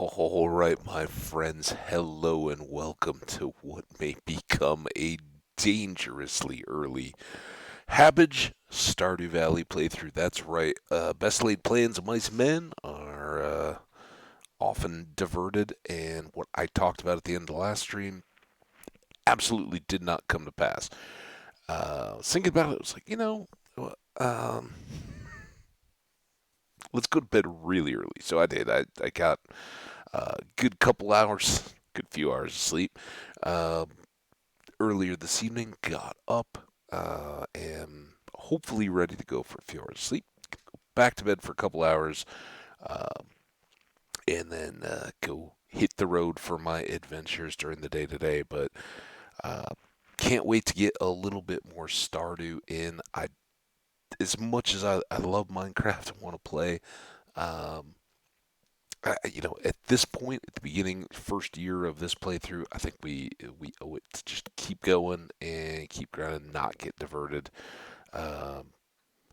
All right, my friends, hello and welcome to what may become a dangerously early Habbage Stardew Valley playthrough. That's right. Best laid plans of mice and men are often diverted, and what I talked about at the end of the last stream absolutely did not come to pass. Thinking about it, it was like, um, let's go to bed really early. So I did. I got a good couple hours, good few hours of sleep. Uh, Earlier this evening, got up, and hopefully ready to go for a few hours of sleep. Go back to bed for a couple hours, uh, and then go hit the road for my adventures during the day today. But uh, can't wait to get a little bit more Stardew in. As much as I love Minecraft and want to play, um, at this point, at the beginning, first year of this playthrough, I think we owe it to just keep going and keep grinding, not get diverted. Um,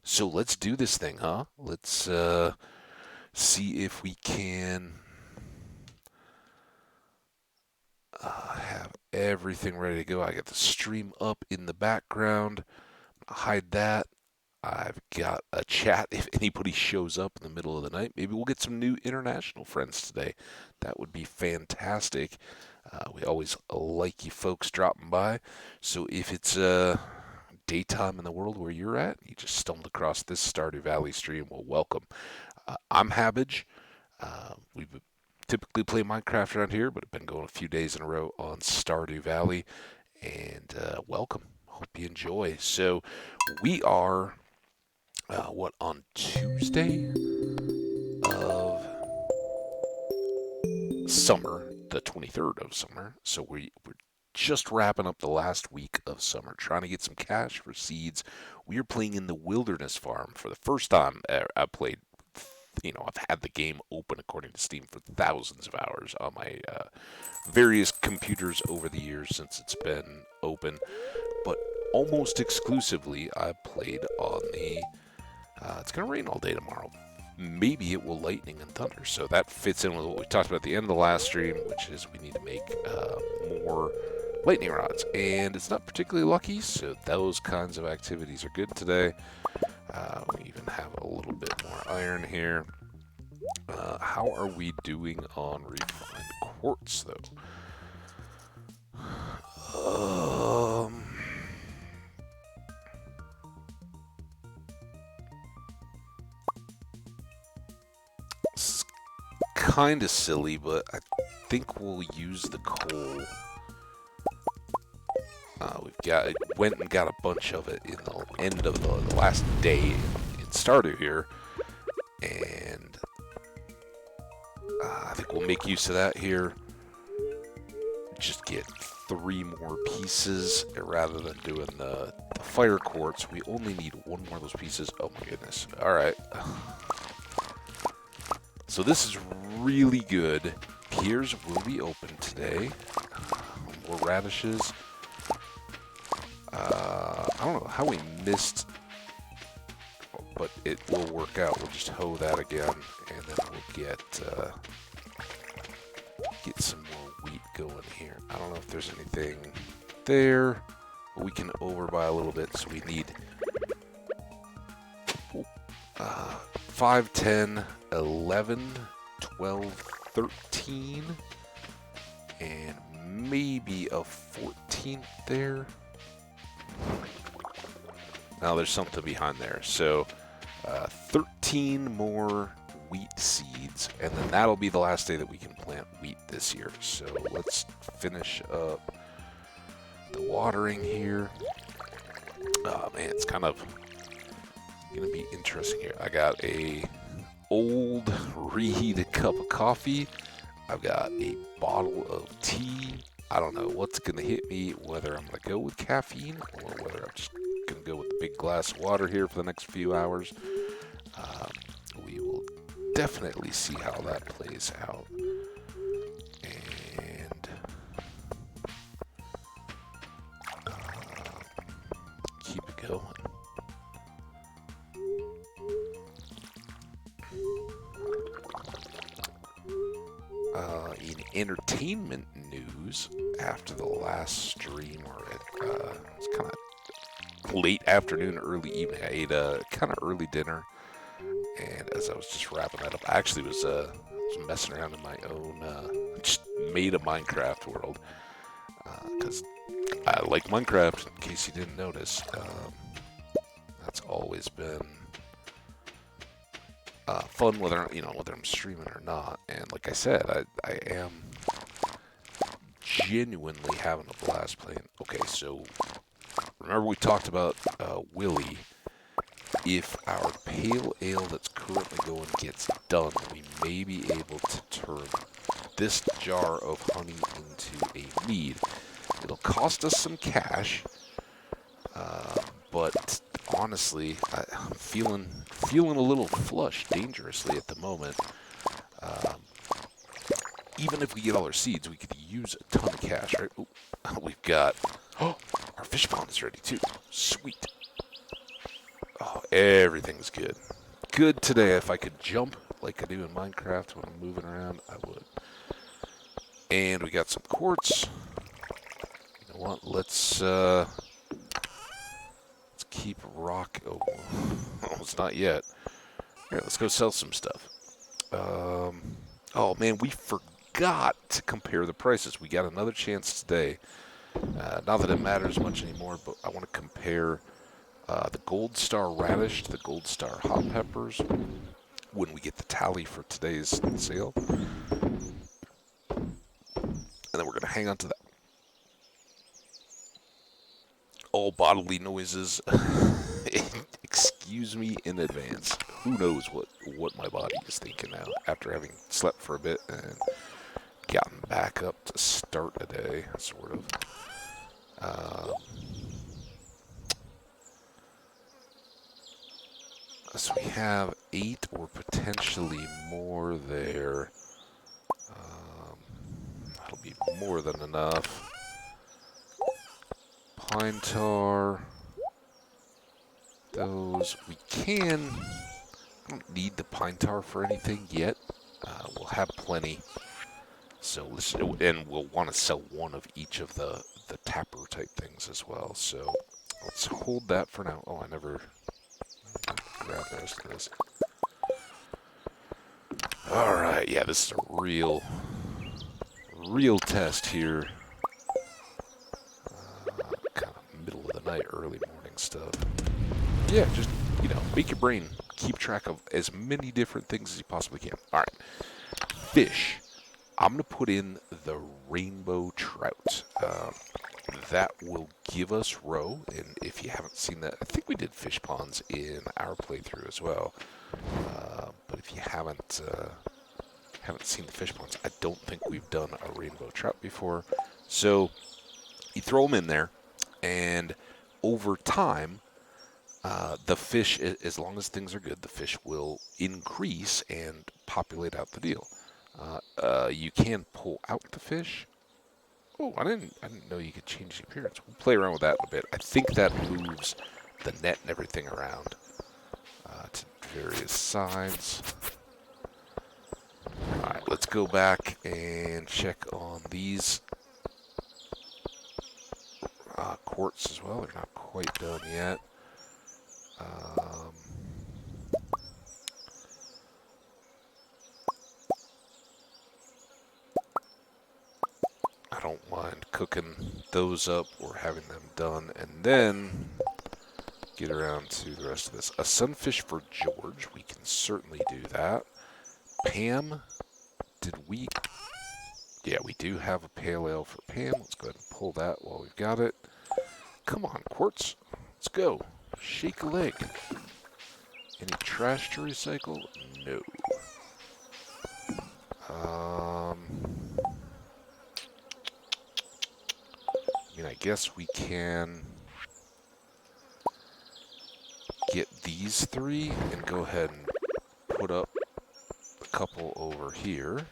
so let's do this thing, huh? Let's see if we can have everything ready to go. I got the stream up in the background. Hide that. I've got a chat if anybody shows up in the middle of the night. Maybe we'll get some new international friends today. That would be fantastic. We always like you folks dropping by. So if it's daytime in the world where you're at, you just stumbled across this Stardew Valley stream, well, welcome. I'm Habbage. We typically play Minecraft around here, but have been going a few days in a row on Stardew Valley. And welcome. Hope you enjoy. So we are on Tuesday of summer, the 23rd of summer. So we're just wrapping up the last week of summer, trying to get some cash for seeds. We are playing in the Wilderness Farm for the first time. I played, I've had the game open according to Steam for thousands of hours on my various computers over the years since it's been open, but almost exclusively I played on the it's going to rain all day tomorrow. Maybe it will lightning and thunder. So that fits in with what we talked about at the end of the last stream, which is we need to make more lightning rods. And it's not particularly lucky, so those kinds of activities are good today. We even have a little bit more iron here. How are we doing on refined quartz, though? Kind of silly, but I think we'll use the coal. Went and got a bunch of it in the end of the last day in Stardew here, and I think we'll make use of that here. Just get 3 more pieces rather than doing the fire quartz. We only need 1 more of those pieces. Oh my goodness! All right. So this is really good. Piers will be open today. More radishes. I don't know how we missed, but it will work out. We'll just hoe that again, and then we'll get some more wheat going here. I don't know if there's anything there, but we can overbuy a little bit, so we need 5, 10, 11, 12, 13, and maybe a 14th there. Now there's something behind there. So 13 more wheat seeds, and then that'll be the last day that we can plant wheat this year. So let's finish up the watering here. Oh man, it's kind of gonna be interesting here. I got a old reed cup of coffee. I've got a bottle of tea. I don't know what's gonna hit me, whether I'm gonna go with caffeine or whether I'm just gonna go with the big glass of water here for the next few hours. We will definitely see how that plays out. And keep it going. In entertainment news, after the last stream, or it's kind of late afternoon, early evening, I ate a kind of early dinner, and as I was just wrapping that up, I actually was messing around in my own, just made a Minecraft world, because I like Minecraft. In case you didn't notice, that's always been fun, whether I'm streaming or not. And like I said, I am genuinely having a blast playing. Okay, so remember we talked about Willy. If our pale ale that's currently going gets done, we may be able to turn this jar of honey into a mead. It'll cost us some cash, but honestly, I'm feeling a little flush dangerously at the moment. Um, Even if we get all our seeds, we could use a ton of cash, right? Ooh, we've got... Oh, our fish pond is ready, too. Sweet. Oh, everything's good. Good today. If I could jump like I do in Minecraft when I'm moving around, I would. And we got some quartz. You know what? Let's keep rock... Oh, it's not yet. Here, let's go sell some stuff. Oh, man, we forgot to compare the prices. We got another chance today. Not that it matters much anymore, but I want to compare the Gold Star radish to the Gold Star hot peppers when we get the tally for today's sale. And then we're going to hang on to that. All bodily noises. Excuse me in advance. Who knows what my body is thinking now after having slept for a bit and gotten back up to start a day, sort of. So we have 8 or potentially more there. That'll be more than enough. Pine tar. Those we can. I don't need the pine tar for anything yet. We'll have plenty. So and we'll want to sell one of each of the tapper type things as well. So let's hold that for now. Oh, I never grabbed the rest of this. All right, yeah, this is a real test here. Kind of middle of the night, early morning stuff. Yeah, just, make your brain keep track of as many different things as you possibly can. All right, fish. I'm going to put in the rainbow trout. That will give us roe, and if you haven't seen that, I think we did fish ponds in our playthrough as well. But if you haven't seen the fish ponds, I don't think we've done a rainbow trout before. So you throw them in there, and over time, the fish, as long as things are good, the fish will increase and populate out the deal. You can pull out the fish. Oh, I didn't know you could change the appearance. We'll play around with that in a bit. I think that moves the net and everything around to various sides. All right, let's go back and check on these quartz as well. They're not quite done yet. I don't mind cooking those up or having them done, and then get around to the rest of this. A sunfish for George, we can certainly do that. Pam, did we... Yeah, we do have a pale ale for Pam. Let's go ahead and pull that while we've got it. Come on, Quartz. Let's go. Shake a leg. Any trash to recycle? No. I guess we can get these 3 and go ahead and put up a couple over here.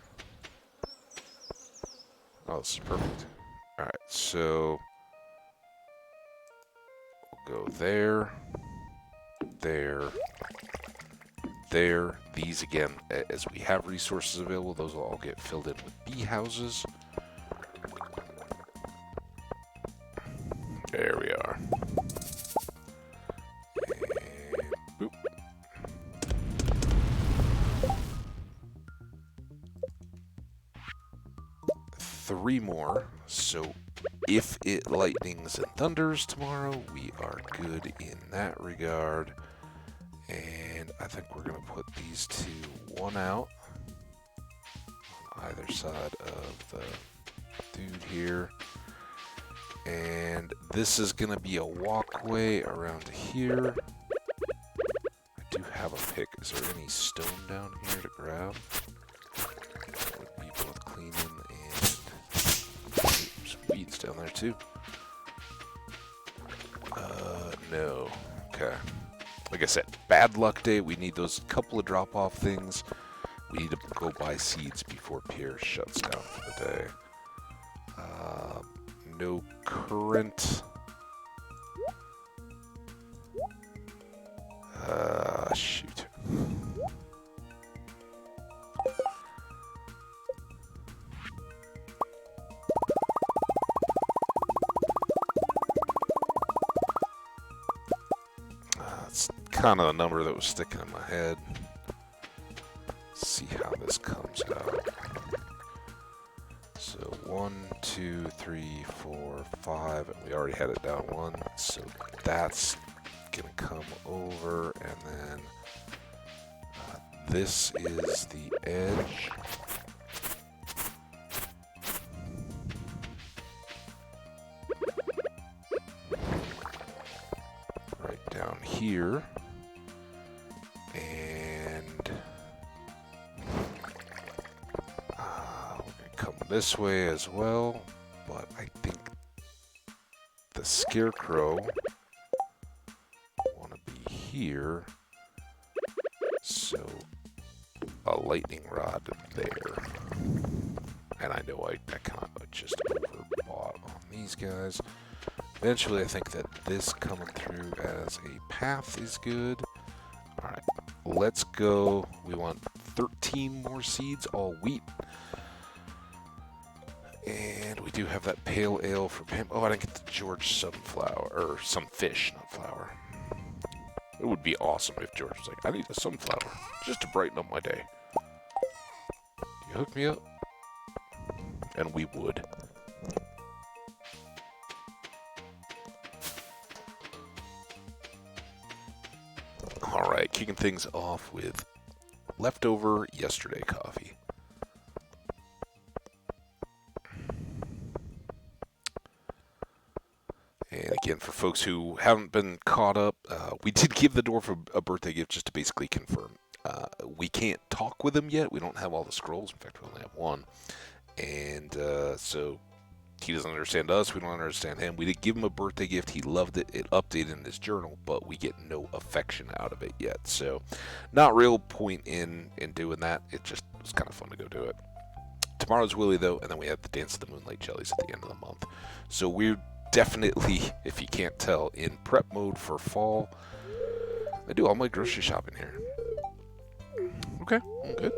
Oh, this is perfect. Alright, so we'll go there, there, there. These, again, as we have resources available, those will all get filled in with bee houses. There we are. And boop. Three more. So if it lightnings and thunders tomorrow, we are good in that regard. And I think we're going to put these two, one out on either side of the dude here. And this is going to be a walkway around here. I do have a pick. Is there any stone down here to grab? That would be both cleaning and some weeds down there too. No. Okay. Like I said, bad luck day. We need those couple of drop-off things. We need to go buy seeds before Pierre shuts down for the day. No current. Shoot. It's kind of a number that was sticking in my head. Let's see how this comes out. So 1, 2, 3, 4, 5, and we already had it down 1. So that's gonna come over, and then this is the edge. Right down here. And we're gonna come this way as well, but I think the scarecrow want to be here, so a lightning rod there. And I know I kind of just overbought on these guys. Eventually, I think that this coming through as a path is good. Alright, let's go. We want 13 more seeds, all wheat. And we do have that pale ale for Pam. Oh, I didn't get the George sunflower, or sunfish, not flower. It would be awesome if George was like, I need a sunflower, just to brighten up my day. You hook me up? And we would. Alright, kicking things off with leftover yesterday coffee. And again, for folks who haven't been caught up, we did give the dwarf a birthday gift just to basically confirm. We can't talk with him yet. We don't have all the scrolls. In fact, we only have one. And so he doesn't understand us. We don't understand him. We did give him a birthday gift. He loved it. It updated in his journal, but we get no affection out of it yet. So not real point in doing that. It just was kind of fun to go do it. Tomorrow's Willie, though, and then we have the Dance of the Moonlight Jellies at the end of the month. So we're definitely, if you can't tell, in prep mode for fall. I do all my grocery shopping here. Okay, I'm good.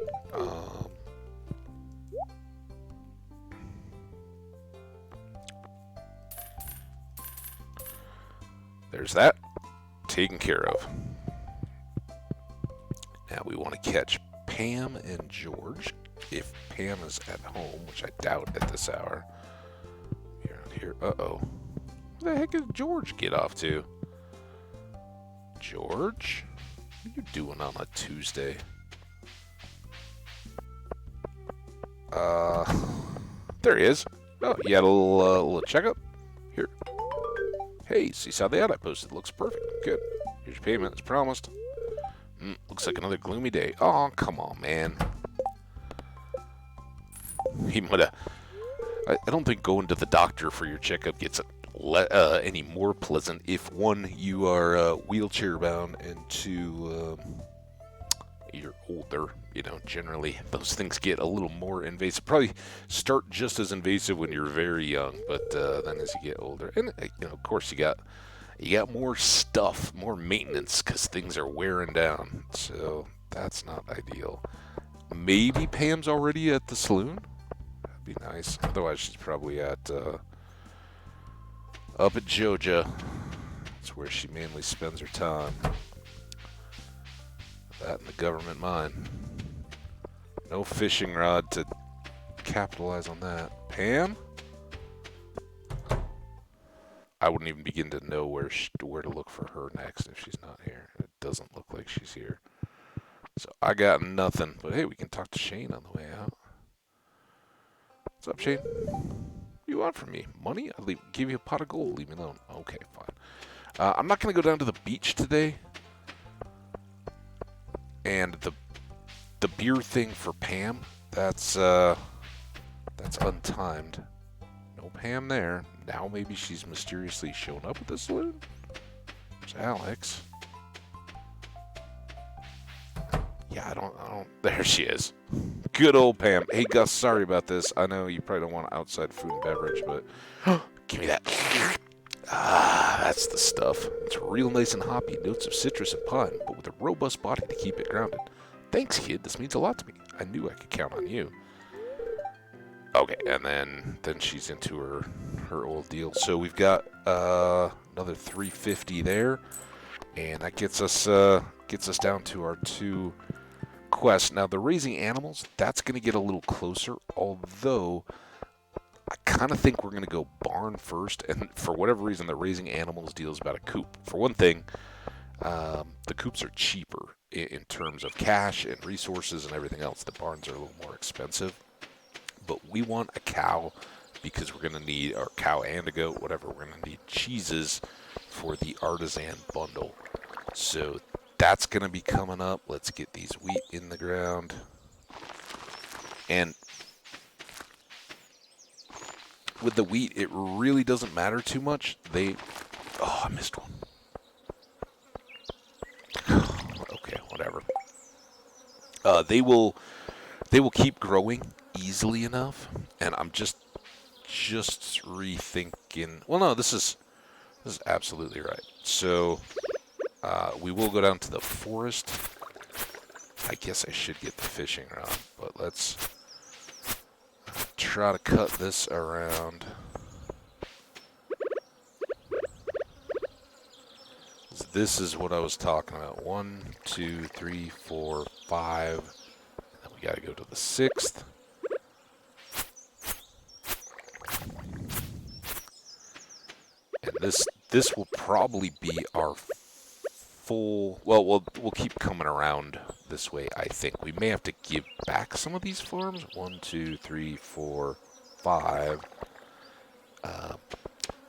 There's that taken care of. Now we want to catch Pam and George. If Pam is at home, which I doubt at this hour. Here, uh-oh. Where the heck did George get off to? George? What are you doing on a Tuesday? There he is. Oh, you had a little checkup? Here. Hey, see how the ad I posted looks perfect. Good. Here's your payment as promised. Looks like another gloomy day. Oh, come on, man. He might have... I don't think going to the doctor for your checkup gets any more pleasant if, one, you are wheelchair bound, and two, you're older. You know, generally those things get a little more invasive. Probably start just as invasive when you're very young, but then as you get older, and you know, of course, you got more stuff, more maintenance, because things are wearing down. So That's not ideal. Maybe Pam's already at the saloon? That'd be nice. Otherwise, she's probably up at Joja. That's where she mainly spends her time. That and the government mine. No fishing rod to capitalize on that. Pam? I wouldn't even begin to know where to look for her next if she's not here. It doesn't look like she's here. So I got nothing. But hey, we can talk to Shane on the way out. What's up, Shane? What do you want from me? Money? I'll give you a pot of gold. Leave me alone. Okay, fine. I'm not going to go down to the beach today. And the beer thing for Pam, that's untimed. No Pam there. Now maybe she's mysteriously shown up at the saloon? There's Alex. Yeah, I don't. There she is. Good old Pam. Hey, Gus, sorry about this. I know you probably don't want outside food and beverage, but give me that. Ah, that's the stuff. It's real nice and hoppy. Notes of citrus and pine, but with a robust body to keep it grounded. Thanks, kid. This means a lot to me. I knew I could count on you. Okay, and then she's into her old deal. So we've got another 350 there, and that gets us down to our 2 quests. Now the raising animals, that's going to get a little closer, although I kind of think we're going to go barn first, and for whatever reason the raising animals deal is about a coop. For one thing, the coops are cheaper in terms of cash and resources and everything else. The barns are a little more expensive. But we want a cow because we're going to need, or cow and a goat, whatever, we're going to need cheeses for the artisan bundle. So that's going to be coming up. Let's get these wheat in the ground. And with the wheat, it really doesn't matter too much. Oh, I missed one. Okay, whatever. They will keep growing easily enough, and I'm just rethinking. Well, no, this is absolutely right. So we will go down to the forest. I guess I should get the fishing rod, but let's try to cut this around. This is what I was talking about. 1, 2, 3, 4, 5. And then we got to go to the 6th. And this will probably be our full. Well, we'll keep coming around this way. I think we may have to give back some of these farms. 1, 2, 3, 4, 5.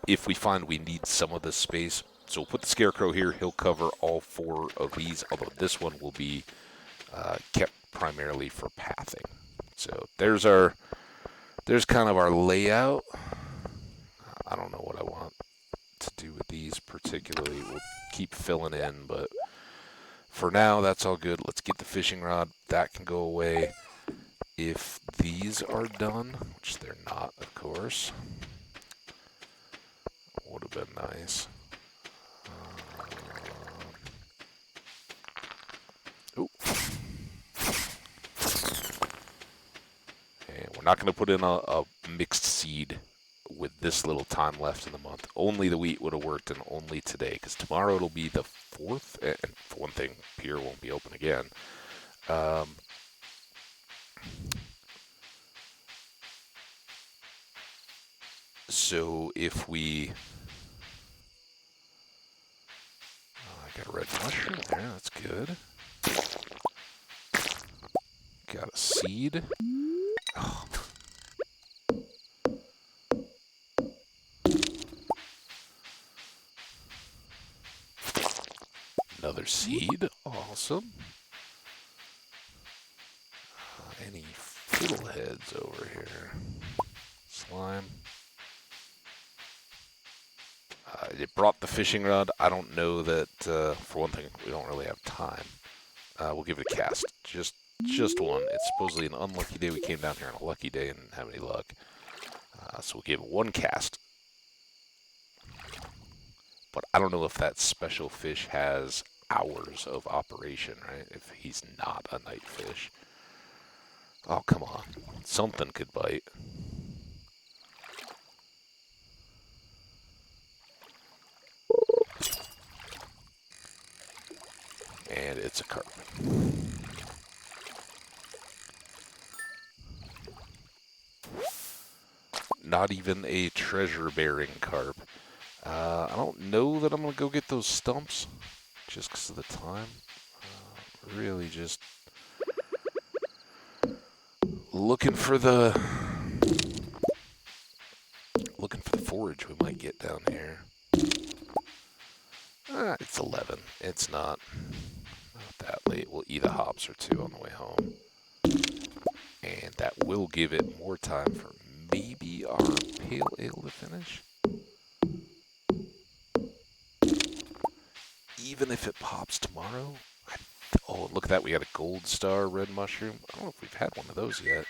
If we find we need some of this space. So we'll put the scarecrow here. He'll cover all 4 of these, although this one will be kept primarily for pathing. So there's kind of our layout. I don't know what I want to do with these particularly. We'll keep filling in, but for now, that's all good. Let's get the fishing rod. That can go away. If these are done, which they're not, of course, would have been nice. And we're not going to put in a mixed seed with this little time left in the month. Only the wheat would have worked, and only today, because tomorrow it'll be the 4th, and for one thing, pier won't be open again. So if we... Oh, I got a red mushroom there, that's good. Got a seed. Oh. Another seed, awesome. Any fiddleheads over here? Slime. It brought the fishing rod. I don't know that, for one thing, we don't really have time. We'll give it a cast. Just one. It's supposedly an unlucky day. We came down here on a lucky day and didn't have any luck. So we'll give it 1 cast. But I don't know if that special fish has hours of operation, right? If he's not a night fish. Oh, come on. Something could bite. And it's a carp. Not even a treasure-bearing carp. I don't know that I'm going to go get those stumps just because of the time. Really just looking for the forage we might get down here. It's 11. It's not that late. We'll eat a hops or two on the way home. And that will give it more time for maybe our pale ale to finish. Even if it pops tomorrow. Oh, look at that. We got a gold star red mushroom. I don't know if we've had one of those yet.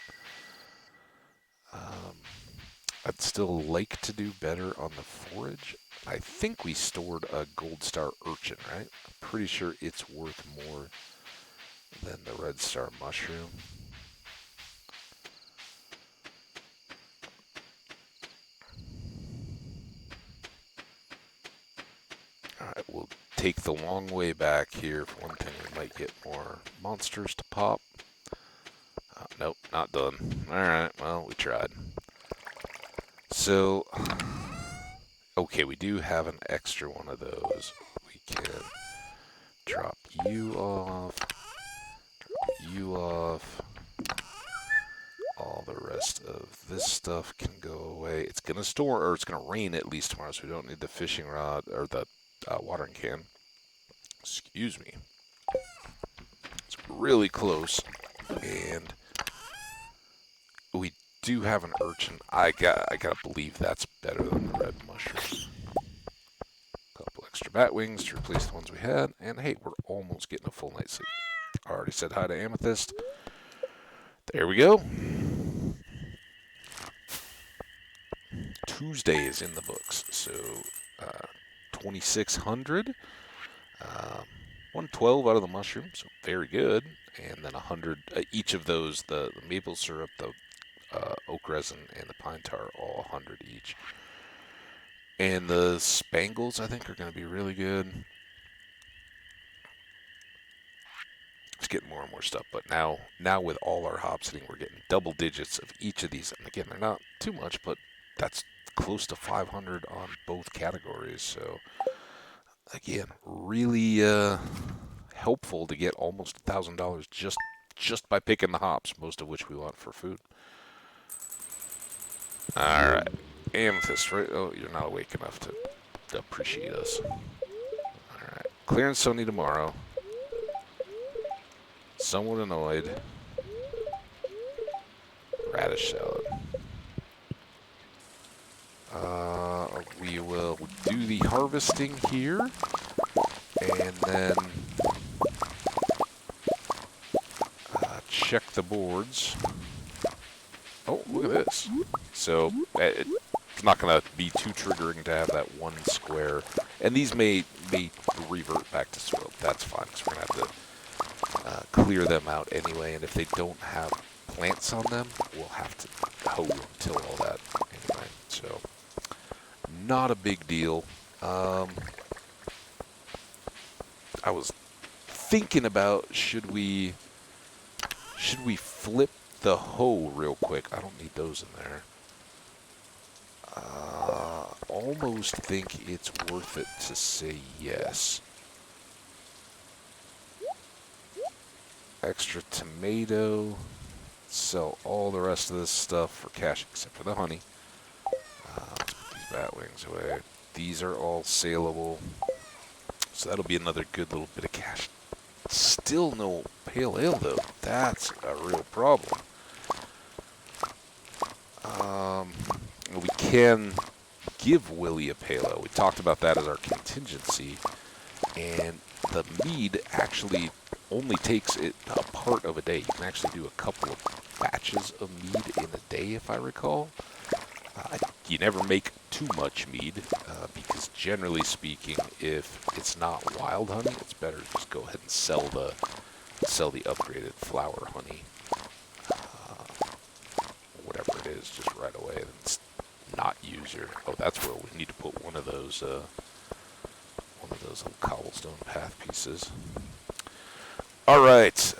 I'd still like to do better on the forage. I think we stored a gold star urchin, right? I'm pretty sure it's worth more than the red star mushroom. Alright, we'll take the long way back here. For one thing, we might get more monsters to pop. Nope, not done. Alright, well, we tried. So, okay, we do have an extra one of those. We can drop you off, all the rest of this stuff can go away. It's gonna store, or it's gonna rain at least tomorrow, so we don't need the fishing rod or the watering can. Excuse me. It's really close, and we do have an urchin. I gotta believe that's better than the red mushroom. Couple extra bat wings to replace the ones we had, and hey, we're almost getting a full night's sleep. I already said hi to Amethyst. There we go. Tuesday is in the books, so 2,600, 112 out of the mushroom, so very good, and then 100 each of those, the maple syrup, the oak resin, and the pine tar, all 100 each. And the spangles, I think, are going to be really good. It's getting more and more stuff, but now with all our hops hitting, we're getting double digits of each of these. And again, they're not too much, but that's close to 500 on both categories. So again, really helpful to get almost $1,000 just by picking the hops, most of which we want for food. All right, Amethyst, right? Oh, you're not awake enough to appreciate us. All right, clearance Sony tomorrow. Somewhat annoyed. Radish salad. We will do the harvesting here, and then check the boards. Oh, look at this. So it's not going to be too triggering to have that one square. And these may revert back to soil. That's fine, because we're going to have to clear them out anyway. And if they don't have plants on them, we'll have to hoe and till all that anyway. So not a big deal. I was thinking about should we flip the hoe real quick. I don't need those in there. Almost think it's worth it to say yes. Extra tomato. Sell all the rest of this stuff for cash except for the honey. Let's put these bat wings away. These are all saleable. So that'll be another good little bit of cash. Still no pale ale though. That's a real problem. We can give Willie a pale ale. We talked about that as our contingency. And the mead actually only takes it a part of a day. You can actually do a couple of batches of mead in a day, if I recall. You never make too much mead, because generally speaking, if it's not wild honey, it's better to just go ahead and sell the upgraded flower honey, whatever it is, just right away. It's not use your. Oh, that's where we need to put one of those little cobblestone path pieces. All right.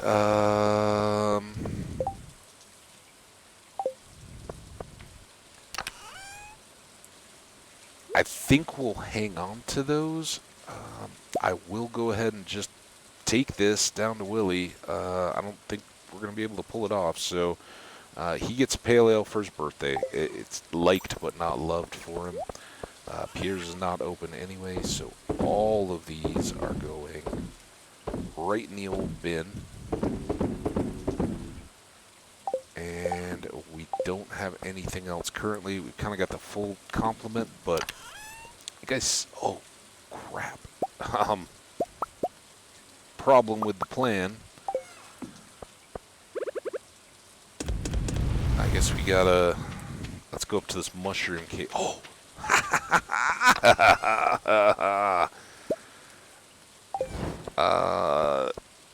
I think we'll hang on to those. I will go ahead and just take this down to Willie. I don't think we're going to be able to pull it off, so he gets a pale ale for his birthday. It's liked but not loved for him. Pierre's is not open anyway, so all of these are going right in the old bin. And we don't have anything else currently. We've kind of got the full complement, but you guys... Oh, crap. Problem with the plan. I guess we gotta... Let's go up to this mushroom cave. Oh!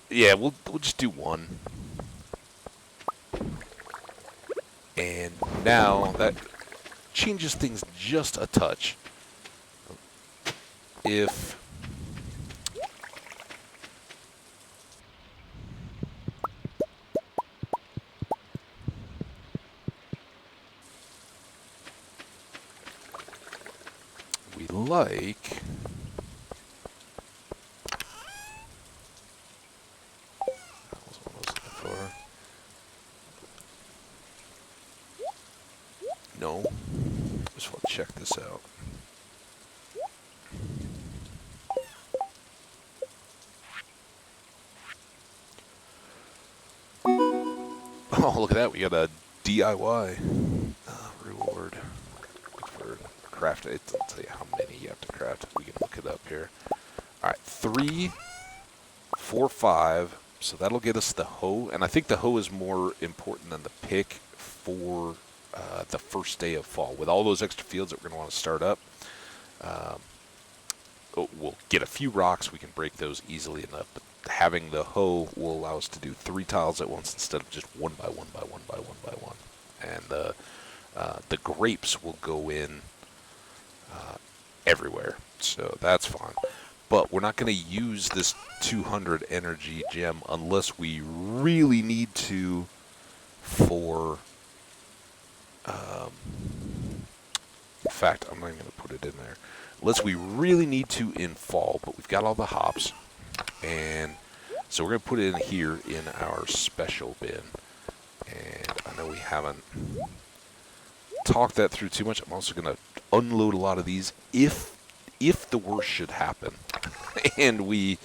Yeah, we'll just do one. And now that changes things just a touch. If we like... That was what I was looking for. No. Just want to check this out. Oh, look at that. We got a DIY reward for crafting. It doesn't tell you how many you have to craft. We can look it up here. Alright, 3, 4, 5. So that'll get us the hoe. And I think the hoe is more important than the pick for the first day of fall. With all those extra fields that we're going to want to start up, we'll get a few rocks. We can break those easily enough. But having the hoe will allow us to do 3 tiles at once instead of just 1 by 1 by 1 by 1 by 1. And the grapes will go in everywhere, so that's fine. But we're not going to use this 200 energy gem unless we really need to for... in fact, I'm not even going to put it in there. Unless we really need to in fall, but we've got all the hops. And so we're going to put it in here in our special bin. And I know we haven't talked that through too much. I'm also going to unload a lot of these if the worst should happen and we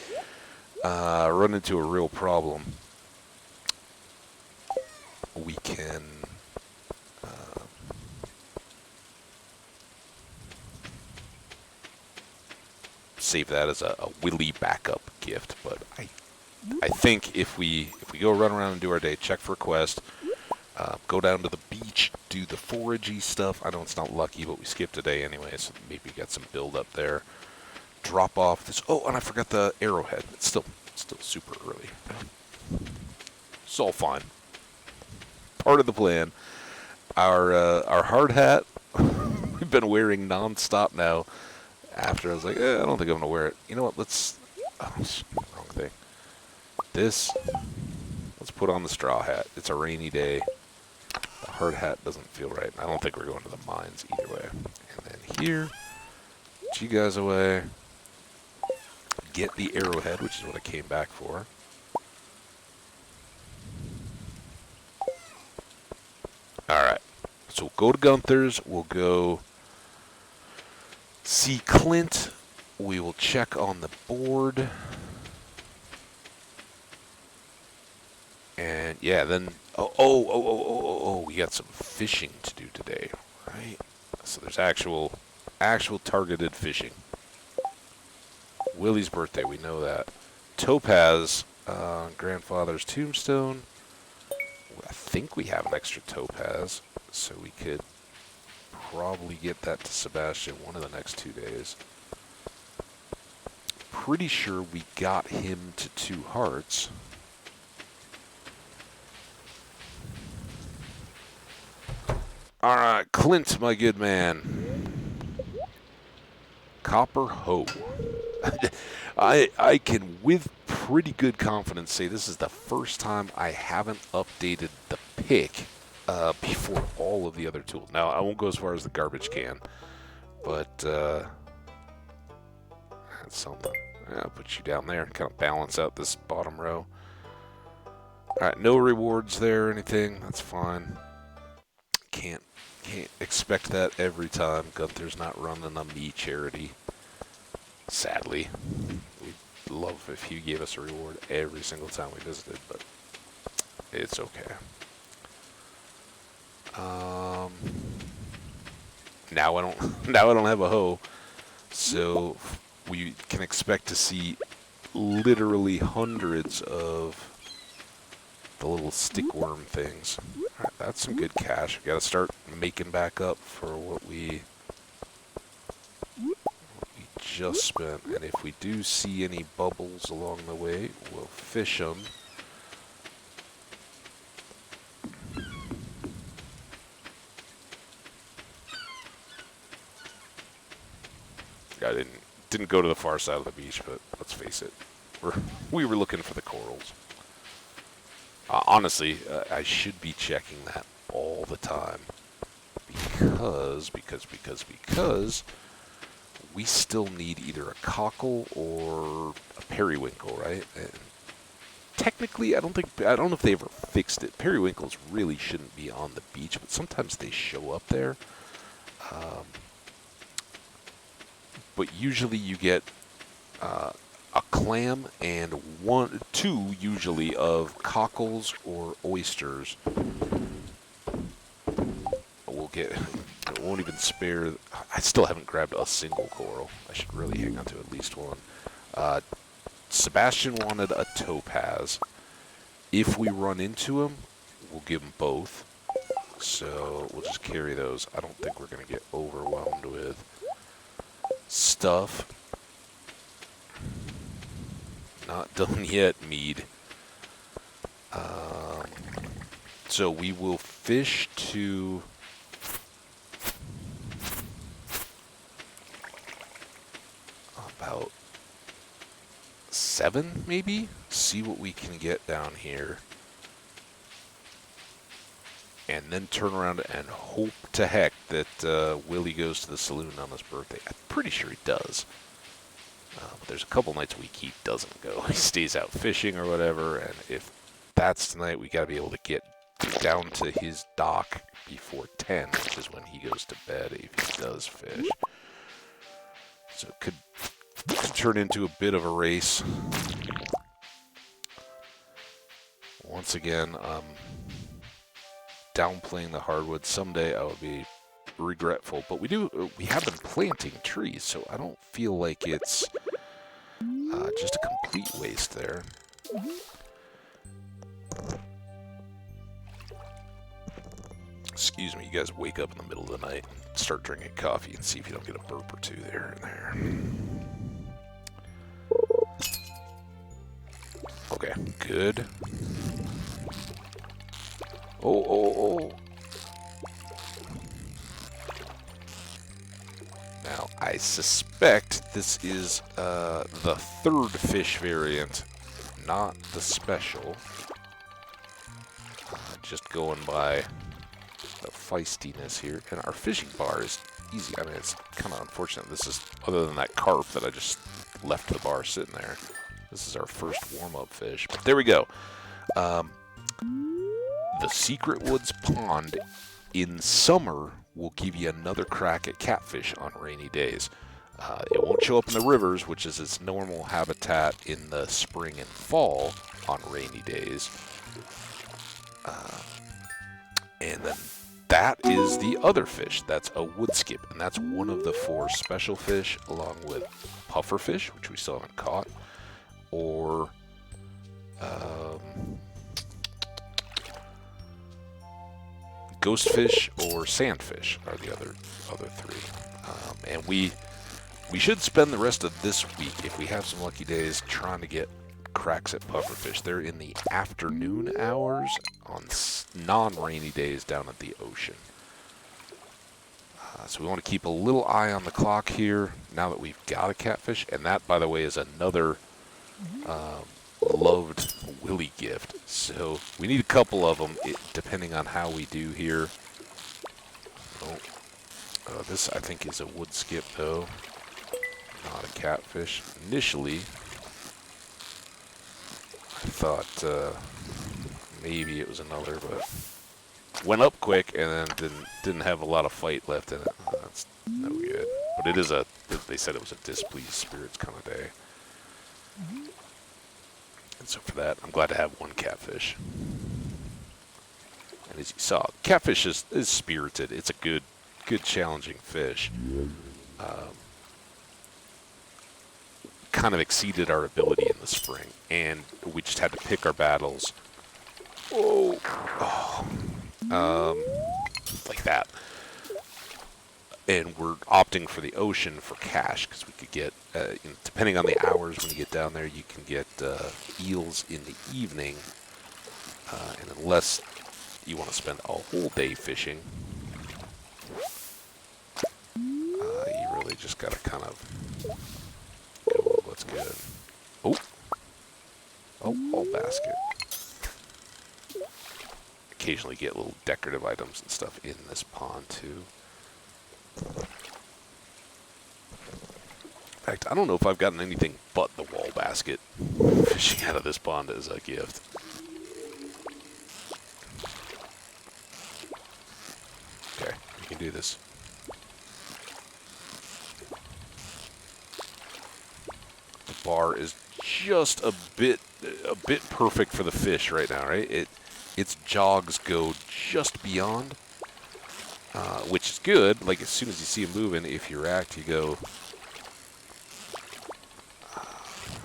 run into a real problem. We can save that as a Willy backup gift. But I think if we go run around and do our day, check for a quest, go down to the beach, do the foragey stuff. I know it's not lucky, but we skipped a day anyway, so maybe get some build up there. Drop off this. Oh, and I forgot the arrowhead. It's still super early. It's all fine. Part of the plan. Our hard hat we've been wearing non-stop now. After I was like, I don't think I'm gonna wear it. You know what? Let's. Oh, wrong thing. This. Let's put on the straw hat. It's a rainy day. The hard hat doesn't feel right. I don't think we're going to the mines either way. And then here, get you guys away. Get the arrowhead, which is what I came back for. Alright. So we'll go to Gunther's. We'll go see Clint. We will check on the board. And yeah, then we got some fishing to do today, right? So there's actual targeted fishing. Willie's birthday, we know that. Topaz, grandfather's tombstone. I think we have an extra topaz, so we could probably get that to Sebastian one of the next 2 days. Pretty sure we got him to 2 hearts. Alright, Clint, my good man. Copper hoe. I can with pretty good confidence say this is the first time I haven't updated the pick before all of the other tools. Now, I won't go as far as the garbage can, but that's something. I'll put you down there and kind of balance out this bottom row. Alright, no rewards there or anything. That's fine. Can't expect that every time. Gunther's not running a me charity. Sadly. We'd love if he gave us a reward every single time we visited, but it's okay. Now I don't have a hoe, so we can expect to see literally hundreds of the little stickworm things. Alright, that's some good cash. We gotta start making back up for what we just spent. And if we do see any bubbles along the way, we'll fish them. I didn't go to the far side of the beach, but let's face it, we were looking for the corals. Honestly, I should be checking that all the time because we still need either a cockle or a periwinkle, right? And technically, I don't know if they ever fixed it. Periwinkles really shouldn't be on the beach, but sometimes they show up there. But usually you get a clam and two usually of cockles or oysters. It won't even spare. I still haven't grabbed a single coral. I should really hang on to at least one. Sebastian wanted a topaz. If we run into him, we'll give him both. So we'll just carry those. I don't think we're going to get overwhelmed with stuff. Not done yet, Mead. So we will fish to about 7, maybe? See what we can get down here. And then turn around and hope to heck that Willie goes to the saloon on his birthday. I'm pretty sure he does. But there's a couple nights a week he doesn't go. He stays out fishing or whatever, and if that's tonight, we got to be able to get down to his dock before 10, which is when he goes to bed if he does fish. So it could turn into a bit of a race. Once again, downplaying the hardwood. Someday I will be regretful, but we have been planting trees, so I don't feel like it's just a complete waste there. Excuse me, you guys wake up in the middle of the night and start drinking coffee and see if you don't get a burp or two there and there. Okay, good. Oh. Now, I suspect this is the third fish variant, not the special. Just going by the feistiness here. And our fishing bar is easy. I mean, it's kind of unfortunate. This is, other than that carp that I just left the bar sitting there, this is our first warm-up fish. But there we go. The Secret Woods Pond in summer will give you another crack at catfish on rainy days. It won't show up in the rivers, which is its normal habitat in the spring and fall on rainy days. And then that is the other fish. That's a wood skip, and that's one of the 4 special fish, along with pufferfish, which we still haven't caught, or ghostfish or sandfish are the other three. And we should spend the rest of this week, if we have some lucky days, trying to get cracks at pufferfish. They're in the afternoon hours on non-rainy days down at the ocean. So we want to keep a little eye on the clock here now that we've got a catfish. And that, by the way, is another loved Willy gift. So we need a couple of them, depending on how we do here. This, I think, is a wood skip, though. Not a catfish. Initially, I thought maybe it was another, but went up quick and then didn't have a lot of fight left in it. That's no good. But it is they said it was a displeased spirits kind of day. And so for that, I'm glad to have one catfish. And as you saw, catfish is spirited. It's a good challenging fish. Kind of exceeded our ability in the spring, and we just had to pick our battles. Like that. And we're opting for the ocean for cash because we could get, depending on the hours when you get down there, you can get eels in the evening. And unless you want to spend a whole day fishing, you really just got to kind of go with what's good. Ball basket. Occasionally get little decorative items and stuff in this pond too. In fact, I don't know if I've gotten anything but the wall basket fishing out of this pond as a gift. Okay, we can do this. The bar is just a bit perfect for the fish right now, right? Its jogs go just beyond, which is good. Like, as soon as you see him moving, if you react, you go,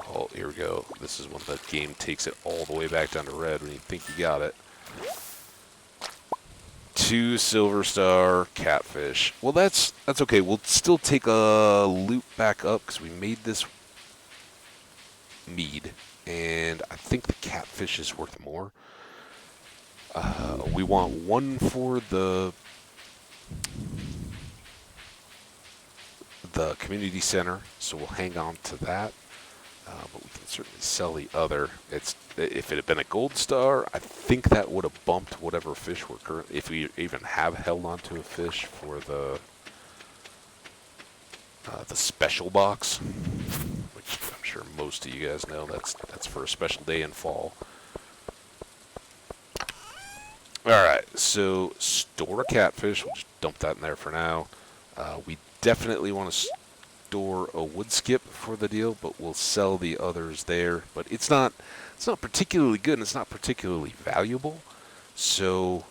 oh, here we go. This is when the game takes it all the way back down to red when you think you got it. 2 silver star catfish. Well, that's okay. We'll still take a loop back up because we made this mead, and I think the catfish is worth more. We want 1 for the community center, so we'll hang on to that. But we can certainly sell the other. If it had been a gold star, I think that would have bumped whatever fish we're currently, if we even have held onto a fish for the special box, which I'm sure most of you guys know that's for a special day in fall. Alright, so store a catfish. We'll just dump that in there for now. We definitely want to store a wood skip for the deal, but we'll sell the others there. But it's not particularly good, and it's not particularly valuable. So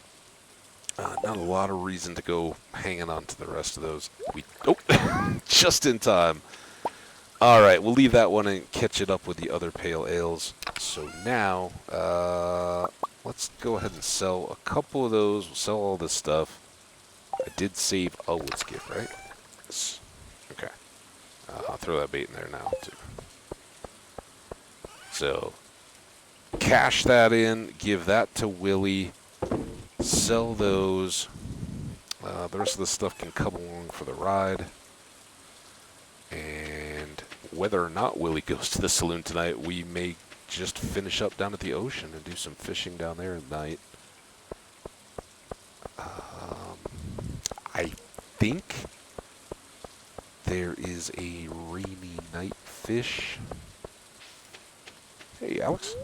not a lot of reason to go hanging on to the rest of those. Just in time. Alright, we'll leave that one and catch it up with the other pale ales. So now, let's go ahead and sell a couple of those. We'll sell all this stuff. I did save a wood skip, right? Yes. Okay. I'll throw that bait in there now, too. So, cash that in. Give that to Willy. Sell those. The rest of the stuff can come along for the ride. And whether or not Willy goes to the saloon tonight, we may just finish up down at the ocean and do some fishing down there at night. I think there is a rainy night fish. Hey, Alex.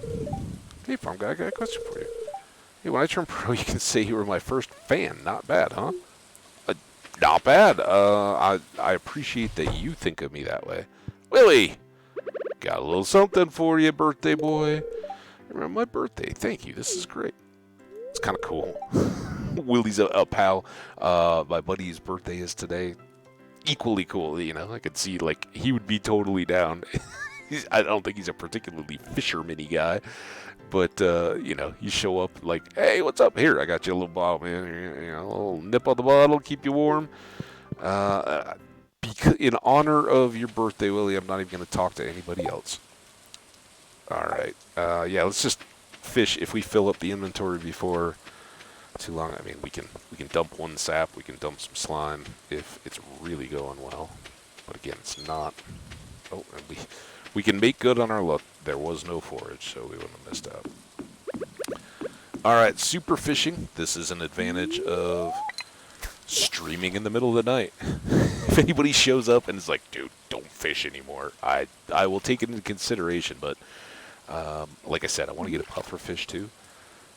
Hey, farm guy, I got a question for you. Hey, when I turned pro, you can say you were my first fan. Not bad, huh? Not bad. I appreciate that you think of me that way. Willy! Got a little something for you, birthday boy. Remember my birthday. Thank you. This is great. It's kind of cool. Willy's a pal. My buddy's birthday is today. Equally cool, you know. I could see, like, he would be totally down. I don't think he's a particularly fisherman-y guy. But you show up like, hey, what's up? Here, I got you a little bottle, man. A little nip on the bottle, keep you warm. Because in honor of your birthday, Willie, I'm not even going to talk to anybody else. All right. Yeah, let's just fish. If we fill up the inventory before too long, I mean, we can dump one sap, we can dump some slime if it's really going well. But again, it's not. Oh, and we can make good on our luck. There was no forage, so we wouldn't have missed out. All right, super fishing. This is an advantage of streaming in the middle of the night. If anybody shows up and is like, dude, don't fish anymore, I will take it into consideration. But like I said, I want to get a puffer fish too.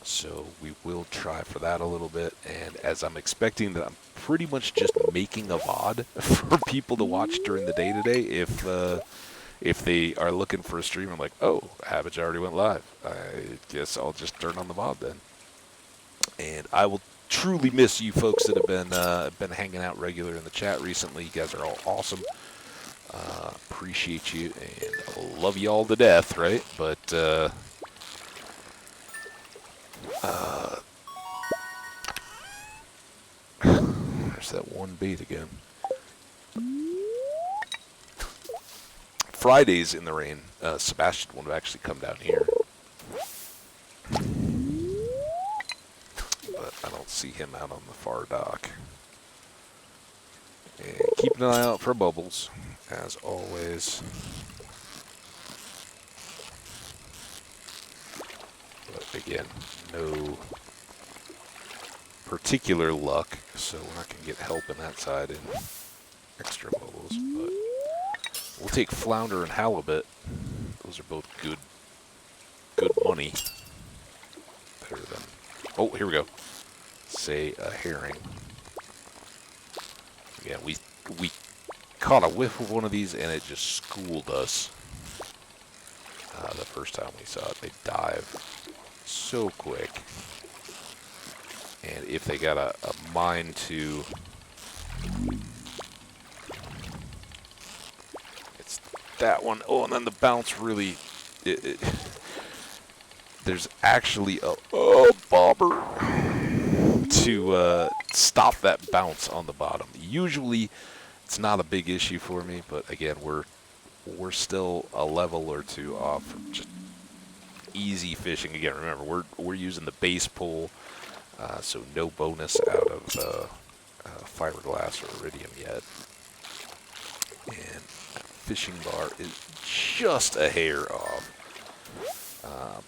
So we will try for that a little bit. And as I'm expecting that I'm pretty much just making a VOD for people to watch during the day today, if they are looking for a stream, I'm like, oh, Habits already went live. I guess I'll just turn on the VOD then. And I will truly miss you folks that have been hanging out regular in the chat recently. You guys are all awesome. Appreciate you and love you all to death, right? But there's that one bait again. Fridays in the rain, Sebastian would actually come down here. But I don't see him out on the far dock. And keep an eye out for bubbles, as always. But again, no particular luck, so we're not going to get help in that side in extra bubbles. But we'll take flounder and halibut. Those are both good money. Better than... Oh, here we go. Say a herring. Yeah, we caught a whiff of one of these and it just schooled us. The first time we saw it, they dive so quick. And if they got a mind to... It's that one. Oh, and then the bounce really... There's actually a bobber to stop that bounce on the bottom. Usually, it's not a big issue for me, but again, we're still a level or two off from just easy fishing. Again, remember, we're using the base pole, so no bonus out of fiberglass or iridium yet. And fishing bar is just a hair off.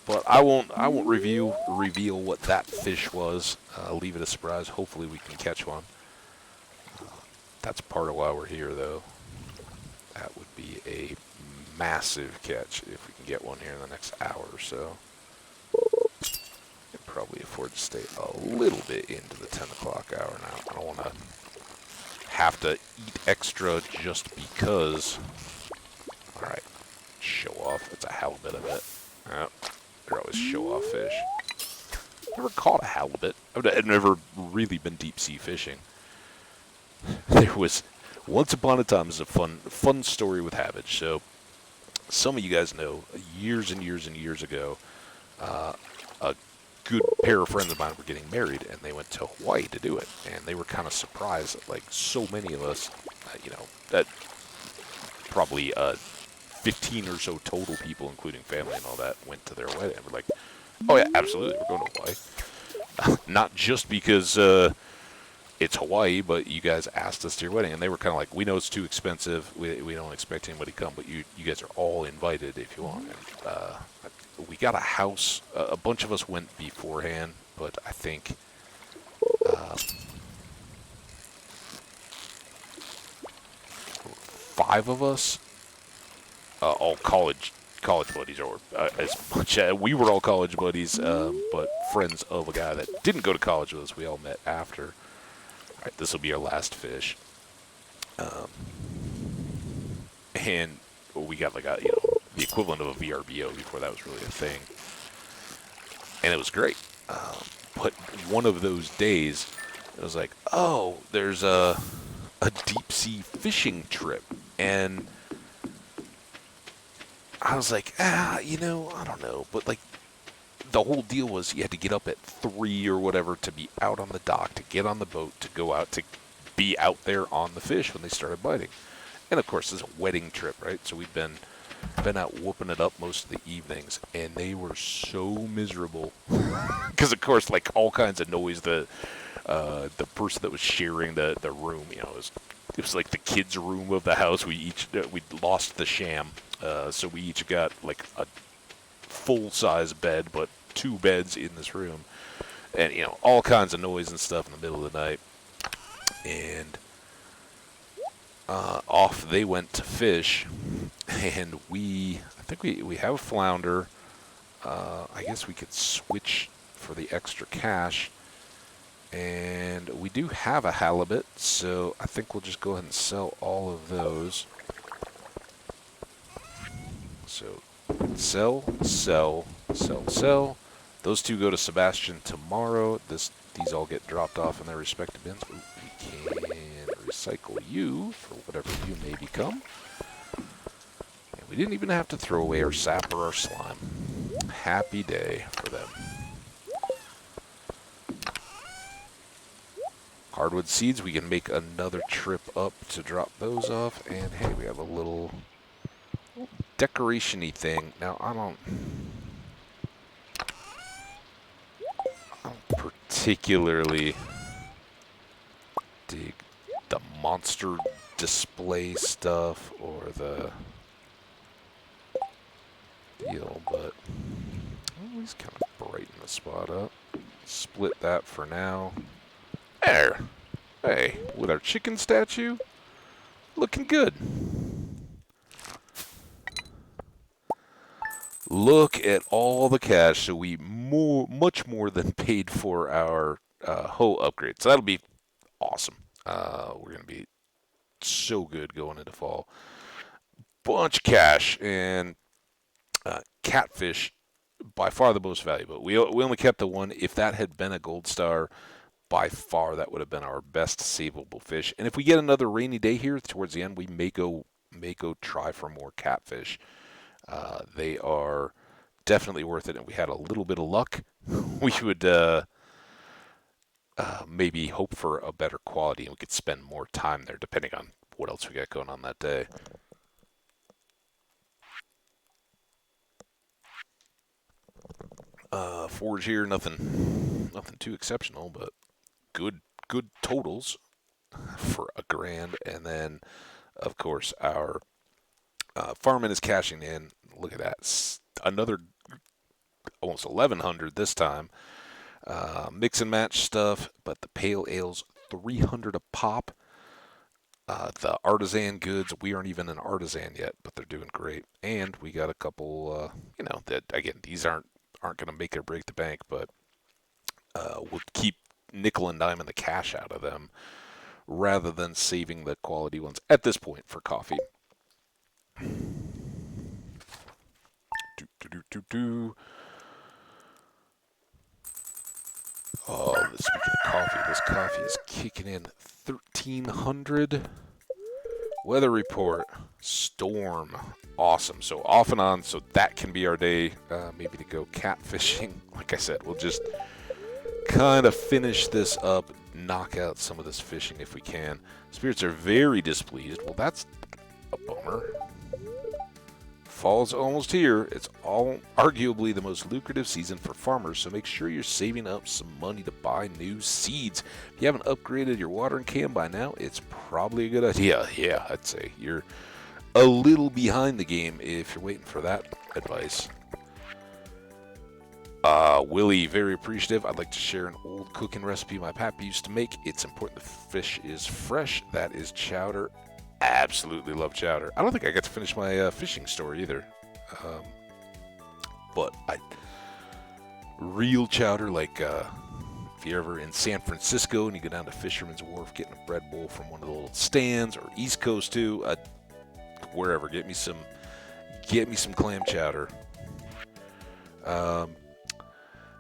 But I won't reveal what that fish was. Leave it a surprise. Hopefully we can catch one. That's part of why we're here, though. That would be a massive catch if we can get one here in the next hour or so. Can probably afford to stay a little bit into the 10 o'clock hour now. I don't want to have to eat extra just because. All right, show off. That's a halibut, I bet. Yeah, they're always show-off fish. Never caught a halibut. I've never really been deep-sea fishing. There was, once upon a time, it was a fun story with habits. So, some of you guys know, years and years and years ago, a good pair of friends of mine were getting married, and they went to Hawaii to do it. And they were kind of surprised that, like, so many of us, that probably 15 or so total people, including family and all that, went to their wedding. We're like, oh yeah, absolutely, we're going to Hawaii. Not just because it's Hawaii, but you guys asked us to your wedding. And they were kind of like, we know it's too expensive. We don't expect anybody to come, but you guys are all invited if you want. And we got a house. A bunch of us went beforehand, but I think... 5 of us, all college buddies, or as much as we were all college buddies, but friends of a guy that didn't go to college with us. We all met after. All right, this will be our last fish, and we got like the equivalent of a VRBO before that was really a thing, and it was great. But one of those days, it was like, oh, there's a deep sea fishing trip, and I was like, I don't know, but like, the whole deal was you had to get up at 3 or whatever to be out on the dock, to get on the boat, to go out, to be out there on the fish when they started biting. And of course, this is a wedding trip, right? So we've been out whooping it up most of the evenings, and they were so miserable because, of course, like all kinds of noise. The person that was sharing the room, it was like the kids' room of the house. We lost the sham, so we each got like a full size bed, but 2 beds in this room, and all kinds of noise and stuff in the middle of the night, and off they went to fish, and I think we have a flounder. I guess we could switch for the extra cash. And we do have a halibut, so I think we'll just go ahead and sell all of those. So, sell, sell, sell, sell. Those 2 go to Sebastian tomorrow. These all get dropped off in their respective bins. Ooh, we can recycle you for whatever you may become. And we didn't even have to throw away our sap or our slime. Happy day for them. Hardwood seeds, we can make another trip up to drop those off. And hey, we have a little decoration-y thing. Now, I don't particularly dig the monster display stuff or the deal, but he's kind of brighten the spot up. Split that for now. There. Hey, with our chicken statue, looking good. Look at all the cash. So we much more than paid for our hoe upgrade. So that'll be awesome. We're gonna be so good going into fall. Bunch of cash and catfish, by far the most valuable. We only kept the one. If that had been a gold star, by far that would have been our best savable fish. And if we get another rainy day here towards the end, we may go try for more catfish. They are definitely worth it, and we had a little bit of luck. We would maybe hope for a better quality, and we could spend more time there depending on what else we got going on that day. Forage here, nothing too exceptional, but good totals for a grand. And then, of course, our farming is cashing in. Look at that, another almost 1,100 this time. Mix and match stuff, but the pale ales 300 a pop. The artisan goods, we aren't even an artisan yet, but they're doing great. And we got a couple, that again, these aren't going to make or break the bank, but we'll keep nickel and dime the cash out of them rather than saving the quality ones at this point for coffee. Oh, speaking of coffee, this coffee is kicking in 1,300. Weather report, storm, awesome. So off and on, so that can be our day, maybe to go catfishing. Like I said, we'll just kind of finish this up, knock out some of this fishing if we can. Spirits are very displeased. Well, that's a bummer. Fall's almost here. It's arguably the most lucrative season for farmers, so make sure you're saving up some money to buy new seeds. If you haven't upgraded your watering can by now, it's probably a good idea. Yeah, I'd say you're a little behind the game if you're waiting for that advice. Willie, very appreciative. I'd like to share an old cooking recipe my pappy used to make. It's important the fish is fresh. That is chowder. Absolutely love chowder. I don't think I got to finish my fishing story either. But real chowder, like if you're ever in San Francisco and you go down to Fisherman's Wharf, getting a bread bowl from one of the little stands, or East Coast too, wherever, get me some clam chowder.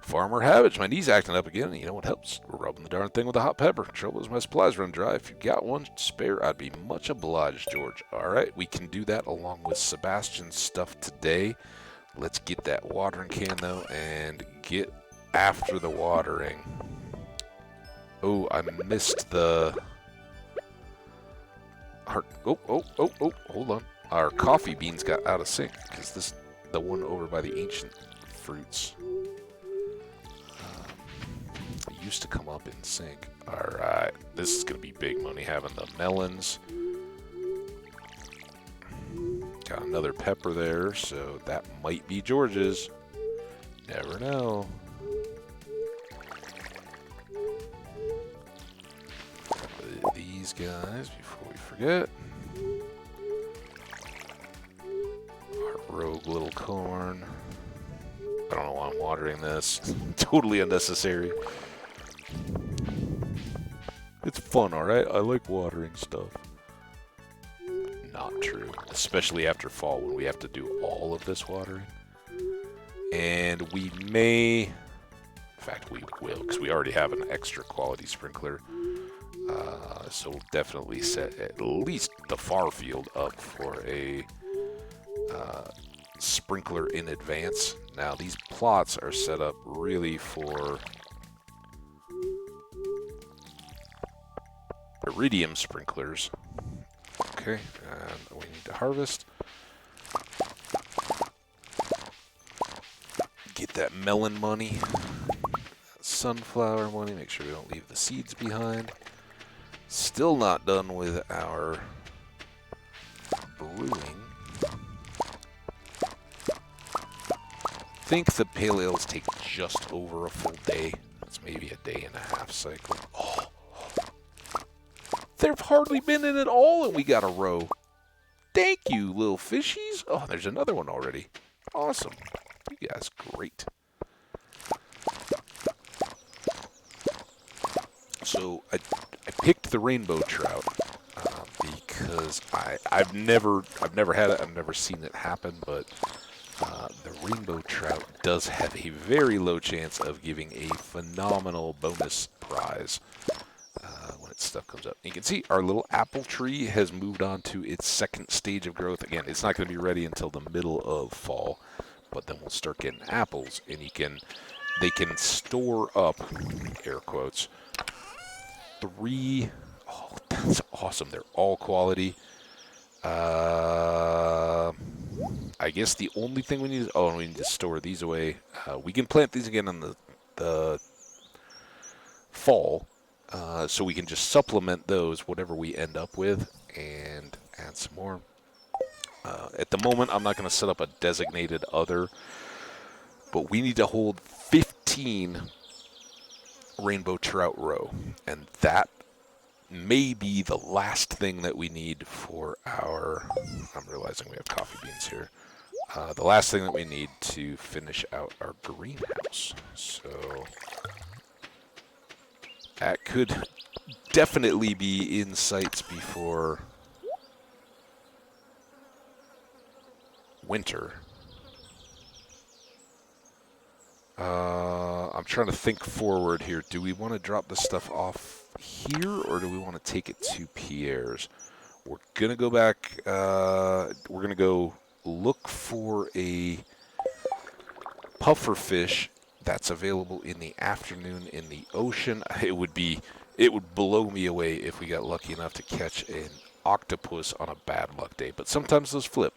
Farmer Habits, my knee's acting up again, and you know what helps? Rubbing the darn thing with a hot pepper. Trouble is my supplies run dry. If you got one spare, I'd be much obliged, George. All right, we can do that along with Sebastian's stuff today. Let's get that watering can, though, and get after the watering. Oh, I missed the... Hold on. Our coffee beans got out of sync, because this the one over by the ancient fruits. It used to come up in sync. Alright, this is going to be big money, having the melons. Got another pepper there, so that might be George's. Never know. These guys, before we forget. Our rogue little corn. I don't know why I'm watering this. Totally unnecessary. It's fun, alright? I like watering stuff. Not true. Especially after fall when we have to do all of this watering. And we may... In fact, we will, because we already have an extra quality sprinkler. So we'll definitely set at least the far field up for a sprinkler in advance. Now, these plots are set up really for iridium sprinklers. Okay, and we need to harvest. Get that melon money. Sunflower money. Make sure we don't leave the seeds behind. Still not done with our brewing. I think the pale ales take just over a full day. That's maybe a day and a half cycle. Oh, they've hardly been in at all, and we got a row. Thank you, little fishies. Oh, there's another one already. Awesome. You guys, great. So I picked the rainbow trout because I've never had it. I've never seen it happen, but the rainbow trout does have a very low chance of giving a phenomenal bonus prize when its stuff comes up. You can see our little apple tree has moved on to its second stage of growth. Again, it's not going to be ready until the middle of fall, but then we'll start getting apples, and they can store up, air quotes, 3. Oh, that's awesome. They're all quality. I guess the only thing we need is... Oh, we need to store these away. We can plant these again in the fall, so we can just supplement those, whatever we end up with, and add some more. At the moment, I'm not going to set up a designated other, but we need to hold 15 rainbow trout roe, and that may be the last thing that we need for our... I'm realizing we have coffee beans here. The last thing that we need to finish out our greenhouse. So that could definitely be in sights before winter. I'm trying to think forward here. Do we want to drop this stuff off here, or do we want to take it to Pierre's? We're going to go back. We're going to go look for a puffer fish that's available in the afternoon in the ocean. It would blow me away if we got lucky enough to catch an octopus on a bad luck day, but sometimes those flip.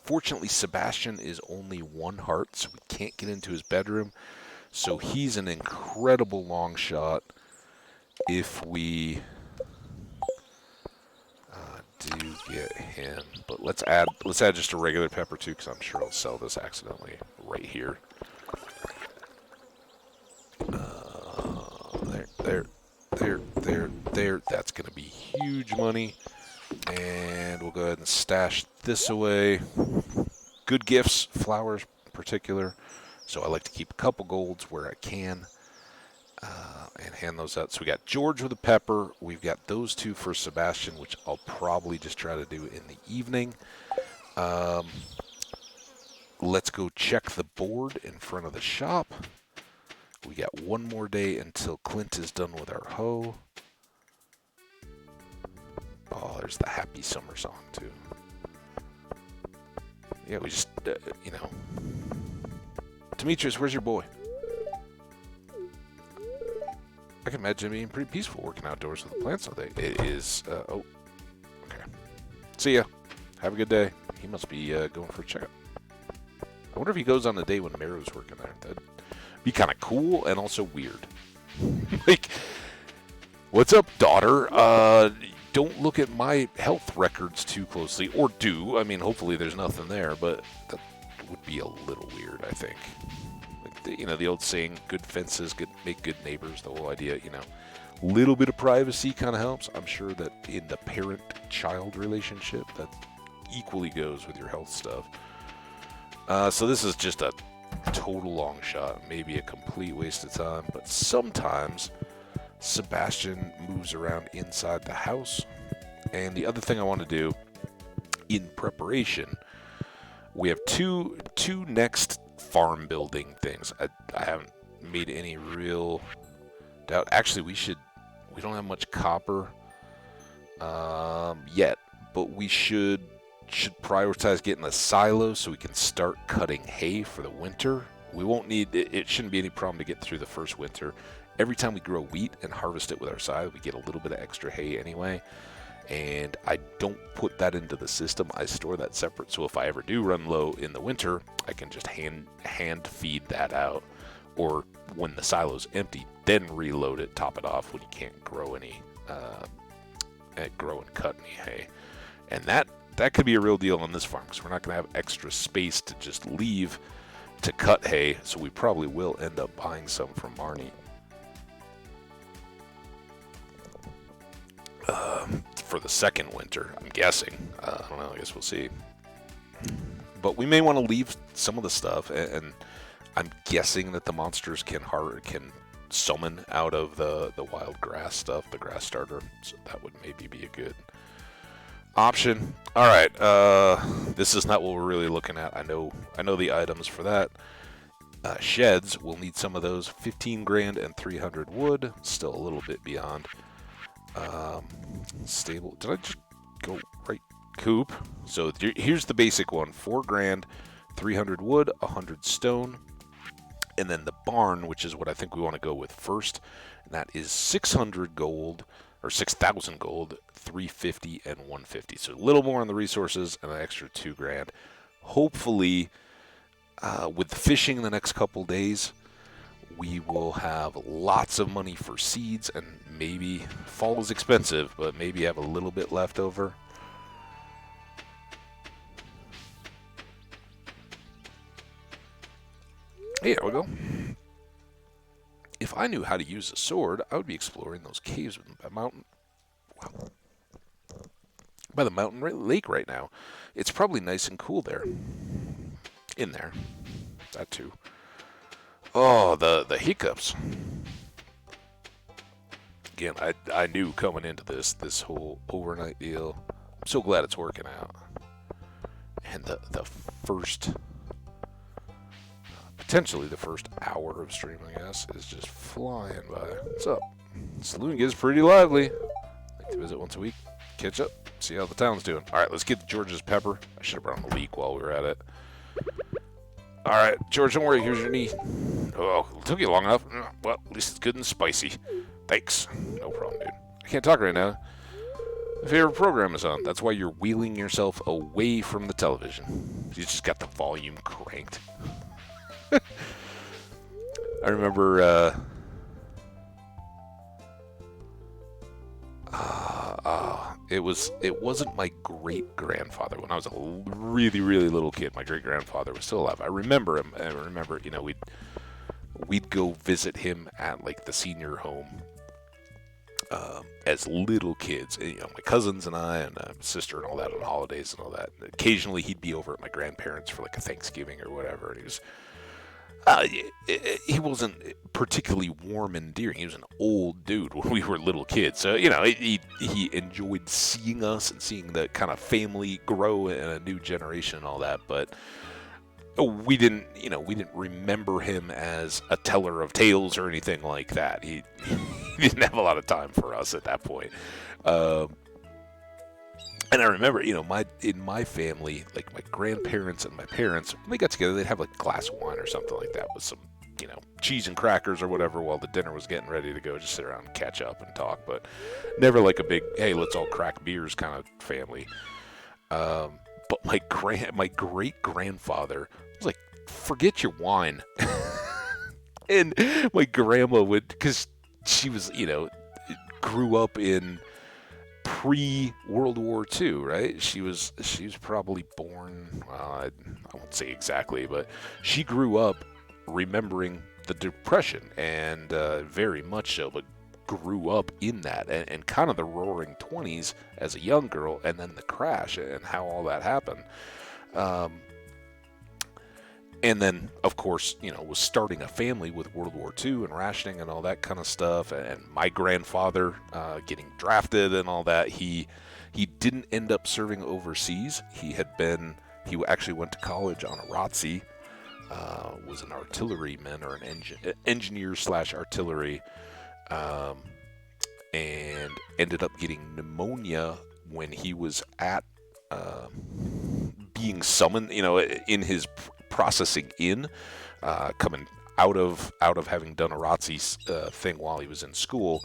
Fortunately, Sebastian is only 1 heart, so we can't get into his bedroom. So he's an incredible long shot if we do get him. But let's add just a regular pepper too, because I'm sure I'll sell this accidentally right here. There. That's going to be huge money. And we'll go ahead and stash this away. Good gifts, flowers in particular. So I like to keep a couple golds where I can and hand those out. So we got George with a pepper. We've got those 2 for Sebastian, which I'll probably just try to do in the evening. Let's go check the board in front of the shop. We got 1 more day until Clint is done with our hoe. Oh, there's the happy summer song, too. Yeah, we just, Demetrius, where's your boy? I can imagine it being pretty peaceful working outdoors with the plants all day. It is, oh, okay. See ya. Have a good day. He must be going for a checkup. I wonder if he goes on the day when Mero's working there. That'd be kind of cool and also weird. Like, what's up, daughter? Don't look at my health records too closely. Or do. I mean, hopefully there's nothing there, but that would be a little weird, I think. Like, you know, the old saying, good fences make good neighbors. The whole idea, you know, a little bit of privacy kind of helps. I'm sure that in the parent-child relationship, that equally goes with your health stuff. So this is just a total long shot, maybe a complete waste of time, but sometimes Sebastian moves around inside the house. And the other thing I want to do in preparation, we have two next farm building things. I haven't made any real doubt. Actually, we don't have much copper yet, but we should prioritize getting a silo so we can start cutting hay for the winter. We won't need it shouldn't be any problem to get through the first winter. Every time we grow wheat and harvest it with our scythe, we get a little bit of extra hay anyway. And I don't put that into the system. I store that separate. So if I ever do run low in the winter, I can just hand feed that out. Or when the silo's empty, then reload it, top it off when you can't grow and cut any hay. And that could be a real deal on this farm, because we're not going to have extra space to just leave to cut hay, so we probably will end up buying some from Marnie. For the second winter, I'm guessing. I don't know, I guess we'll see. But we may want to leave some of the stuff, and I'm guessing that the monsters can summon out of the wild grass stuff, the grass starter, so that would maybe be a good option. All right, this is not what we're really looking at. I know the items for that. Sheds, we'll need some of those. 15 grand and 300 wood. Still a little bit beyond. Stable. Did I just go right? Coop. So here's the basic one: 4 grand, 300 wood, 100 stone, and then the barn, which is what I think we want to go with first, and that is 600 gold. Or 6,000 gold, 350 and 150. So a little more on the resources and an extra 2 grand. Hopefully, with the fishing in the next couple days, we will have lots of money for seeds, and maybe fall is expensive, but maybe have a little bit left over. Here we go. If I knew how to use a sword, I would be exploring those caves by the mountain lake right now. It's probably nice and cool there. In there. That too. Oh, the hiccups. Again, I knew coming into this whole overnight deal. I'm so glad it's working out. And the first... potentially the first hour of stream, I guess, is just flying by. What's up? Saloon gets pretty lively. Like to visit once a week, catch up, see how the town's doing. All right, let's get to George's pepper. I should have brought him a leek while we were at it. All right, George, don't worry. Here's your knee. Oh, it took you long enough. Well, at least it's good and spicy. Thanks. No problem, dude. I can't talk right now. My favorite program is on. That's why you're wheeling yourself away from the television. You just got the volume cranked. I remember it wasn't my great grandfather when I was a really little kid. My great grandfather was still alive. I remember him. I remember, you know, we'd go visit him at like the senior home as little kids. You know, my cousins and I and my sister and all that on holidays and all that. Occasionally he'd be over at my grandparents for like a Thanksgiving or whatever, and he was. He wasn't particularly warm and endearing. He was an old dude when we were little kids. So, you know, he enjoyed seeing us and seeing the kind of family grow in a new generation and all that. But we didn't remember him as a teller of tales or anything like that. He didn't have a lot of time for us at that point. And I remember, in my family, like my grandparents and my parents, when they got together, they'd have like a glass of wine or something like that with some, cheese and crackers or whatever while the dinner was getting ready to go. Just sit around and catch up and talk, but never like a big, hey, let's all crack beers kind of family. But my great grandfather was like, forget your wine, and my grandma would, because she was, grew up in pre-World War II, right? She was probably born, well, I won't say exactly, but she grew up remembering the Depression, and very much so, but grew up in that, and kind of the roaring 20s as a young girl, and then the crash and how all that happened. Um, and then, of course, was starting a family with World War II and rationing and all that kind of stuff. And my grandfather getting drafted and all that. He didn't end up serving overseas. He actually went to college on a ROTC, was an artilleryman or an engineer / artillery, and ended up getting pneumonia when he was at being summoned, in his processing coming out of having done a ROTC thing while he was in school,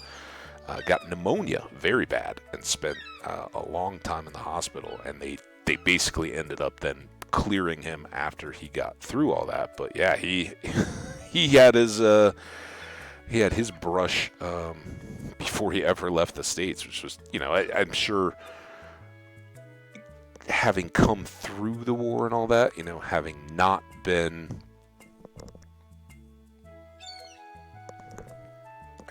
got pneumonia very bad and spent a long time in the hospital, and they basically ended up then clearing him after he got through all that. But yeah, he had his brush before he ever left the States, which was, I'm sure, having come through the war and all that, having not been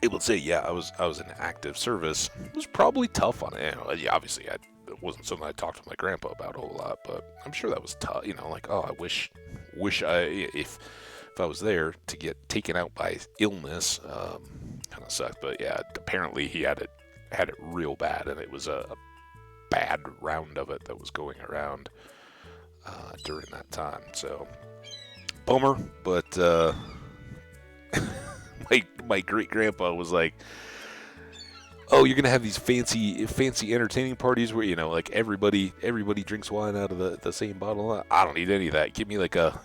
able to say, yeah, I was in active service, it was probably tough on it. Yeah, obviously, it wasn't something I talked to my grandpa about a whole lot, but I'm sure that was tough. Like, oh, I wish if I was there to get taken out by illness, kind of sucked. But yeah, apparently he had it real bad, and it was a bad round of it that was going around during that time. So bummer, but my great grandpa was like, oh, you're gonna have these fancy entertaining parties where like everybody drinks wine out of the same bottle. I don't need any of that. Give me like a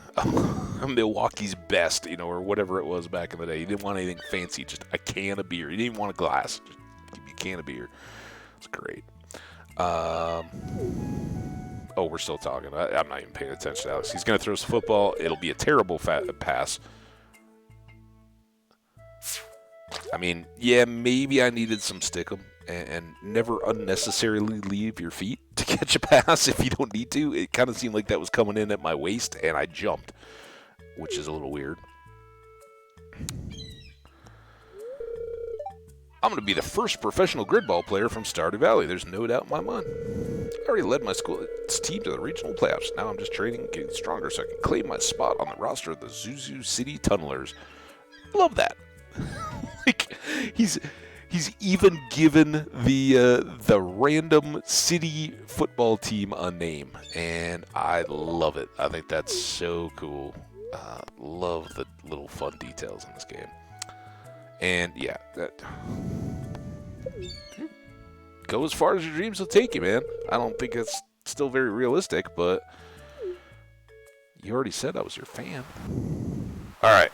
Milwaukee's Best, or whatever it was back in the day. He didn't want anything fancy, just a can of beer. He didn't even want a glass, just give me a can of beer. It's great. Oh, we're still talking. I'm not even paying attention to Alex. He's going to throw us a football. It'll be a terrible pass. I mean, yeah, maybe I needed some stickum, and never unnecessarily leave your feet to catch a pass if you don't need to. It kind of seemed like that was coming in at my waist, and I jumped, which is a little weird. I'm going to be the first professional gridball player from Stardew Valley. There's no doubt in my mind. I already led my school's team to the regional playoffs. Now I'm just training and getting stronger so I can claim my spot on the roster of the Zuzu City Tunnelers. Love that. Like, he's even given the random city football team a name, and I love it. I think that's so cool. Love the little fun details in this game. And yeah, go as far as your dreams will take you, man. I don't think it's still very realistic, but you already said I was your fan. All right.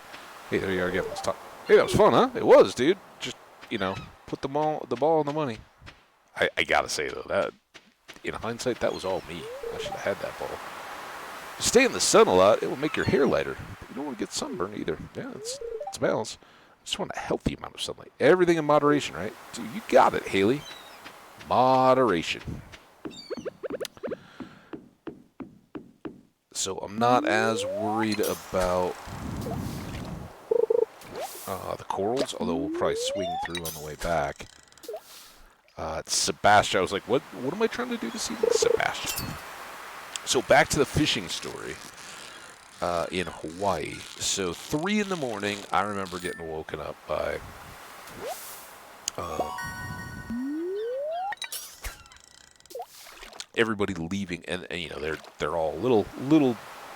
Hey, there you are again. Let's talk. Hey, that was fun, huh? It was, dude. Just, put the ball on the money. I gotta say, though, that, in hindsight, that was all me. I should have had that ball. Stay in the sun a lot. It will make your hair lighter. But you don't want to get sunburned either. Yeah, it's balance. Just want a healthy amount of sunlight. Everything in moderation, right? Dude, you got it, Haley. Moderation. So I'm not as worried about the corals, although we'll probably swing through on the way back. It's Sebastian. I was like, what am I trying to do this evening? Sebastian. So back to the fishing story. In Hawaii. So 3 in the morning, I remember getting woken up by everybody leaving, and they're all little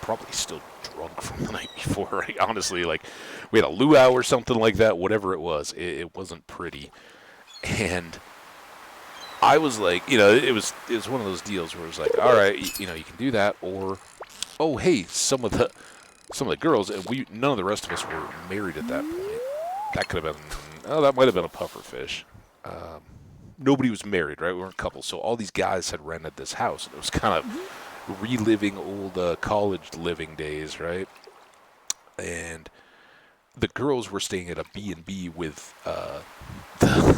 probably still drunk from the night before. Right? Honestly, like, we had a luau or something like that. Whatever it was, it wasn't pretty, and I was like, it was one of those deals where it was like, all right, you can do that, or oh, hey, some of the girls, and none of the rest of us were married at that point. That could have been, oh, that might have been a puffer fish. Um, Nobody was married, right? We weren't couples, so all these guys had rented this house, and it was kind of reliving old college living days, right? And the girls were staying at a B&B with the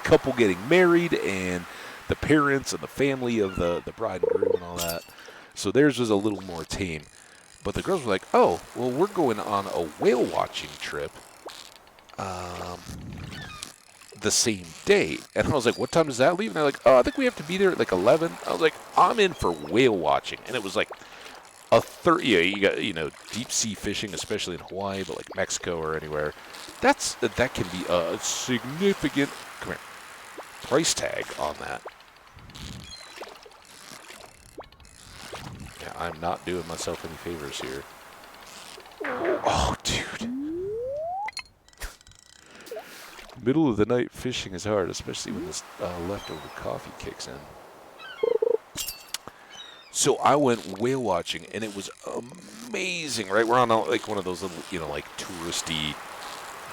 couple getting married and the parents and the family of the bride and groom and all that. So theirs was a little more tame. But the girls were like, oh, well, we're going on a whale watching trip the same day. And I was like, what time does that leave? And they're like, oh, I think we have to be there at like 11. I was like, I'm in for whale watching. And it was like a 30, you got, deep sea fishing, especially in Hawaii, but like Mexico or anywhere. That can be a significant, come here, price tag on that. Yeah, I'm not doing myself any favors here. Oh, dude. Middle of the night fishing is hard, especially when this leftover coffee kicks in. So I went whale watching, and it was amazing, right? We're on like one of those little, like touristy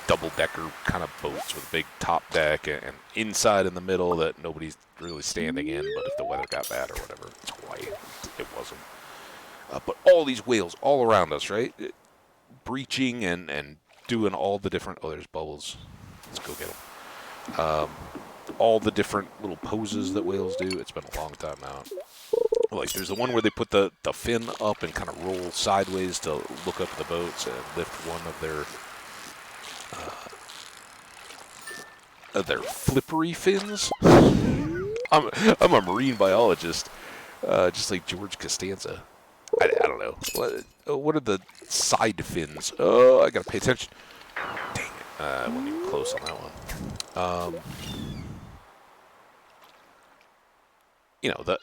double-decker kind of boats with a big top deck and inside in the middle that nobody's really standing in, but if the weather got bad or whatever, it's Hawaii. It wasn't. But all these whales all around us, right? Breaching and doing all the different... Oh, there's bubbles. Let's go get them. All the different little poses that whales do. It's been a long time now. Like, there's the one where they put the fin up and kind of roll sideways to look up at the boats and lift one of their flippery fins. I'm a marine biologist, just like George Costanza. I don't know. What are the side fins? Oh, I gotta pay attention. Dang it. I wasn't even close on that one.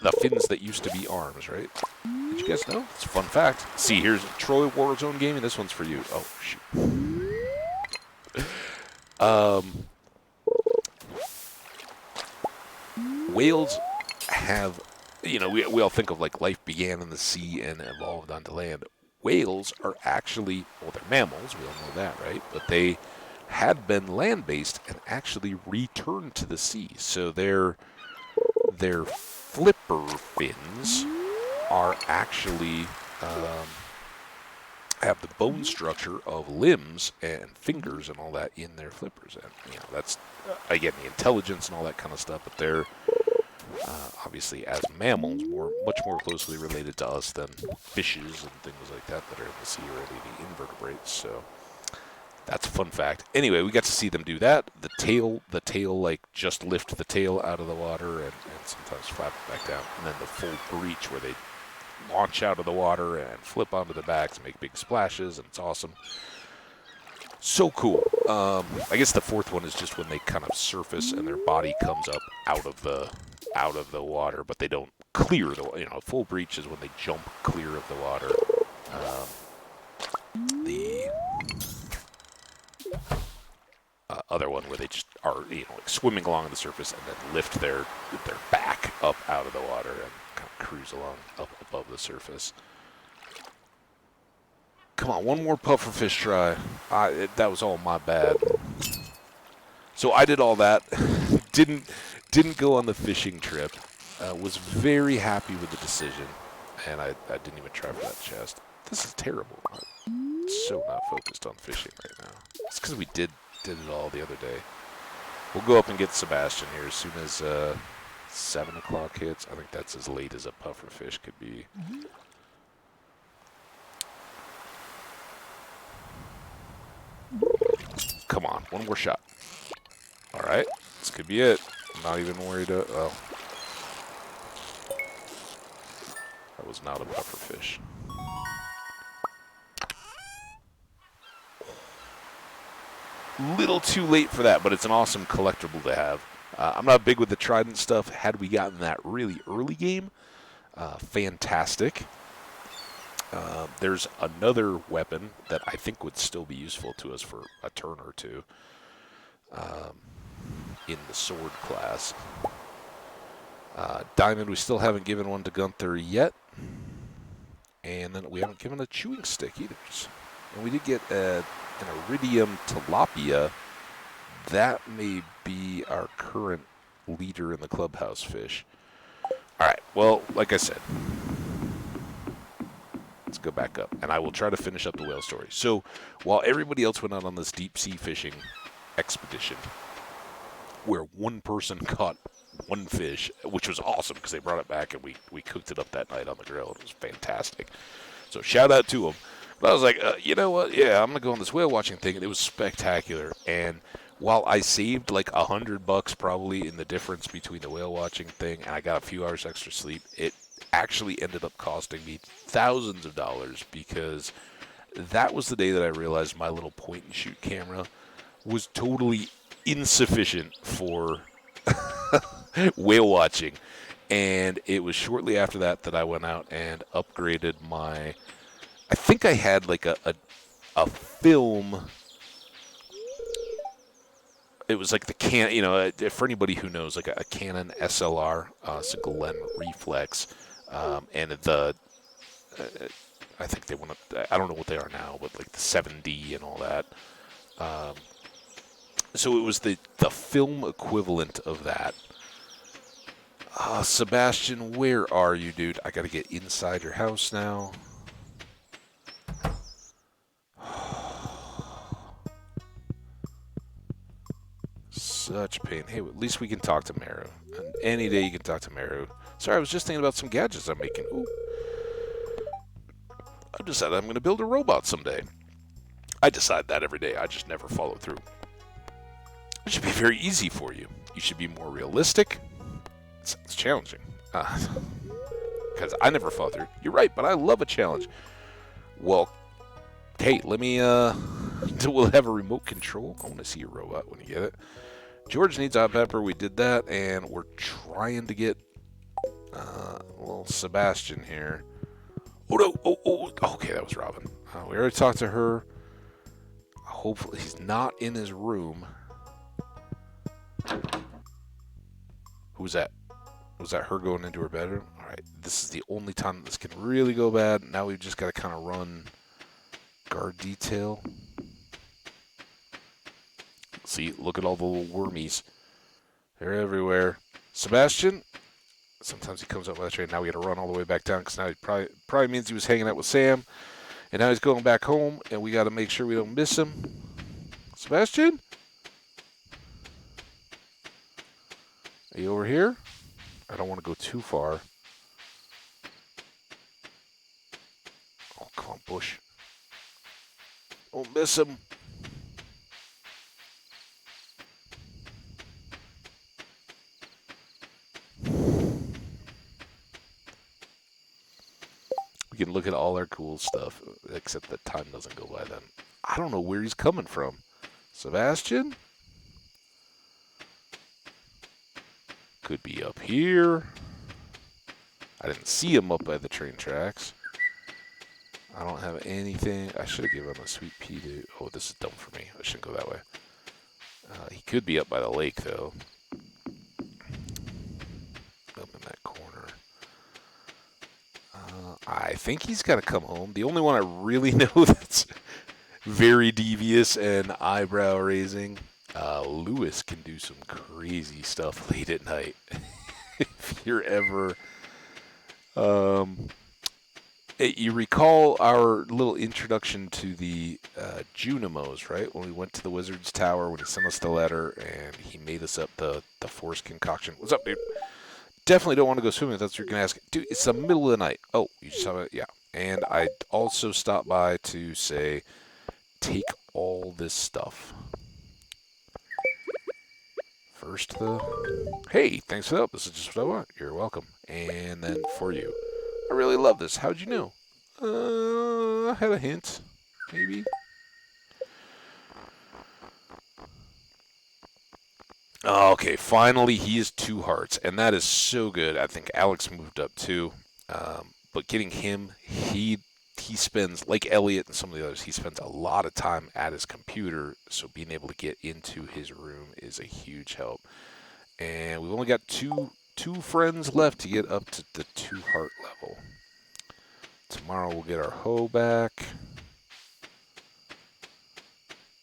The fins that used to be arms, right? Did you guys know? It's a fun fact. See, here's Troy Warzone Gaming. This one's for you. Oh, shoot. Whales have, we all think of like life began in the sea and evolved onto land. Whales are actually, well, they're mammals. We all know that, right? But they had been land-based and actually returned to the sea. So their flipper fins are actually have the bone structure of limbs and fingers and all that in their flippers, and that's again the intelligence and all that kind of stuff. But they're obviously, as mammals, much more closely related to us than fishes and things like that are in the sea already, the invertebrates. So that's a fun fact. Anyway, we got to see them do that. The tail, like, just lift the tail out of the water and sometimes flap it back down. And then the full breach where they launch out of the water and flip onto the backs and make big splashes, and it's awesome. So cool. I guess the fourth one is just when they kind of surface and their body comes up out of the water, but they don't clear the, full breach is when they jump clear of the water. The other one where they just are, like swimming along the surface and then lift their back up out of the water and kind of cruise along up above the surface. Come on, one more pufferfish try. That was all my bad. So I did all that. Didn't go on the fishing trip. Was very happy with the decision, and I didn't even try for that chest. This is terrible. I'm so not focused on fishing right now. It's because we did it all the other day. We'll go up and get Sebastian here as soon as 7 o'clock hits. I think that's as late as a pufferfish could be. Come on, one more shot. All right, this could be it. I'm not even worried. Well, that was not a pufferfish. Little too late for that, but it's an awesome collectible to have. I'm not big with the trident stuff. Had we gotten that really early game, fantastic. There's another weapon that I think would still be useful to us for a turn or two in the sword class. diamond. We still haven't given one to Gunther yet. And then we haven't given a chewing stick either. And we did get an iridium tilapia. That may be our current leader in the clubhouse fish. All right. Well, like I said, let's go back up. And I will try to finish up the whale story. So while everybody else went out on this deep sea fishing expedition, where one person caught one fish, which was awesome because they brought it back and we cooked it up that night on the grill. It was fantastic. So shout out to them. But I was like, you know what? Yeah, I'm going to go on this whale watching thing. And it was spectacular. And while I saved like $100 probably in the difference between the whale watching thing and I got a few hours extra sleep, it actually ended up costing me thousands of dollars because that was the day that I realized my little point and shoot camera was totally insufficient for whale watching. And it was shortly after that that I went out and upgraded my, I think I had like a film. It was like the for anybody who knows, like a Canon SLR, single lens reflex, and I think they want to, I don't know what they are now, but like the 7D and all that. So it was the film equivalent of that. Sebastian, where are you, dude? I gotta get inside your house now. Such pain. Hey, at least we can talk to Meru. And any day you can talk to Meru. Sorry, I was just thinking about some gadgets I'm making. Ooh. I've decided I'm going to build a robot someday. I decide that every day. I just never follow through. It should be very easy for you. You should be more realistic. It's challenging. Because I never follow through. You're right, but I love a challenge. Well, hey, let me, we'll have a remote control. I want to see your robot when you get it. George needs hot pepper. We did that, and we're trying to get little Sebastian here. Oh, no. Oh, okay, that was Robin. We already talked to her. Hopefully he's not in his room. Who was that? Was that her going into her bedroom? All right, this is the only time this can really go bad. Now we've just got to kind of run guard detail. See, look at all the little wormies. They're everywhere. Sebastian, sometimes he comes up by the train. Now we got to run all the way back down because now he probably means he was hanging out with Sam. And now he's going back home, and we got to make sure we don't miss him. Sebastian? Are you over here? I don't want to go too far. Oh, come on, Bush. Don't miss him. We can look at all our cool stuff, except that time doesn't go by then. I don't know where he's coming from. Sebastian? Could be up here. I didn't see him up by the train tracks. I don't have anything. I should have given him a sweet pea to... Oh, this is dumb for me. I shouldn't go that way. He could be up by the lake, though. Up in that corner. I think he's got to come home. The only one I really know that's very devious and eyebrow-raising, Lewis can do some crazy stuff late at night. If you're ever... you recall our little introduction to the Junimos, right? When we went to the Wizard's Tower, when he sent us the letter, and he made us up the force concoction. What's up, dude? Definitely don't want to go swimming if that's what you're going to ask. Dude, it's the middle of the night. Oh, you just have it? Yeah. And I also stopped by to say, take all this stuff. First, hey, thanks for the help. This is just what I want. You're welcome. And then for you. I really love this. How'd you know? I had a hint. Maybe. Okay, finally he is 2 hearts, and that is so good. I think Alex moved up too, but getting him, he spends, like Elliot and some of the others, he spends a lot of time at his computer, so being able to get into his room is a huge help. And we've only got 2 2 friends left to get up to the 2 heart level. Tomorrow we'll get our hoe back.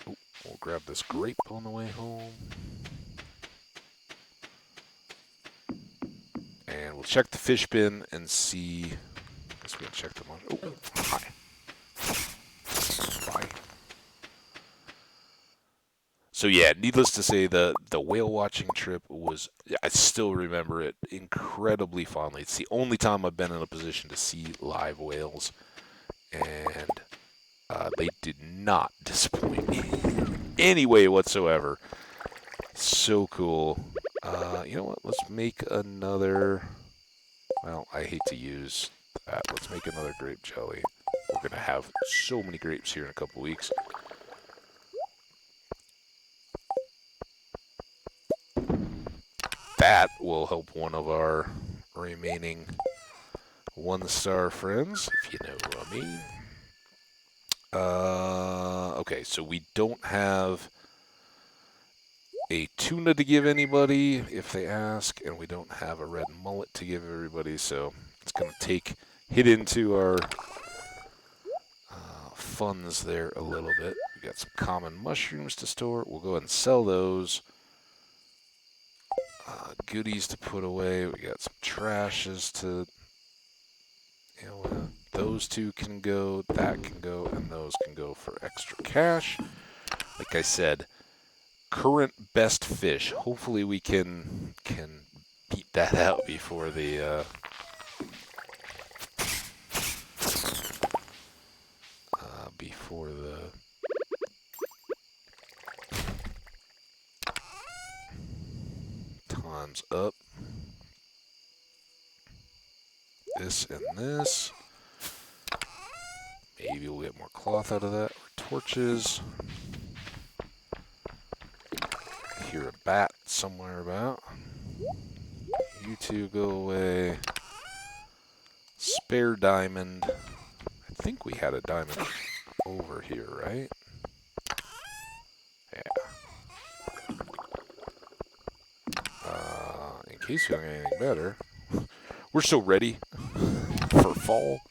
Ooh, we'll grab this grape on the way home. And we'll check the fish bin and see. I guess we can check them on. Oh, hi. Bye. So yeah, needless to say, the whale watching trip was, I still remember it incredibly fondly. It's the only time I've been in a position to see live whales, and they did not disappoint me in any way whatsoever. So cool. You know what? Let's make another. Well, I hate to use that. Let's make another grape jelly. We're gonna have so many grapes here in a couple weeks. That will help one of our remaining 1-star friends, if you know what I mean. Okay, so we don't have a tuna to give anybody if they ask, and we don't have a red mullet to give everybody, so it's going to hit into our funds there a little bit. We got some common mushrooms to store. We'll go ahead and sell those. Goodies to put away. We got some trashes to, those 2 can go, that can go, and those can go for extra cash. Like I said, current best fish. Hopefully we can beat that out before the time's up. This and this. Maybe we'll get more cloth out of that, or torches. I hear a bat somewhere about. You 2 go away. Spare diamond. I think we had a diamond over here, right? Yeah. In case we don't get anything better. We're so ready for fall.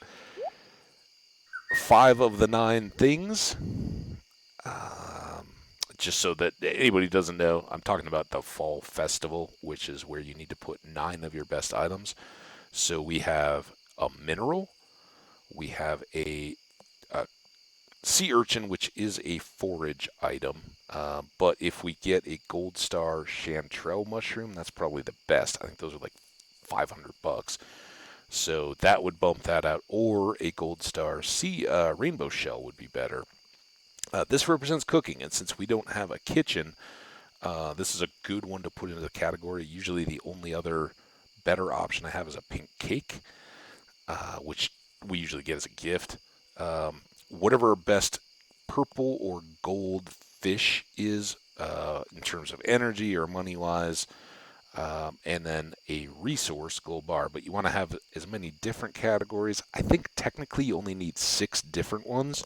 5 of the 9 things. Just so that anybody doesn't know, I'm talking about the fall festival, which is where you need to put 9 of your best items. So we have a mineral, we have a sea urchin, which is a forage item. But if we get a gold star chanterelle mushroom, that's probably the best. I think those are like $500. So that would bump that out. Or a gold star sea rainbow shell would be better. This represents cooking, and since we don't have a kitchen, this is a good one to put into the category. Usually the only other better option I have is a pink cake, which we usually get as a gift. Whatever our best purple or gold fish is in terms of energy or money-wise, and then a resource gold bar. But you want to have as many different categories. I think technically you only need 6 different ones.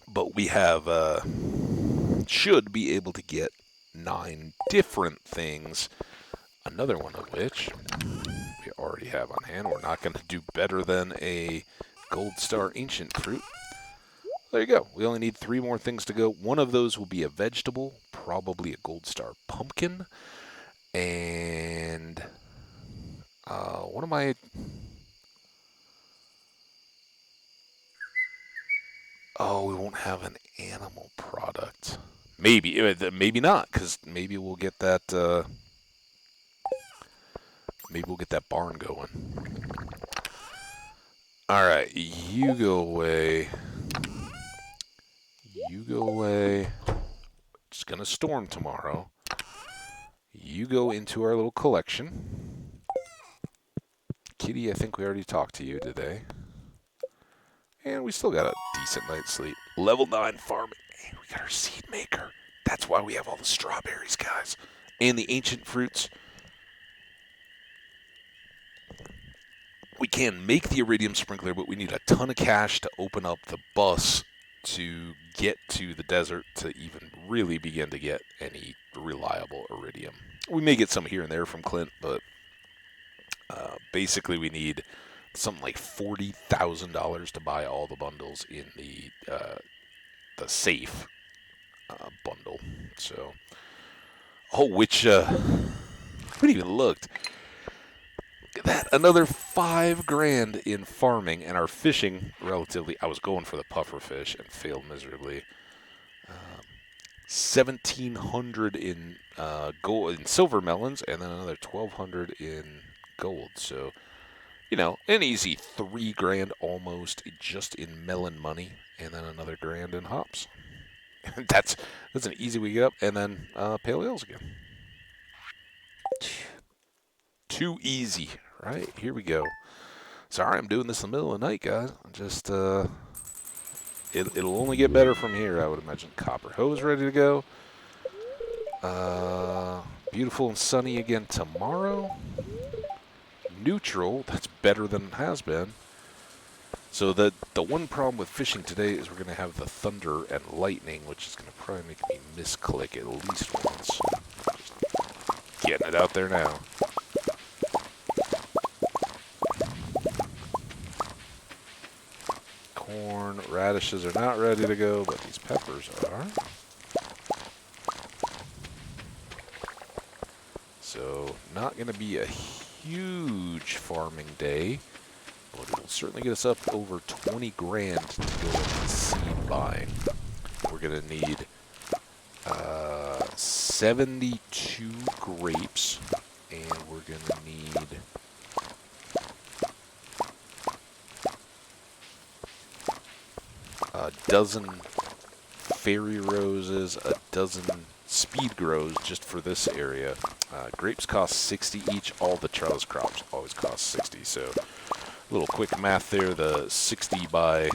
But we have should be able to get 9 different things, another one of which we already have on hand. We're not going to do better than a gold star ancient fruit. There you go. We only need 3 more things to go. One of those will be a vegetable, probably a gold star pumpkin. And what am I... Oh, we won't have an animal product. Maybe not, because maybe we'll get that. Maybe we'll get that barn going. All right, you go away. You go away. It's gonna storm tomorrow. You go into our little collection. Kitty, I think we already talked to you today. And we still got a decent night's sleep. Level 9 farming. Hey, we got our seed maker. That's why we have all the strawberries, guys. And the ancient fruits. We can make the iridium sprinkler, but we need a ton of cash to open up the bus to get to the desert to even really begin to get any reliable iridium. We may get some here and there from Clint, but basically we need something like $40,000 to buy all the bundles in the safe bundle. So, which I haven't even looked. Look at that, another $5,000 in farming, and our fishing relatively. I was going for the puffer fish and failed miserably. 1,700 in gold in silver melons, and then another 1,200 in gold. So, an easy $3,000 almost just in melon money, and then another grand in hops. that's an easy week up, and then pale ales again. Too easy, right? Here we go. Sorry, I'm doing this in the middle of the night, guys. Just it'll only get better from here, I would imagine. Copper hose ready to go. Beautiful and sunny again tomorrow. Neutral. That's better than it has been. So the one problem with fishing today is we're going to have the thunder and lightning, which is going to probably make me misclick at least once. Just getting it out there now. Corn, radishes are not ready to go, but these peppers are. So not going to be a huge farming day, but it'll certainly get us up over $20,000 to go into seed buying. We're going to need 72 grapes, and we're going to need a dozen fairy roses, a dozen speed grows just for this area. Grapes cost 60 each. All the trellis crops always cost 60. So a little quick math there. The 60 by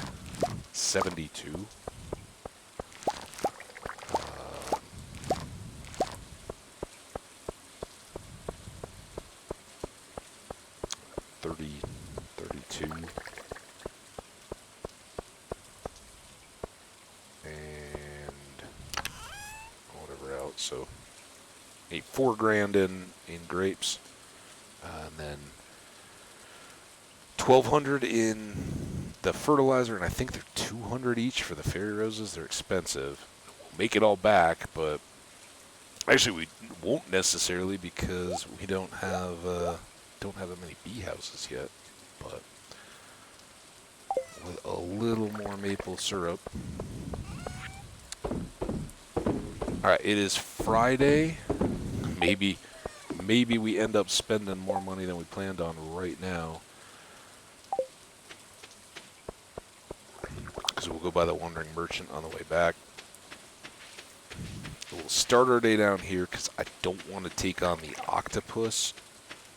72. 32. So, $4,000 in grapes, and then 1,200 in the fertilizer, and I think they're 200 each for the fairy roses. They're expensive. We'll make it all back, but actually we won't necessarily because we don't have that many bee houses yet. But with a little more maple syrup. All right, it is Friday. Maybe we end up spending more money than we planned on right now. Because we'll go by the Wandering Merchant on the way back. We'll start our day down here because I don't want to take on the octopus.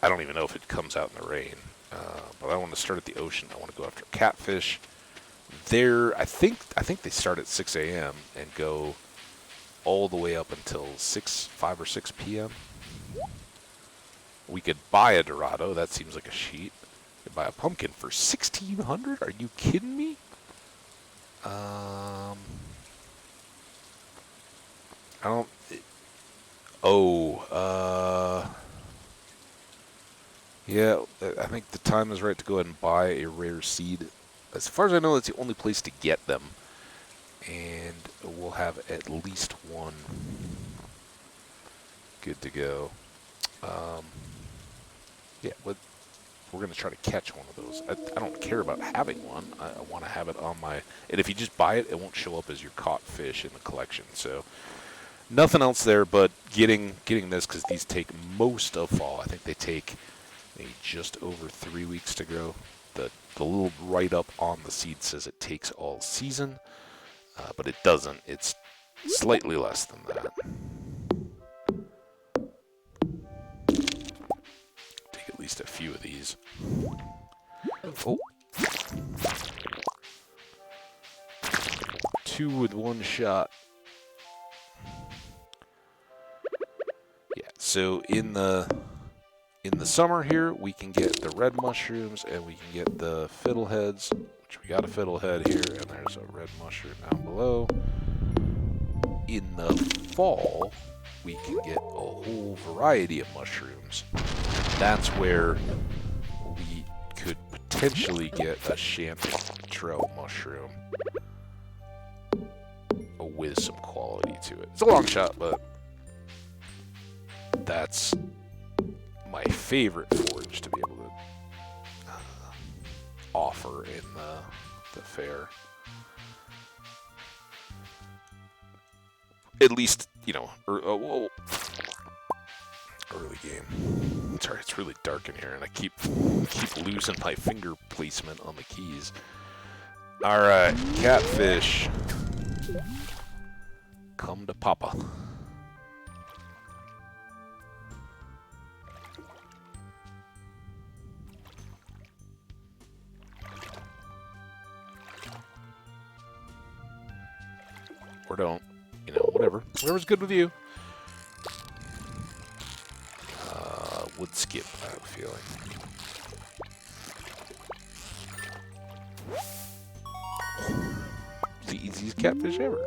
I don't even know if it comes out in the rain. But I want to start at the ocean. I want to go after catfish. I think they start at 6 a.m. and go all the way up until 5 or 6 p.m. We could buy a Dorado. That seems like a sheet. We could buy a pumpkin for $1,600. Are you kidding me? I don't. Yeah. I think the time is right to go ahead and buy a rare seed. As far as I know, that's the only place to get them. And we'll have at least one good to go. Yeah, we're going to try to catch one of those. I don't care about having one. I want to have it on my... And if you just buy it, it won't show up as your caught fish in the collection. So nothing else there but getting this because these take most of fall. I think they take maybe just over 3 weeks to grow. The little write-up on the seed says it takes all season. But it doesn't. It's slightly less than that. Take at least a few of these. Oh. 2 with 1 shot. Yeah, so in the summer here, we can get the red mushrooms and we can get the fiddleheads, which we got a fiddlehead here, and there's a red mushroom down below. In the fall, we can get a whole variety of mushrooms. That's where we could potentially get a chanterelle mushroom with some quality to it. It's a long shot, but that's my favorite forage to be able to offer in the fair. At least, you know, early game. Sorry, it's really dark in here, and I keep losing my finger placement on the keys. All right, catfish, come to Papa. Or don't. You know, whatever. Whatever's good with you. Would skip, I have a feeling. The easiest catfish ever.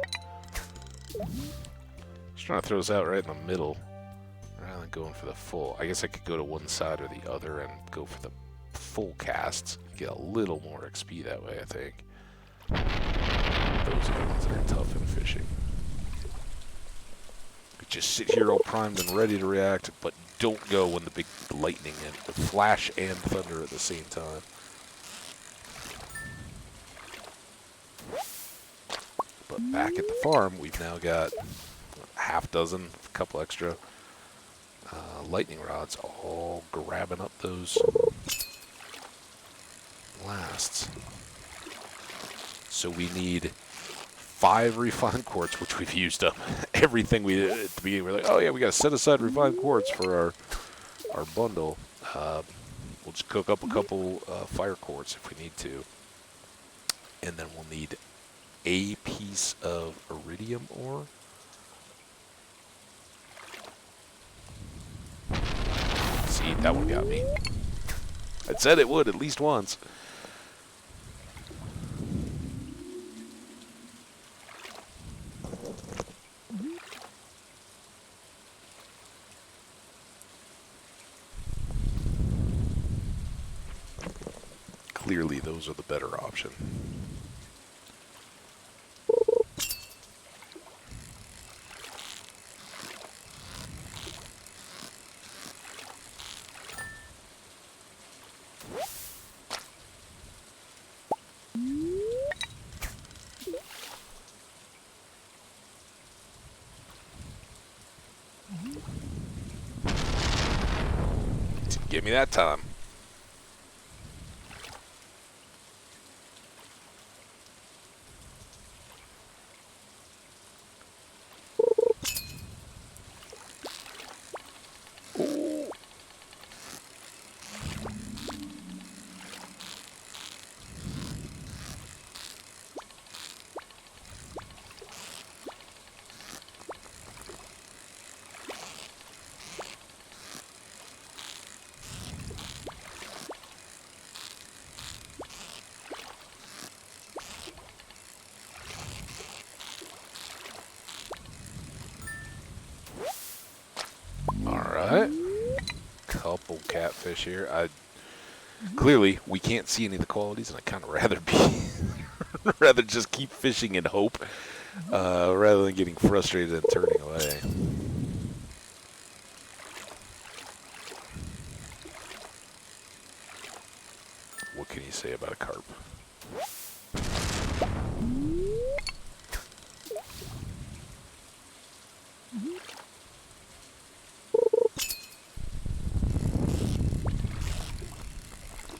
Just trying to throw this out right in the middle. Rather than going for the full. I guess I could go to one side or the other and go for the full casts. Get a little more XP that way, I think. Those are the ones that are tough in fishing. Just sit here all primed and ready to react, but don't go when the big lightning and the flash and thunder at the same time. But back at the farm, we've now got a half dozen, a couple extra lightning rods, all grabbing up those lasts. So we need 5 refined quartz, which we've used up. Everything we did at the beginning, we're like, oh yeah, we got to set aside refined quartz for our bundle. We'll just cook up a couple fire quartz if we need to. And then we'll need a piece of iridium ore. See, that one got me. I said it would at least once. Clearly, those are the better option. Give me that time. Alright. Couple catfish here. Clearly, we can't see any of the qualities, and I'd kind of rather rather just keep fishing and hope, rather than getting frustrated and turning away. What can you say about a carp?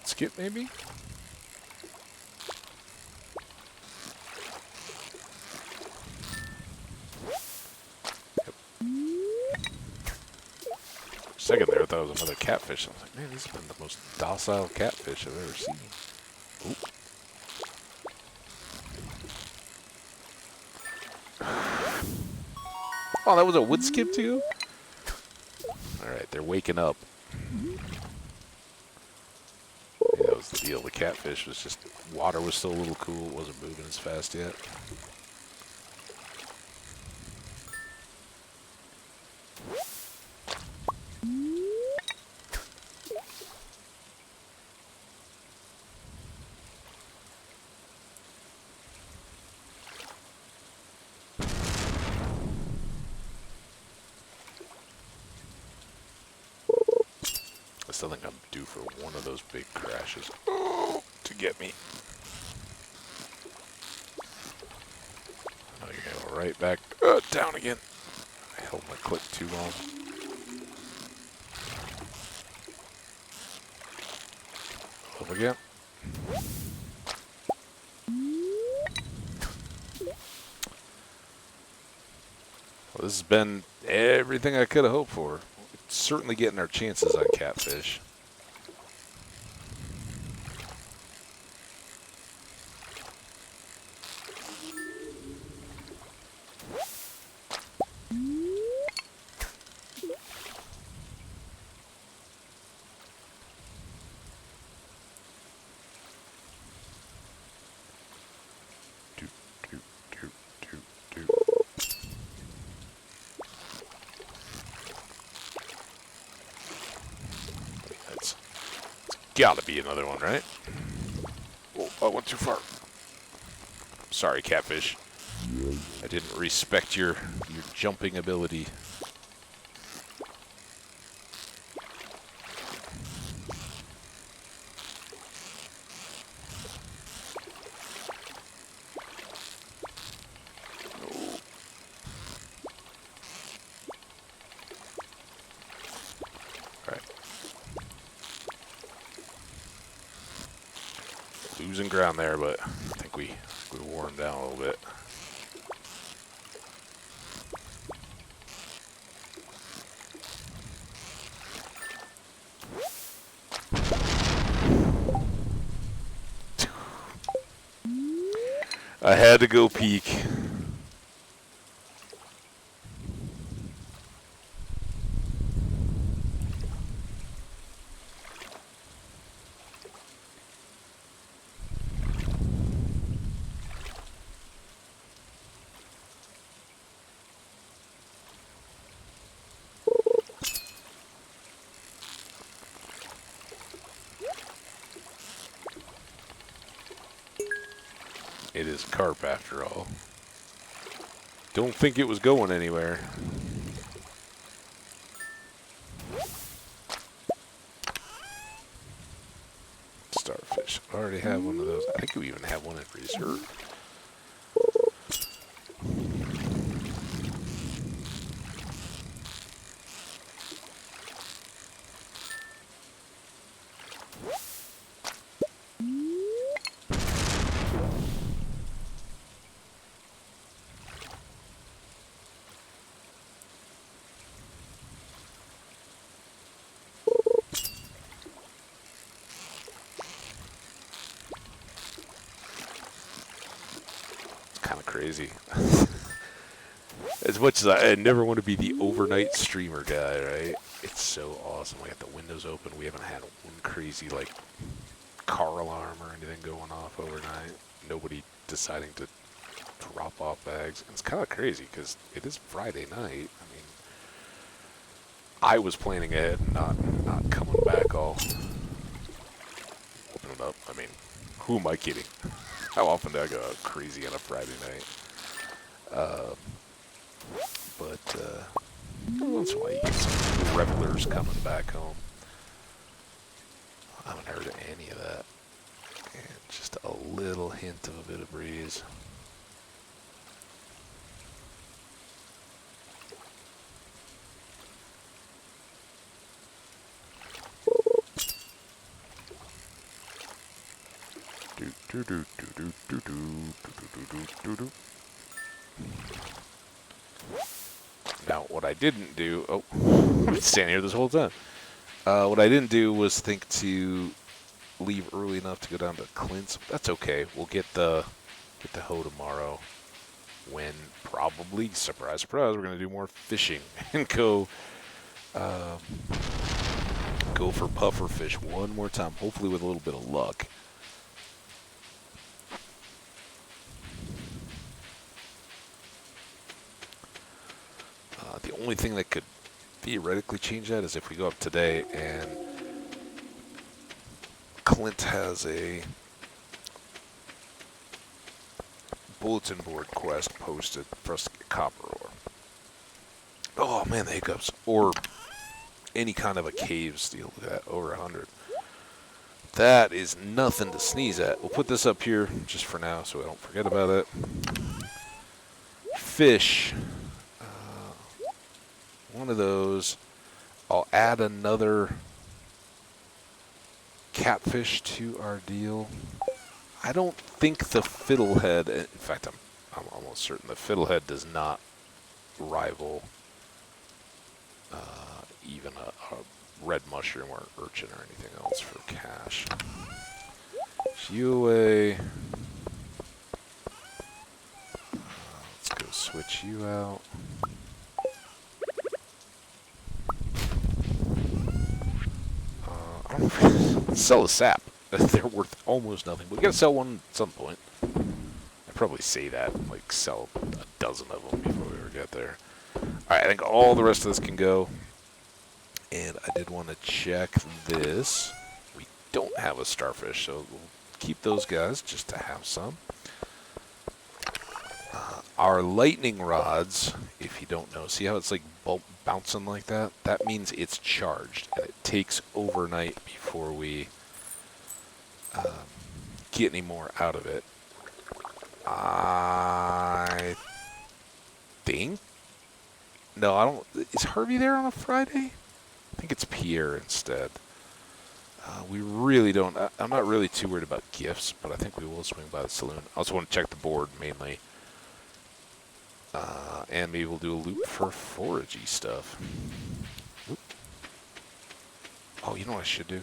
Skip, maybe? Yep. For a second there, I thought it was another catfish. I was like, man, this has been the most docile catfish I've ever seen. Oop. Oh, that was a wood skip too? Alright, they're waking up. Maybe that was the deal. The catfish was just, water was still a little cool. It wasn't moving as fast yet. I still think I'm due for one of those big crashes to get me. Oh, you're going to go right back down again. I held my click too long. Up again. Well, this has been everything I could have hoped for. Certainly getting our chances on catfish. Gotta be another one, right? Oh, I went too far. Sorry, catfish. I didn't respect your jumping ability. Losing ground there, but I think we wore him down a little bit. I had to go peek. It is carp after all. Don't think it was going anywhere. Starfish. I already have one of those. I think we even have one in reserve. Kind of crazy. As much as I never want to be the overnight streamer guy, right? It's so awesome. We got the windows open. We haven't had one crazy like car alarm or anything going off overnight. Nobody deciding to drop off bags. And it's kind of crazy because it is Friday night. I mean, I was planning ahead and not coming back all. Open it up. I mean, who am I kidding? How often do I go out crazy on a Friday night? But every once in a while you get some revelers coming back home. I haven't heard any of that. And just a little hint of a bit of breeze. Now, what I didn't do... Oh, I've been standing here this whole time. What I didn't do was think to leave early enough to go down to Clint's. That's okay. We'll get the hoe tomorrow when probably, surprise, surprise, we're going to do more fishing and go go for pufferfish one more time, hopefully with a little bit of luck. The only thing that could theoretically change that is if we go up today and Clint has a bulletin board quest posted for us to get copper ore. Oh man, the hiccups. Or any kind of a cave steal. Look at that, over 100. That is nothing to sneeze at. We'll put this up here just for now so we don't forget about it. Fish. One of those. I'll add another catfish to our deal. I don't think the fiddlehead, in fact, I'm almost certain the fiddlehead does not rival even a red mushroom or urchin or anything else for cash. You away. Let's go switch you out. I don't know. Sell a sap. They're worth almost nothing. But we gotta sell one at some point. I probably say that, like sell a dozen of them before we ever get there. Alright, I think all the rest of this can go. And I did want to check this. We don't have a starfish, so we'll keep those guys just to have some. Our lightning rods, if you don't know, see how it's like bouncing like that? That means it's charged, and it takes overnight before we get any more out of it. I think? No, I don't. Is Harvey there on a Friday? I think it's Pierre instead. We really don't. I'm not really too worried about gifts, but I think we will swing by the saloon. I also want to check the board mainly. And maybe we'll do a loop for foragey stuff. Oop. Oh, you know what I should do?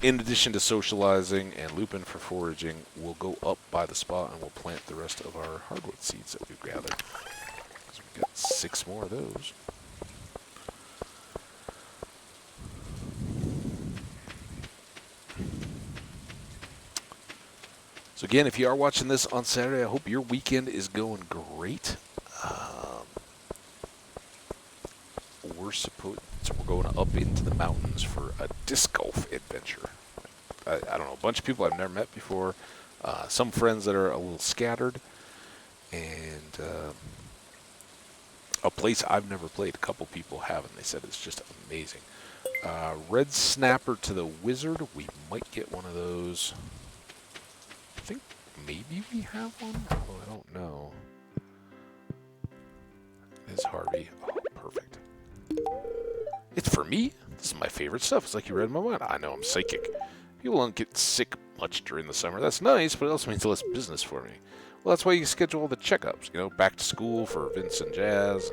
In addition to socializing and looping for foraging, we'll go up by the spot and we'll plant the rest of our hardwood seeds that we've gathered. Because we've got 6 more of those. So again, if you are watching this on Saturday, I hope your weekend is going great. We're going up into the mountains for a disc golf adventure. I don't know, a bunch of people I've never met before, some friends that are a little scattered, and a place I've never played. A couple people haven't. They said it's just amazing. Red snapper to the wizard. We might get one of those. I think maybe we have one. Oh, I don't know. It's Harvey. Oh, perfect. It's for me. This is my favorite stuff. It's like you read my mind. I know I'm psychic. People don't get sick much during the summer. That's nice, but it also means less business for me. Well, that's why you schedule all the checkups. You know, back to school for Vince and Jazz,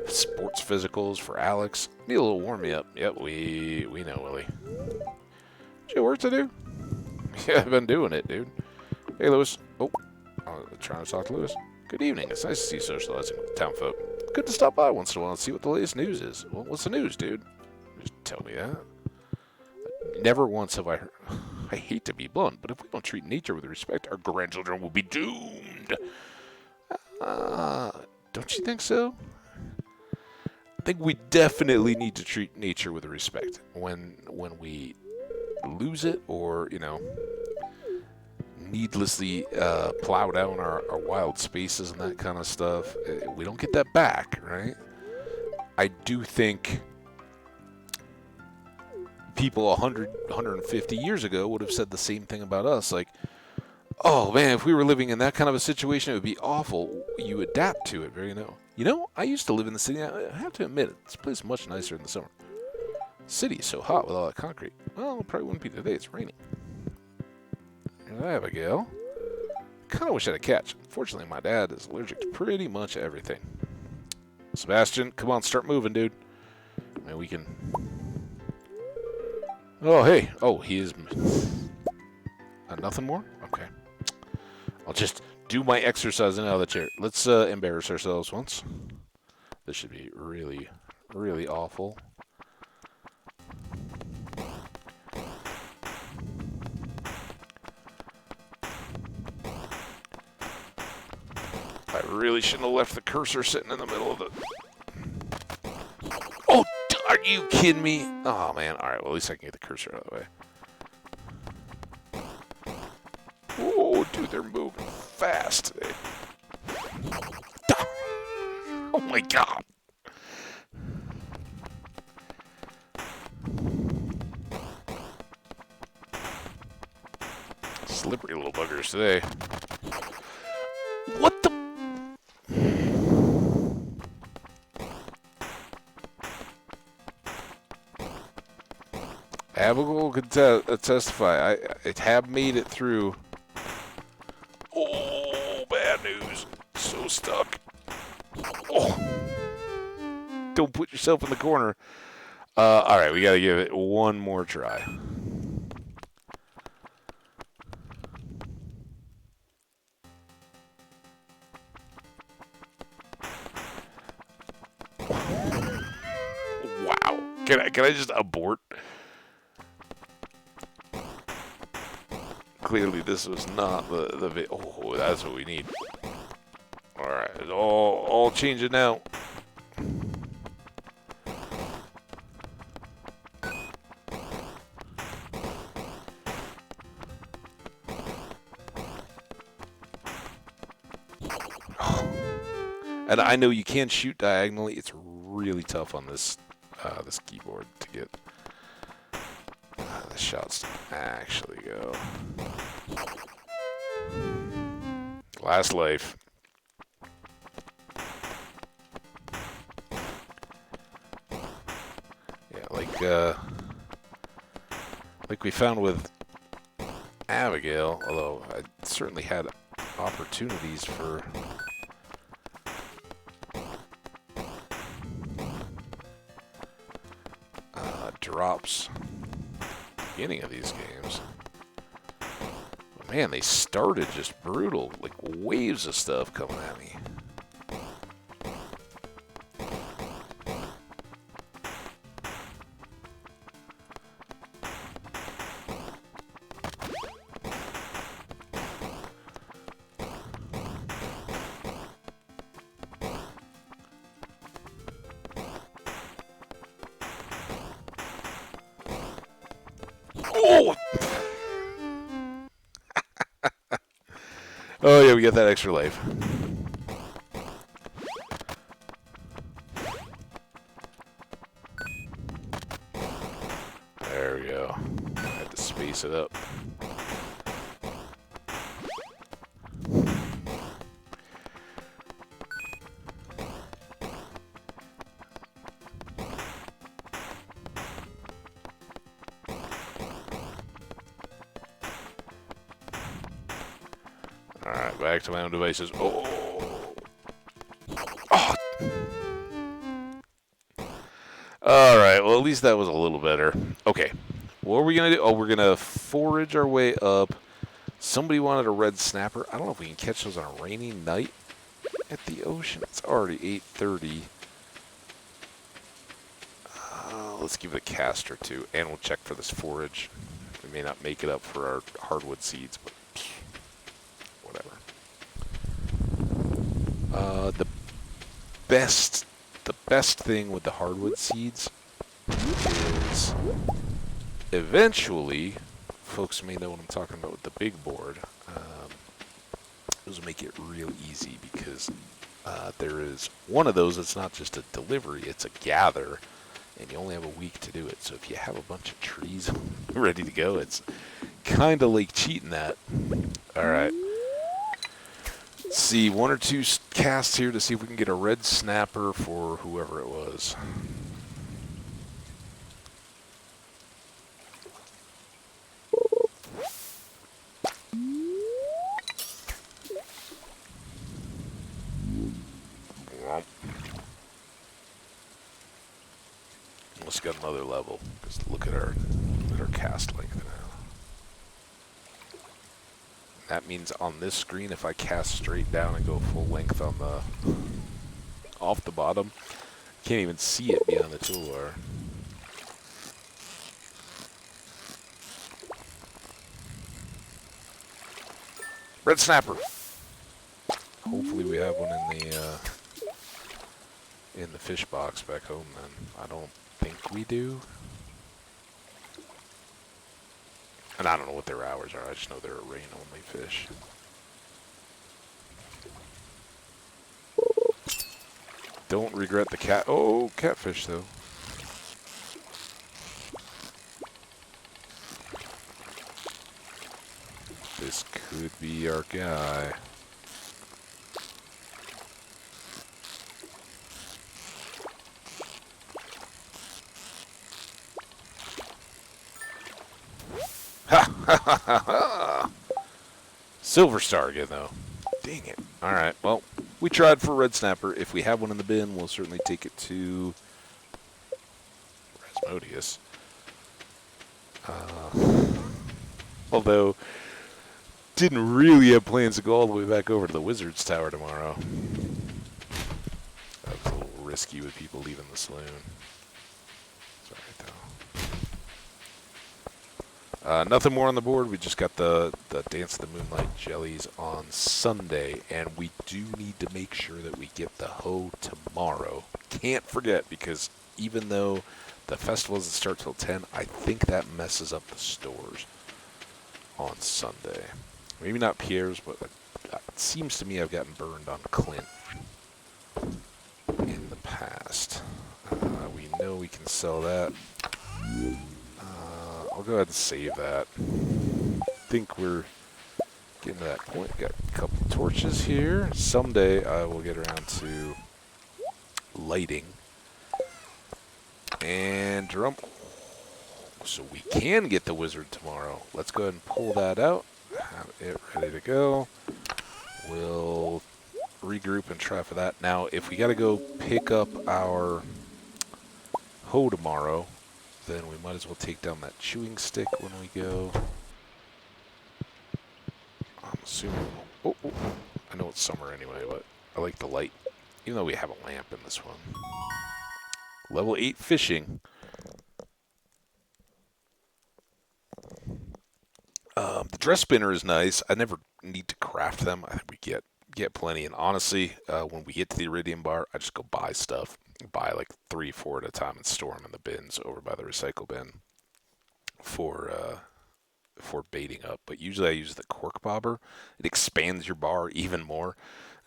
and sports physicals for Alex. Need a little warm me up. Yep, we know, Willie. You have work to do? Yeah, I've been doing it, dude. Hey, Lewis. Oh, I'm trying to talk to Lewis. Good evening. It's nice to see you socializing with the town folk. Good to stop by once in a while and see what the latest news is. Well, what's the news, dude? Just tell me that. Never once have I heard. I hate to be blunt, but if we don't treat nature with respect, our grandchildren will be doomed. Don't you think so? I think we definitely need to treat nature with respect. When we lose it, or needlessly plow down our wild spaces and that kind of stuff, we don't get that back, right? I do think people 100, 150 years ago would have said the same thing about us. Like, oh man, if we were living in that kind of a situation, it would be awful. You adapt to it very I used to live in the city. I have to admit it, this place is much nicer in the summer. The city is so hot with all that concrete. Well, it probably wouldn't be today. It's raining. Here I have a gal. Kind of wish I had a catch. Unfortunately, my dad is allergic to pretty much everything. Sebastian, come on, start moving, dude. I mean, we can... Oh, hey. Oh, he is... nothing more? Okay. I'll just do my exercising out of the chair. Let's embarrass ourselves once. This should be really, really awful. really shouldn't have left the cursor sitting in the middle of the... Oh, are you kidding me? Oh, man. All right, well, at least I can get the cursor out of the way. Oh, dude, they're moving fast today. Oh, my God. Slippery little buggers today. What the... Abigail could testify. I have made it through. Oh, bad news. So stuck. Oh. Don't put yourself in the corner. All right, we got to give it one more try. Wow. Can I just abort? Clearly, this was not the. Oh, that's what we need. All right, it's all changing now. And I know you can shoot diagonally. It's really tough on this this keyboard to get the shots to actually go. Last life. Yeah, like we found with Abigail, although I certainly had opportunities for drops at the beginning of these games. But man, they started just brutal, like waves of stuff coming at me. Oh! Oh yeah, we got that extra life. There we go. I had to space it up. Alright, back to my own devices. Oh! Oh! Alright, well, at least that was a little better. Okay. What are we going to do? Oh, we're going to forage our way up. Somebody wanted a red snapper. I don't know if we can catch those on a rainy night at the ocean. It's already 8:30. Let's give it a cast or two, and we'll check for this forage. We may not make it up for our hardwood seeds, but whatever. The best thing with the hardwood seeds is eventually, folks may know what I'm talking about with the big board. Those make it real easy because there is one of those that's not just a delivery, it's a gather, and you only have a week to do it. So if you have a bunch of trees ready to go, it's kind of like cheating that. All right. Let's see, one or two casts here to see if we can get a red snapper for whoever it was. Let's get another level. Just look at our cast length now. That means on this screen, if I cast straight down and go full length on the off the bottom, can't even see it beyond the toolbar. Red snapper. Hopefully we have one in the fish box back home then. I don't think we do. And I don't know what their hours are. I just know they're a rain-only fish. Don't regret the cat. Oh, catfish though. This could be our guy. Ha ha ha ha ha! Silver star again though. Dang it. Alright, well, we tried for red snapper. If we have one in the bin, we'll certainly take it to Rasmodius. Although, didn't really have plans to go all the way back over to the Wizard's Tower tomorrow. That was a little risky with people leaving the saloon. Sorry, though. Nothing more on the board. We just got the Dance of the Moonlight jellies on Sunday, and we do need to make sure that we get the hoe tomorrow. Can't forget, because even though the festival doesn't start till 10, I think that messes up the stores on Sunday. Maybe not Pierre's, but it seems to me I've gotten burned on Clint in the past. We know we can sell that. I'll go ahead and save that. I think we're getting to that point. Got a couple torches here. Someday I will get around to lighting. And drum. So we can get the wizard tomorrow. Let's go ahead and pull that out. Have it ready to go. We'll regroup and try for that. Now, if we got to go pick up our hoe tomorrow, then we might as well take down that chewing stick when we go. I'm assuming... Oh, I know it's summer anyway, but I like the light. Even though we have a lamp in this one. Level 8 fishing. The dress spinner is nice. I never need to craft them. I think we get plenty. And honestly, when we get to the Iridium Bar, I just go buy stuff. Buy like 3, 4 at a time and store them in the bins over by the recycle bin for baiting up. But usually I use the cork bobber. It expands your bar even more.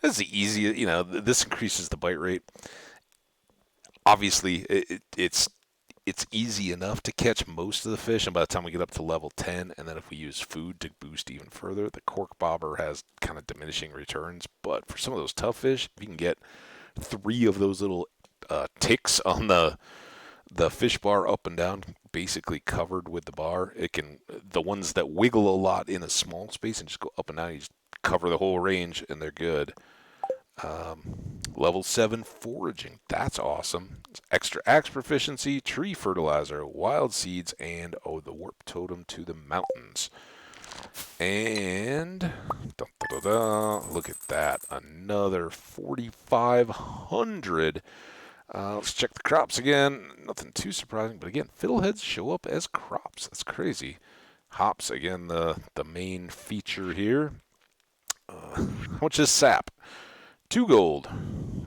That's the easiest. This increases the bite rate. Obviously, it's easy enough to catch most of the fish, and by the time we get up to level 10, and then if we use food to boost even further, the cork bobber has kind of diminishing returns. But for some of those tough fish, if you can get 3 of those little ticks on the fish bar up and down, basically covered with the bar, the ones that wiggle a lot in a small space and just go up and down, you just cover the whole range, and they're good. Level 7 foraging. That's awesome. It's extra axe proficiency, tree fertilizer, wild seeds, and the warp totem to the mountains. And look at that. Another 4,500. Let's check the crops again. Nothing too surprising, but again, fiddleheads show up as crops. That's crazy. Hops, again, the main feature here. How much is sap? 2 gold.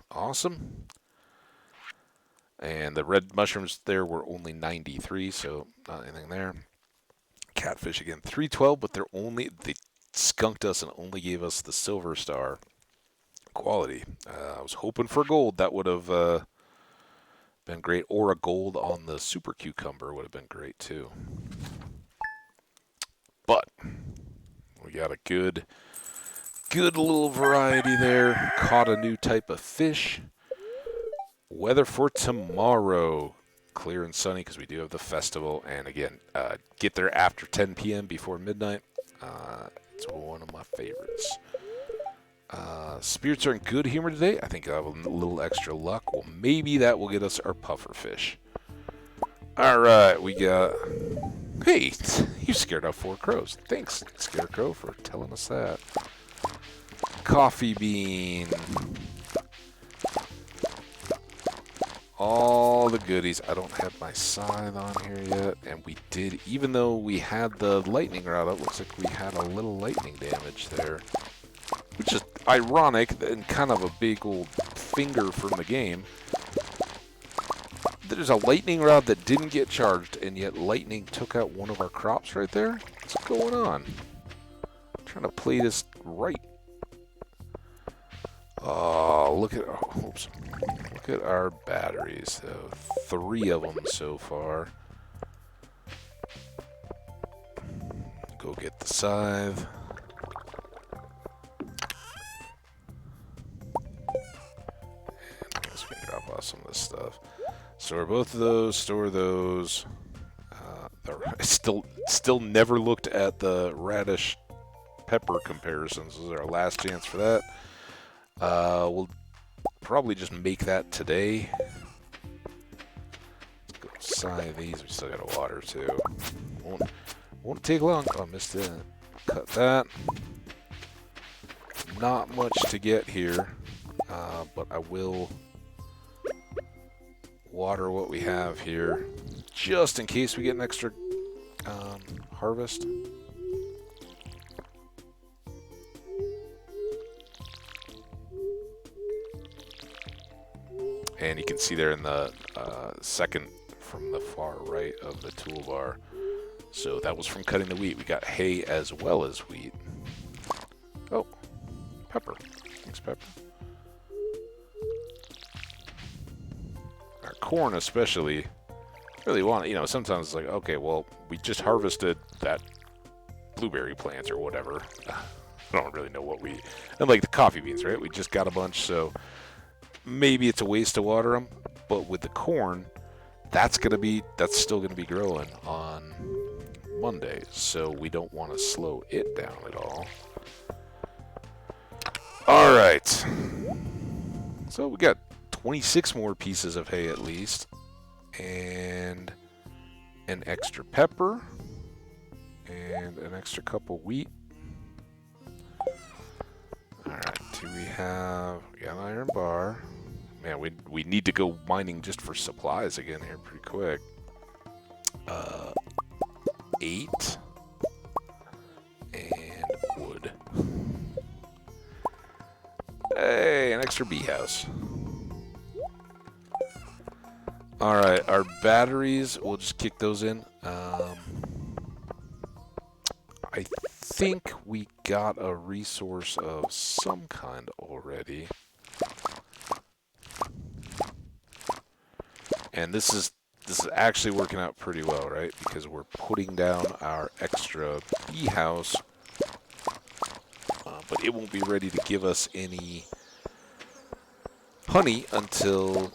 Awesome. And the red mushrooms there were only 93, so not anything there. Catfish again, 312, but they skunked us and only gave us the silver star quality. I was hoping for gold. That would have been great. Or a gold on the super cucumber would have been great too. But we got a good little variety there. Caught a new type of fish. Weather for tomorrow. Clear and sunny because we do have the festival. And again, get there after 10 p.m. before midnight. It's one of my favorites. Spirits are in good humor today. I think I'll have a little extra luck. Well, maybe that will get us our puffer fish. All right, we got... Hey, you scared off 4 crows. Thanks, Scarecrow, for telling us that. Coffee bean. All the goodies. I don't have my scythe on here yet. And we did, even though we had the lightning rod up, looks like we had a little lightning damage there. Which is ironic and kind of a big old finger from the game. There's a lightning rod that didn't get charged, and yet lightning took out one of our crops right there? What's going on? I'm trying to play this right. Oh, look at oops. Look at our batteries. So 3 of them so far. Go get the scythe. And I guess we can drop off some of this stuff. Store both of those. Store those. I still never looked at the radish pepper comparisons. This is our last chance for that. We'll probably just make that today. Let's go scythe these. We still got to water too. Won't take long. Oh, I missed it. Cut that. Not much to get here, but I will water what we have here, just in case we get an extra harvest. And you can see there in the second from the far right of the toolbar. So that was from cutting the wheat. We got hay as well as wheat. Oh, pepper. Thanks, pepper. Our corn especially, really want, sometimes it's like, okay, well, we just harvested that blueberry plant or whatever. I don't really know what and like the coffee beans, right? We just got a bunch, so maybe it's a waste to water them, but with the corn, that's still gonna be growing on Monday, so we don't want to slow it down at all. All right, so we got 26 more pieces of hay at least, and an extra pepper, and an extra cup of wheat. All right, we got an iron bar. Man, we need to go mining just for supplies again here pretty quick. 8 and wood. Hey, an extra bee house. All right, our batteries, we'll just kick those in. I think we got a resource of some kind already. And this is actually working out pretty well, right? Because we're putting down our extra bee house, but it won't be ready to give us any honey until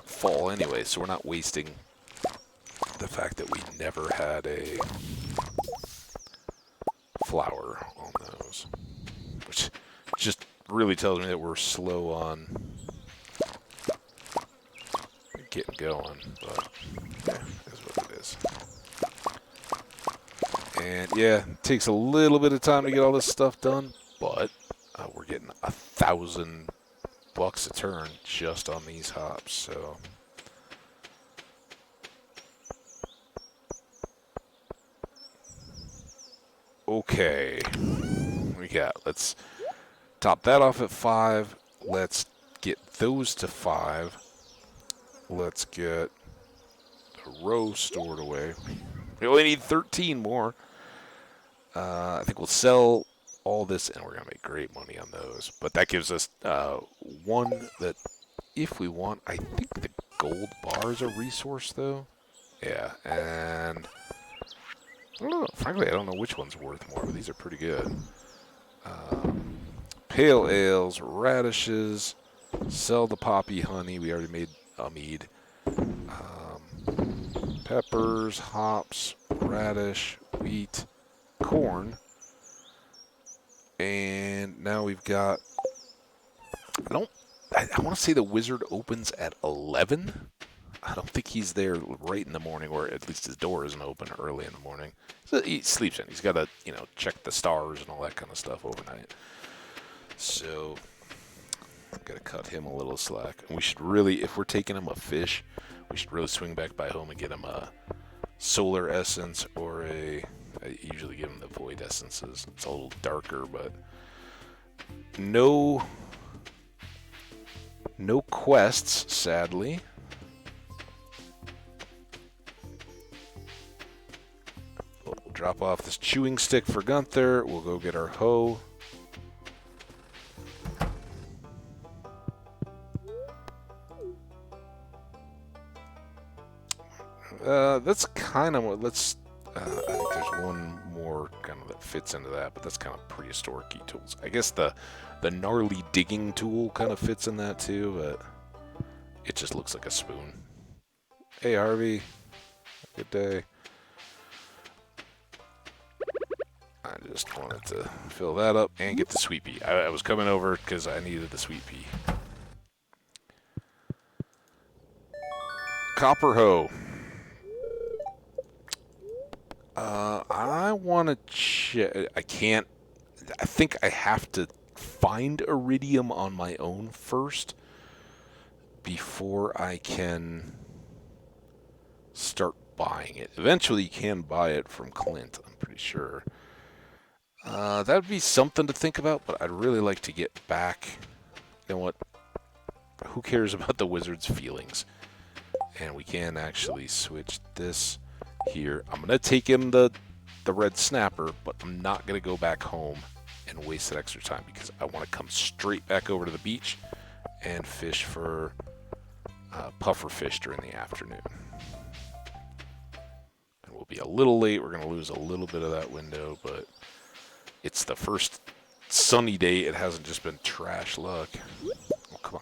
fall anyway, so we're not wasting the fact that we never had a flower on those, which just really tells me that we're slow on getting going, but yeah, that's what it is. And yeah, it takes a little bit of time to get all this stuff done, but we're getting $1,000 a turn just on these hops, so. Okay, let's top that off at 5. Let's get those to 5. Let's get the row stored away. We only need 13 more. I think we'll sell all this, and we're going to make great money on those. But that gives us one that, if we want, I think the gold bar is a resource, though. Yeah, and I don't know. Frankly, I don't know which one's worth more, but these are pretty good. Pale ales, radishes, sell the poppy honey. We already made a mead. Peppers, hops, radish, wheat, corn, and now we've got. I want to say the wizard opens at 11. I don't think he's there right in the morning, or at least his door isn't open early in the morning. So he sleeps in. He's got to, check the stars and all that kind of stuff overnight. So I've got to cut him a little slack. And we should really, if we're taking him a fish, we should really swing back by home and get him a solar essence or a I usually give them the void essences. It's a little darker, but no quests, sadly. We'll drop off this chewing stick for Gunther. We'll go get our hoe. That's kind of what. Let's. I think there's one more kind of that fits into that, but that's kind of prehistoric tools. I guess the gnarly digging tool kind of fits in that too, but it just looks like a spoon. Hey Harvey, good day. I just wanted to fill that up and get the sweet pea. I was coming over because I needed the sweet pea. Copper hoe. I want to check. I can't. I think I have to find iridium on my own first before I can start buying it. Eventually, you can buy it from Clint, I'm pretty sure. That would be something to think about, but I'd really like to get back. You know what? Who cares about the wizard's feelings? And we can actually switch this here. I'm going to take him the red snapper, but I'm not going to go back home and waste that extra time because I want to come straight back over to the beach and fish for puffer fish during the afternoon. And we'll be a little late. We're going to lose a little bit of that window, but it's the first sunny day. It hasn't just been trash luck. Oh, come on.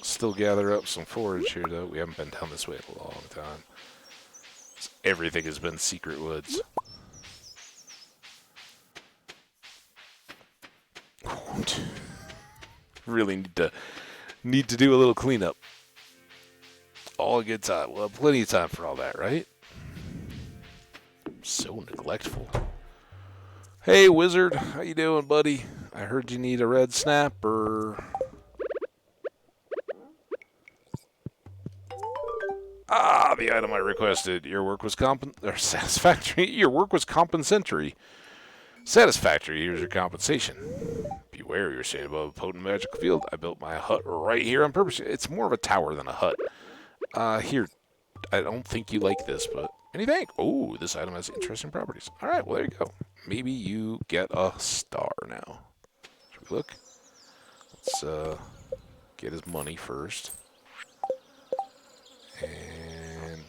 Still gather up some forage here, though. We haven't been down this way in a long time. Everything has been secret woods. Really need to do a little cleanup. All a good time. We'll have plenty of time for all that, right? So neglectful. Hey, wizard. How you doing, buddy? I heard you need a red snapper. Ah, the item I requested. Your work was satisfactory. Your work was compensatory. Satisfactory. Here's your compensation. Beware, you're staying above a potent magical field. I built my hut right here on purpose. It's more of a tower than a hut. Here. I don't think you like this, but anything? Oh, this item has interesting properties. All right, well, there you go. Maybe you get a star now. Should we look? Let's get his money first. And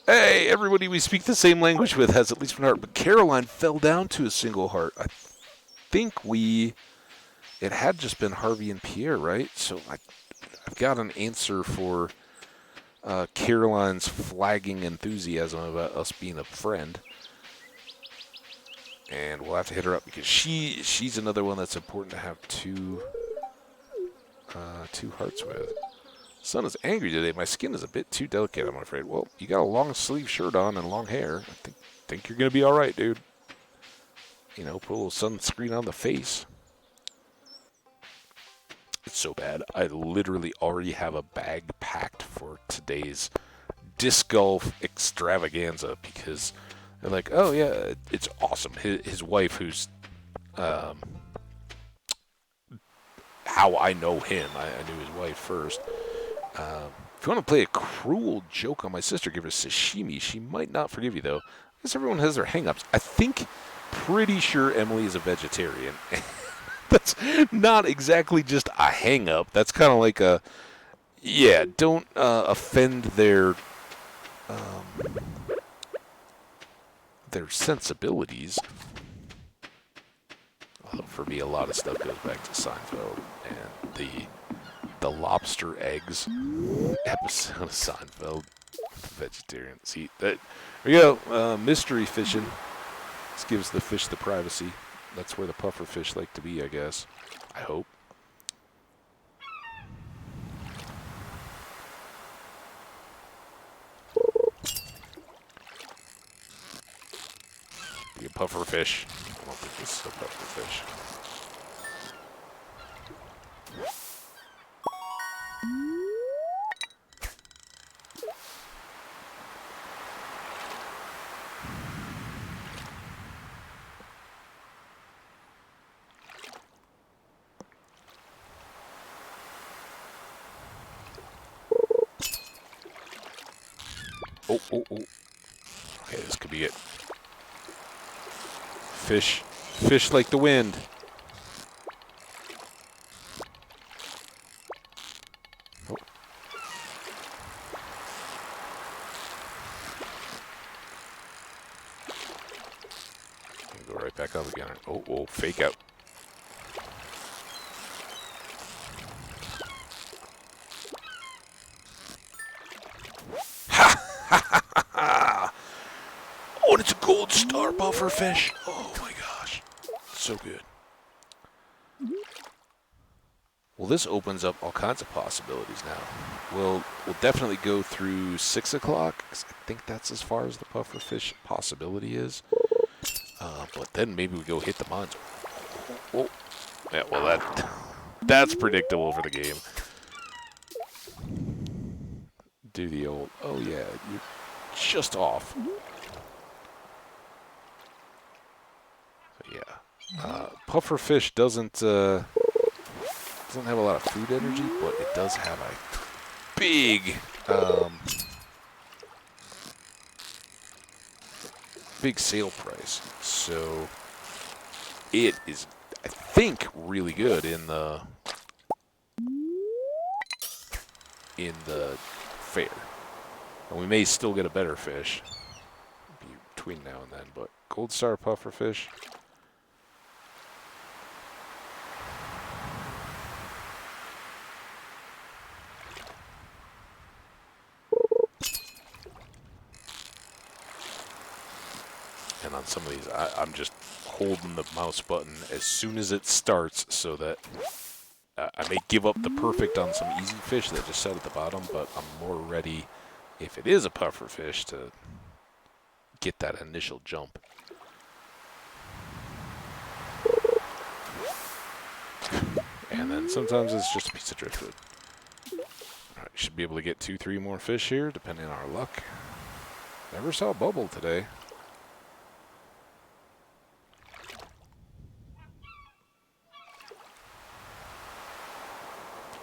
hey, everybody we speak the same language with has at least one heart. But Caroline fell down to a single heart. I think it had just been Harvey and Pierre, right? So I've got an answer for Caroline's flagging enthusiasm about us being a friend. And we'll have to hit her up because she's another one that's important to have two hearts with. Sun is angry today. My skin is a bit too delicate, I'm afraid. Well, you got a long sleeve shirt on and long hair. I think you're going to be all right, dude. You know, put a little sunscreen on the face. It's so bad. I literally already have a bag packed for today's disc golf extravaganza because they're like, oh, yeah, it's awesome. His wife, who's how I know him, I knew his wife first. If you want to play a cruel joke on my sister, give her sashimi. She might not forgive you, though. I guess everyone has their hang-ups. Pretty sure Emily is a vegetarian. That's not exactly just a hang-up. That's kind of like don't offend their sensibilities. Although for me, a lot of stuff goes back to Seinfeld and the lobster eggs episode of Seinfeld. Vegetarian. See, there we go. Mystery fishing. This gives the fish the privacy. That's where the puffer fish like to be, I guess. I hope. Be a puffer fish. I don't think this is a puffer fish. Oh, oh, oh. Okay, this could be it. Fish. Fish like the wind. Oh. Go right back up again. Oh, oh, fake out. Oh, and it's a gold star buffer fish. Oh my gosh. So good. Well, this opens up all kinds of possibilities now. We'll definitely go through 6 o'clock, 'cause I think that's as far as the puffer fish possibility is. But then maybe we go hit the mines. Oh, yeah, well, that's predictable for the game. Do the old, oh yeah, you're just off. So yeah, puffer fish doesn't have a lot of food energy, but it does have a big, big sale price. So it is, I think, really good in the fair. And we may still get a better fish between now and then, but gold star puffer fish. And on some of these, I'm just holding the mouse button as soon as it starts so that I may give up the perfect on some easy fish that just set at the bottom, but I'm more ready, if it is a puffer fish, to get that initial jump. And then sometimes it's just a piece of driftwood. Alright, should be able to get 2-3 more fish here, depending on our luck. Never saw a bubble today.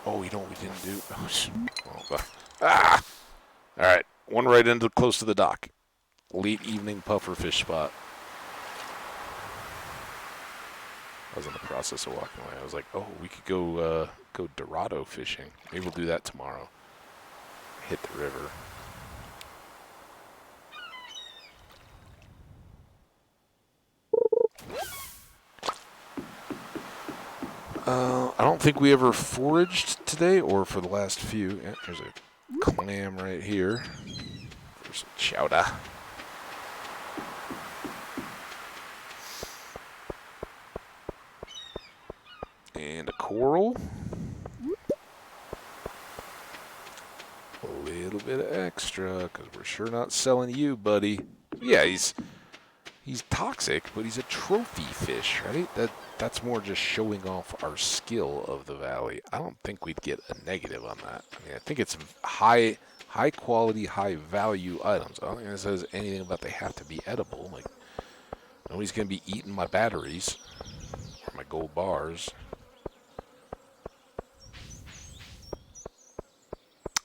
Oh, you know what we didn't do? Ah! Alright, one right into close to the dock. Late evening puffer fish spot. I was in the process of walking away. I was like, oh, we could go Dorado fishing. Maybe we'll do that tomorrow. Hit the river. I don't think we ever foraged today or for the last few. Yeah, there's a clam right here for some chowder. And a coral. A little bit of extra, because we're sure not selling you, buddy. Yeah, he's toxic, but he's a trophy fish, right? That's more just showing off our skill of the valley. I don't think we'd get a negative on that. I mean, I think it's high quality, high value items. I don't think it says anything about they have to be edible. Like, nobody's going to be eating my batteries or my gold bars.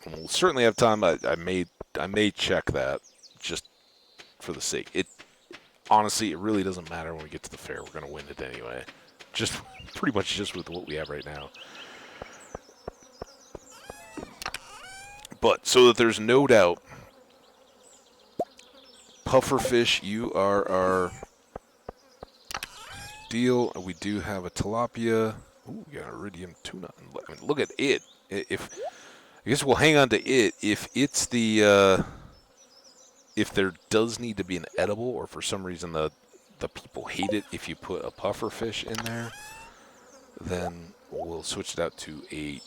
And we'll certainly have time. I may check that just for the sake. Honestly, it really doesn't matter when we get to the fair. We're going to win it anyway. Just pretty much just with what we have right now. But so that there's no doubt, pufferfish, you are our deal. We do have a tilapia. Ooh, we got an iridium tuna. I mean, look at it. I guess we'll hang on to it if it's the if there does need to be an edible, or for some reason the people hate it if you put a puffer fish in there, then we'll switch it out to a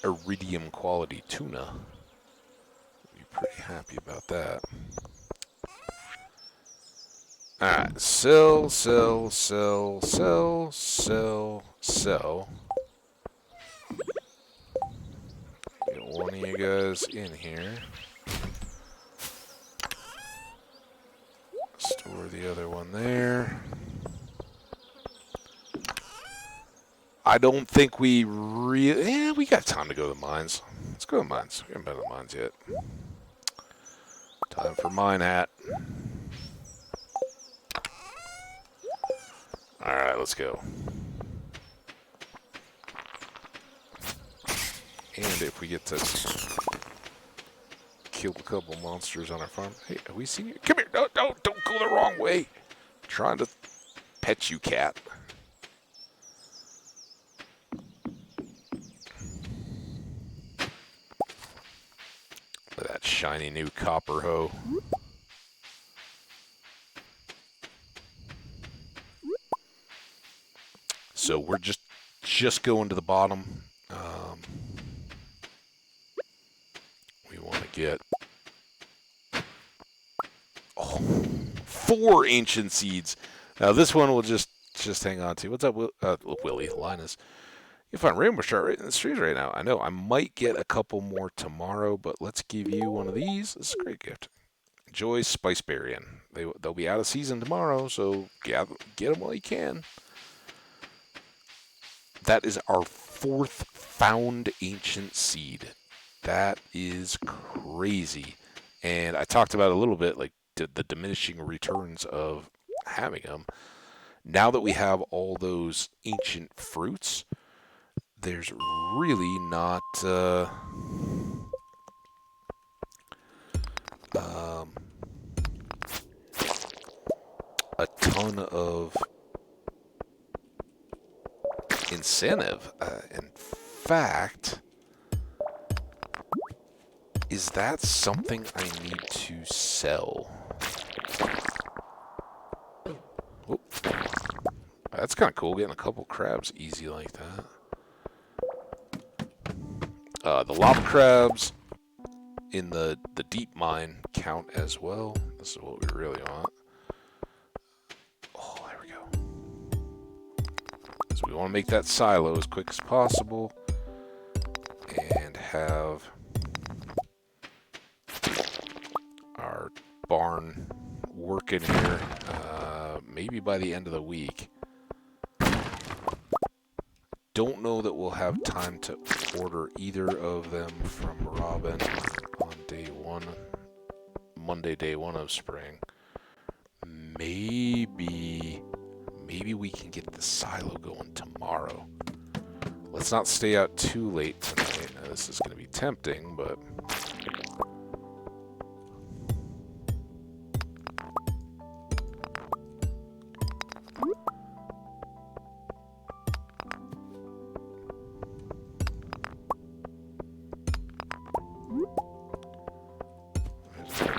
iridium quality tuna. Be pretty happy about that. Alright, sell. Get one of you guys in here. Store the other one there. I don't think we really... Yeah, we got time to go to the mines. Let's go to the mines. We haven't been to the mines yet. Time for mine hat. Alright, let's go. And if we get to kill a couple monsters on our farm. Hey, have we seen you? Come here. No, don't go the wrong way. I'm trying to pet you, cat. Look at that shiny new copper hoe. So we're just going to the bottom. We want to get 4 ancient seeds. Now this one we'll just hang on to. What's up, Willie? Linus. You find rainbow shark right in the streets right now. I know. I might get a couple more tomorrow, but let's give you one of these. This is a great gift. Enjoy Spiceberry. They'll be out of season tomorrow, so get them while you can. That is our 4th found ancient seed. That is crazy. And I talked about a little bit, like the diminishing returns of having them. Now that we have all those ancient fruits, there's really not a ton of incentive. In fact, is that something I need to sell? Oh, that's kind of cool, getting a couple crabs easy like that. The lava crabs in the deep mine count as well. This is what we really want. Oh, there we go. So we want to make that silo as quick as possible and have our barn working here maybe by the end of the week. Don't know that we'll have time to order either of them from Robin on day 1, Monday, day 1 of spring. Maybe we can get the silo going tomorrow. Let's not stay out too late tonight. Now, this is going to be tempting, but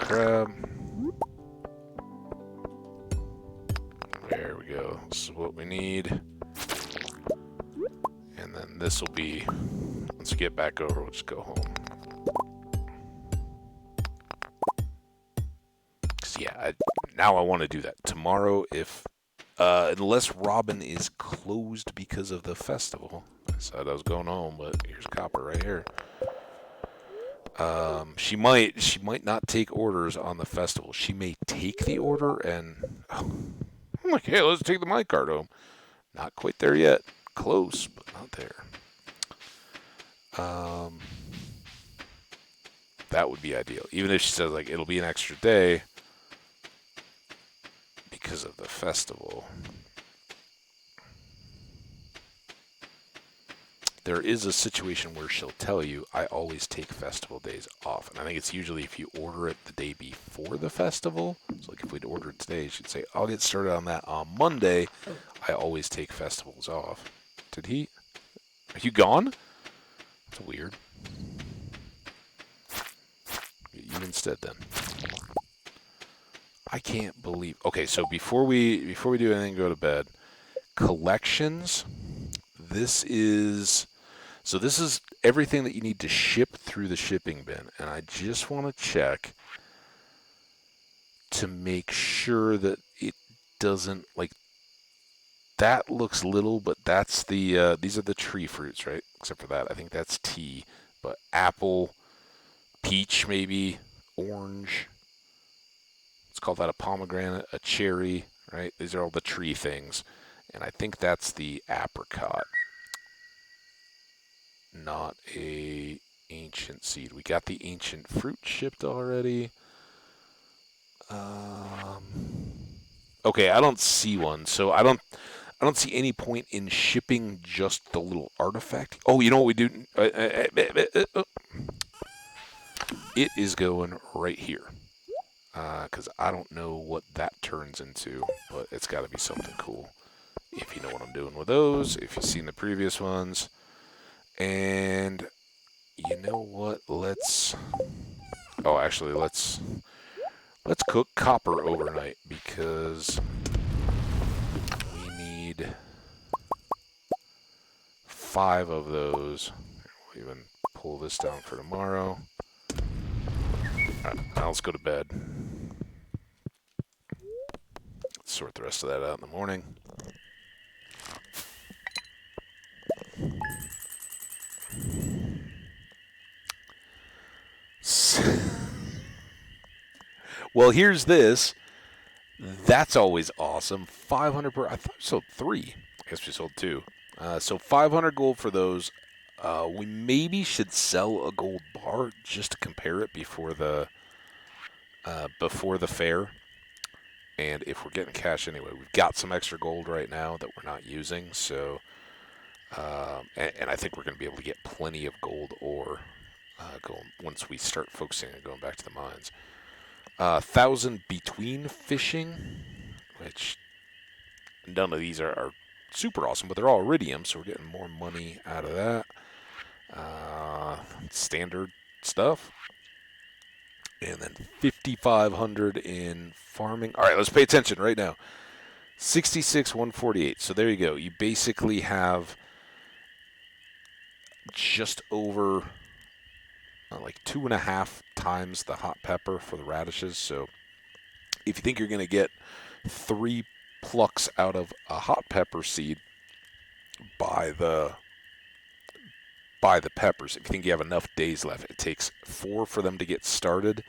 crab. There we go. This is what we need. And then this will be, once we get back over, we'll just go home. Yeah, now I want to do that. Tomorrow, unless Robin is closed because of the festival. I said I was going home, but here's copper right here. She might not take orders on the festival. She may take the order and I'm like, hey, let's take the minecart home. Not quite there yet. Close, but not there. That would be ideal. Even if she says like it'll be an extra day because of the festival. There is a situation where she'll tell you, I always take festival days off. And I think it's usually if you order it the day before the festival. So like if we'd order it today, she'd say, I'll get started on that on Monday. I always take festivals off. Did he? Are you gone? That's weird. Get you instead then. I can't believe. Okay, so before we do anything, go to bed. Collections. This is everything that you need to ship through the shipping bin, and I just want to check to make sure that it doesn't like that looks little, but that's the these are the tree fruits, right? Except for that, I think that's tea, but apple, peach, maybe orange. Let's call that a pomegranate, a cherry, right? These are all the tree things, and I think that's the apricot. Not a ancient seed. We got the ancient fruit shipped already. Okay, I don't see one, so I don't see any point in shipping just the little artifact. Oh, you know what we do? It is going right here. Because I don't know what that turns into, but it's got to be something cool. If you know what I'm doing with those, if you've seen the previous ones. And you know what? Actually, let's cook copper overnight because we need 5 of those. We'll even pull this down for tomorrow. Alright, now let's go to bed. Sort the rest of that out in the morning. Well, here's this. That's always awesome. 500 per. I thought we sold 3. I guess we sold 2. So 500 gold for those. We maybe should sell a gold bar just to compare it before the fair. And if we're getting cash anyway, we've got some extra gold right now that we're not using. So, and I think we're going to be able to get plenty of gold ore once we start focusing on going back to the mines. 1,000 between fishing, which none of these are super awesome, but they're all iridium, so we're getting more money out of that. Standard stuff. And then 5,500 in farming. All right, let's pay attention right now. 66, 148. So there you go. You basically have just over like 2.5 times the hot pepper for the radishes. So if you think you're going to get 3 plucks out of a hot pepper seed by the peppers, if you think you have enough days left, it takes 4 for them to get started.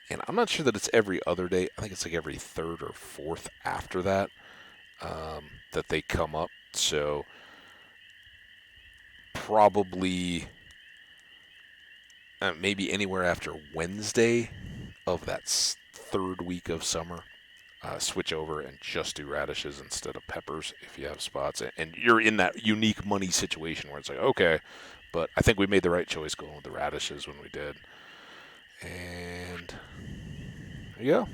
And I'm not sure that it's every other day. I think it's like every 3rd or 4th after that that they come up. So probably maybe anywhere after Wednesday of that 3rd week of summer. Switch over and just do radishes instead of peppers if you have spots. And you're in that unique money situation where it's like, okay, but I think we made the right choice going with the radishes when we did. And there you go.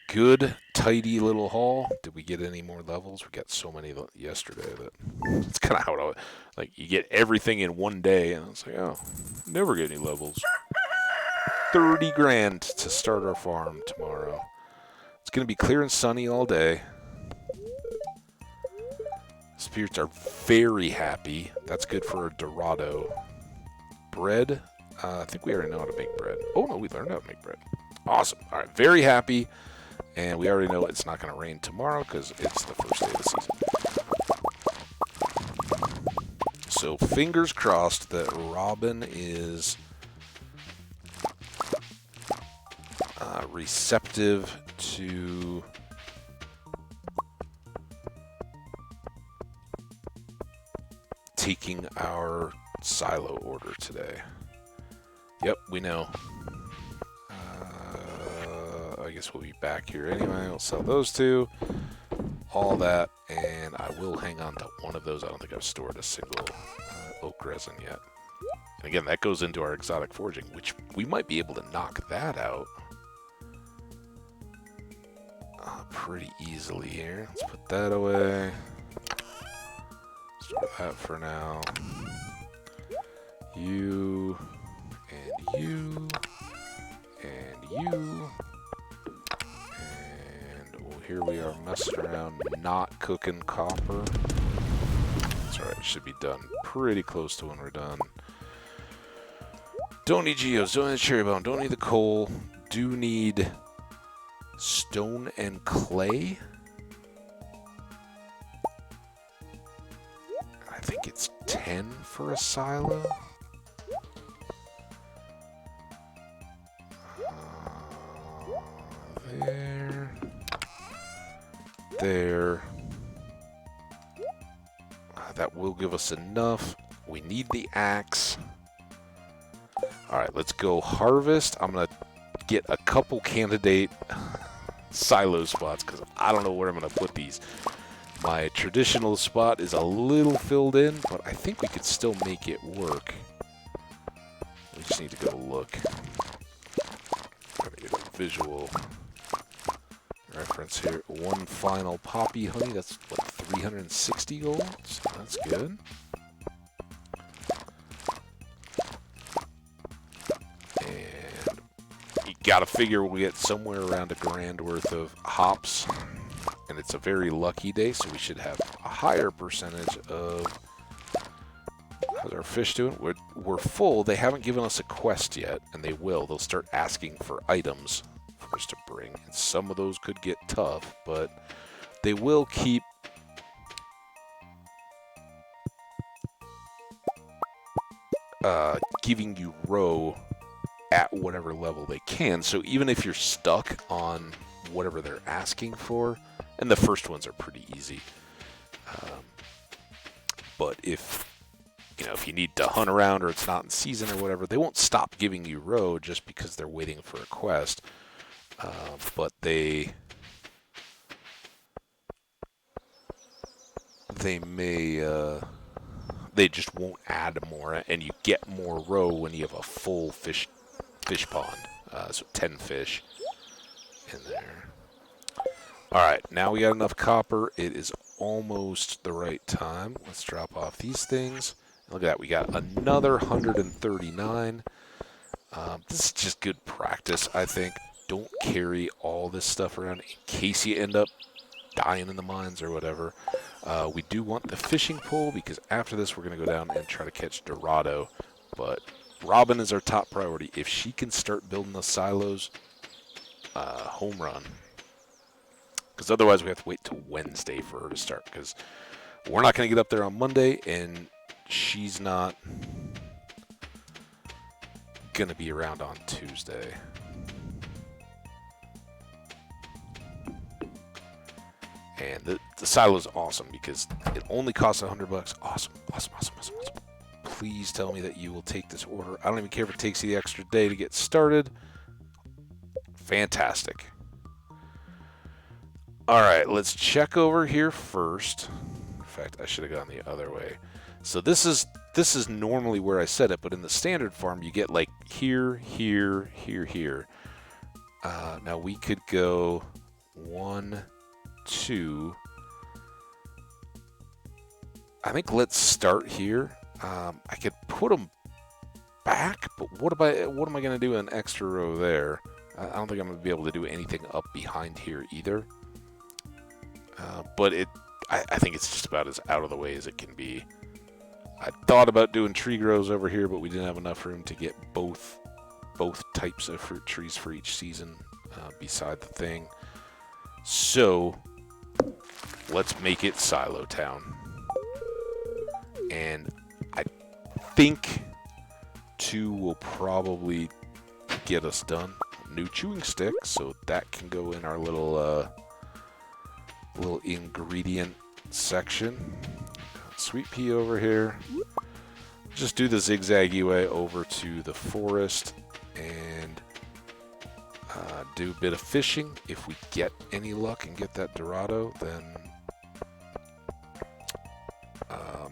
Good, tidy little haul. Did we get any more levels? We got so many yesterday that it's kind of how it, like, you get everything in one day, and it's like, oh, never get any levels. 30 grand to start our farm tomorrow. It's going to be clear and sunny all day. Spirits are very happy. That's good for a Dorado. Bread. I think we already know how to make bread. Oh, no, we learned how to make bread. Awesome. All right, very happy. And we already know it's not going to rain tomorrow because it's the first day of the season. So fingers crossed that Robin is receptive to taking our silo order today. Yep, we know. I guess we'll be back here anyway. We'll sell those 2. All that, and I will hang on to one of those. I don't think I've stored a single oak resin yet. And again, that goes into our exotic foraging, which we might be able to knock that out pretty easily here. Let's put that away. Store that for now. You, and you, and you. Here we are messing around, not cooking copper. That's alright, it should be done pretty close to when we're done. Don't need geodes, don't need cherry bone, don't need the coal. Do need stone and clay. I think it's 10 for a silo. There. That will give us enough. We need the axe. Alright, let's go harvest. I'm going to get a couple candidate silo spots because I don't know where I'm going to put these. My traditional spot is a little filled in, but I think we could still make it work. We just need to go look. Trying to get a visual reference here. One final poppy honey. That's what, 360 gold? So that's good. And you gotta figure we'll get somewhere around $1,000 worth of hops. And it's a very lucky day, so we should have a higher percentage of... How's our fish doing? We're full. They haven't given us a quest yet, and they will. They'll start asking for items for us to bring. And some of those could get tough, but they will keep... giving you row at whatever level they can. So even if you're stuck on whatever they're asking for, and the first ones are pretty easy. But if you need to hunt around or it's not in season or whatever, they won't stop giving you row just because they're waiting for a quest. But they may they just won't add more, and you get more row when you have a full fish pond. So 10 fish in there. Alright, now we got enough copper. It is almost the right time. Let's drop off these things. Look at that, we got another 139. This is just good practice, I think. Don't carry all this stuff around in case you end up dying in the mines or whatever. We do want the fishing pole because after this we're going to go down and try to catch Dorado. But Robin is our top priority. If she can start building the silos, home run. Because otherwise we have to wait till Wednesday for her to start. Because we're not going to get up there on Monday, and she's not going to be around on Tuesday. And the silo is awesome because it only costs $100. Awesome. Please tell me that you will take this order. I don't even care if it takes you the extra day to get started. Fantastic. All right, let's check over here first. In fact, I should have gone the other way. So this is normally where I set it, but in the standard farm you get like here. Now we could go 1, 2. I think let's start here. I could put them back, but what am I going to do an extra row there? I don't think I'm going to be able to do anything up behind here either. But I think it's just about as out of the way as it can be. I thought about doing tree grows over here, but we didn't have enough room to get both types of fruit trees for each season beside the thing. So let's make it Silo Town. And I think 2 will probably get us done. New chewing stick, so that can go in our little ingredient section. Sweet pea over here. Just do the zigzaggy way over to the forest and do a bit of fishing. If we get any luck and get that Dorado, then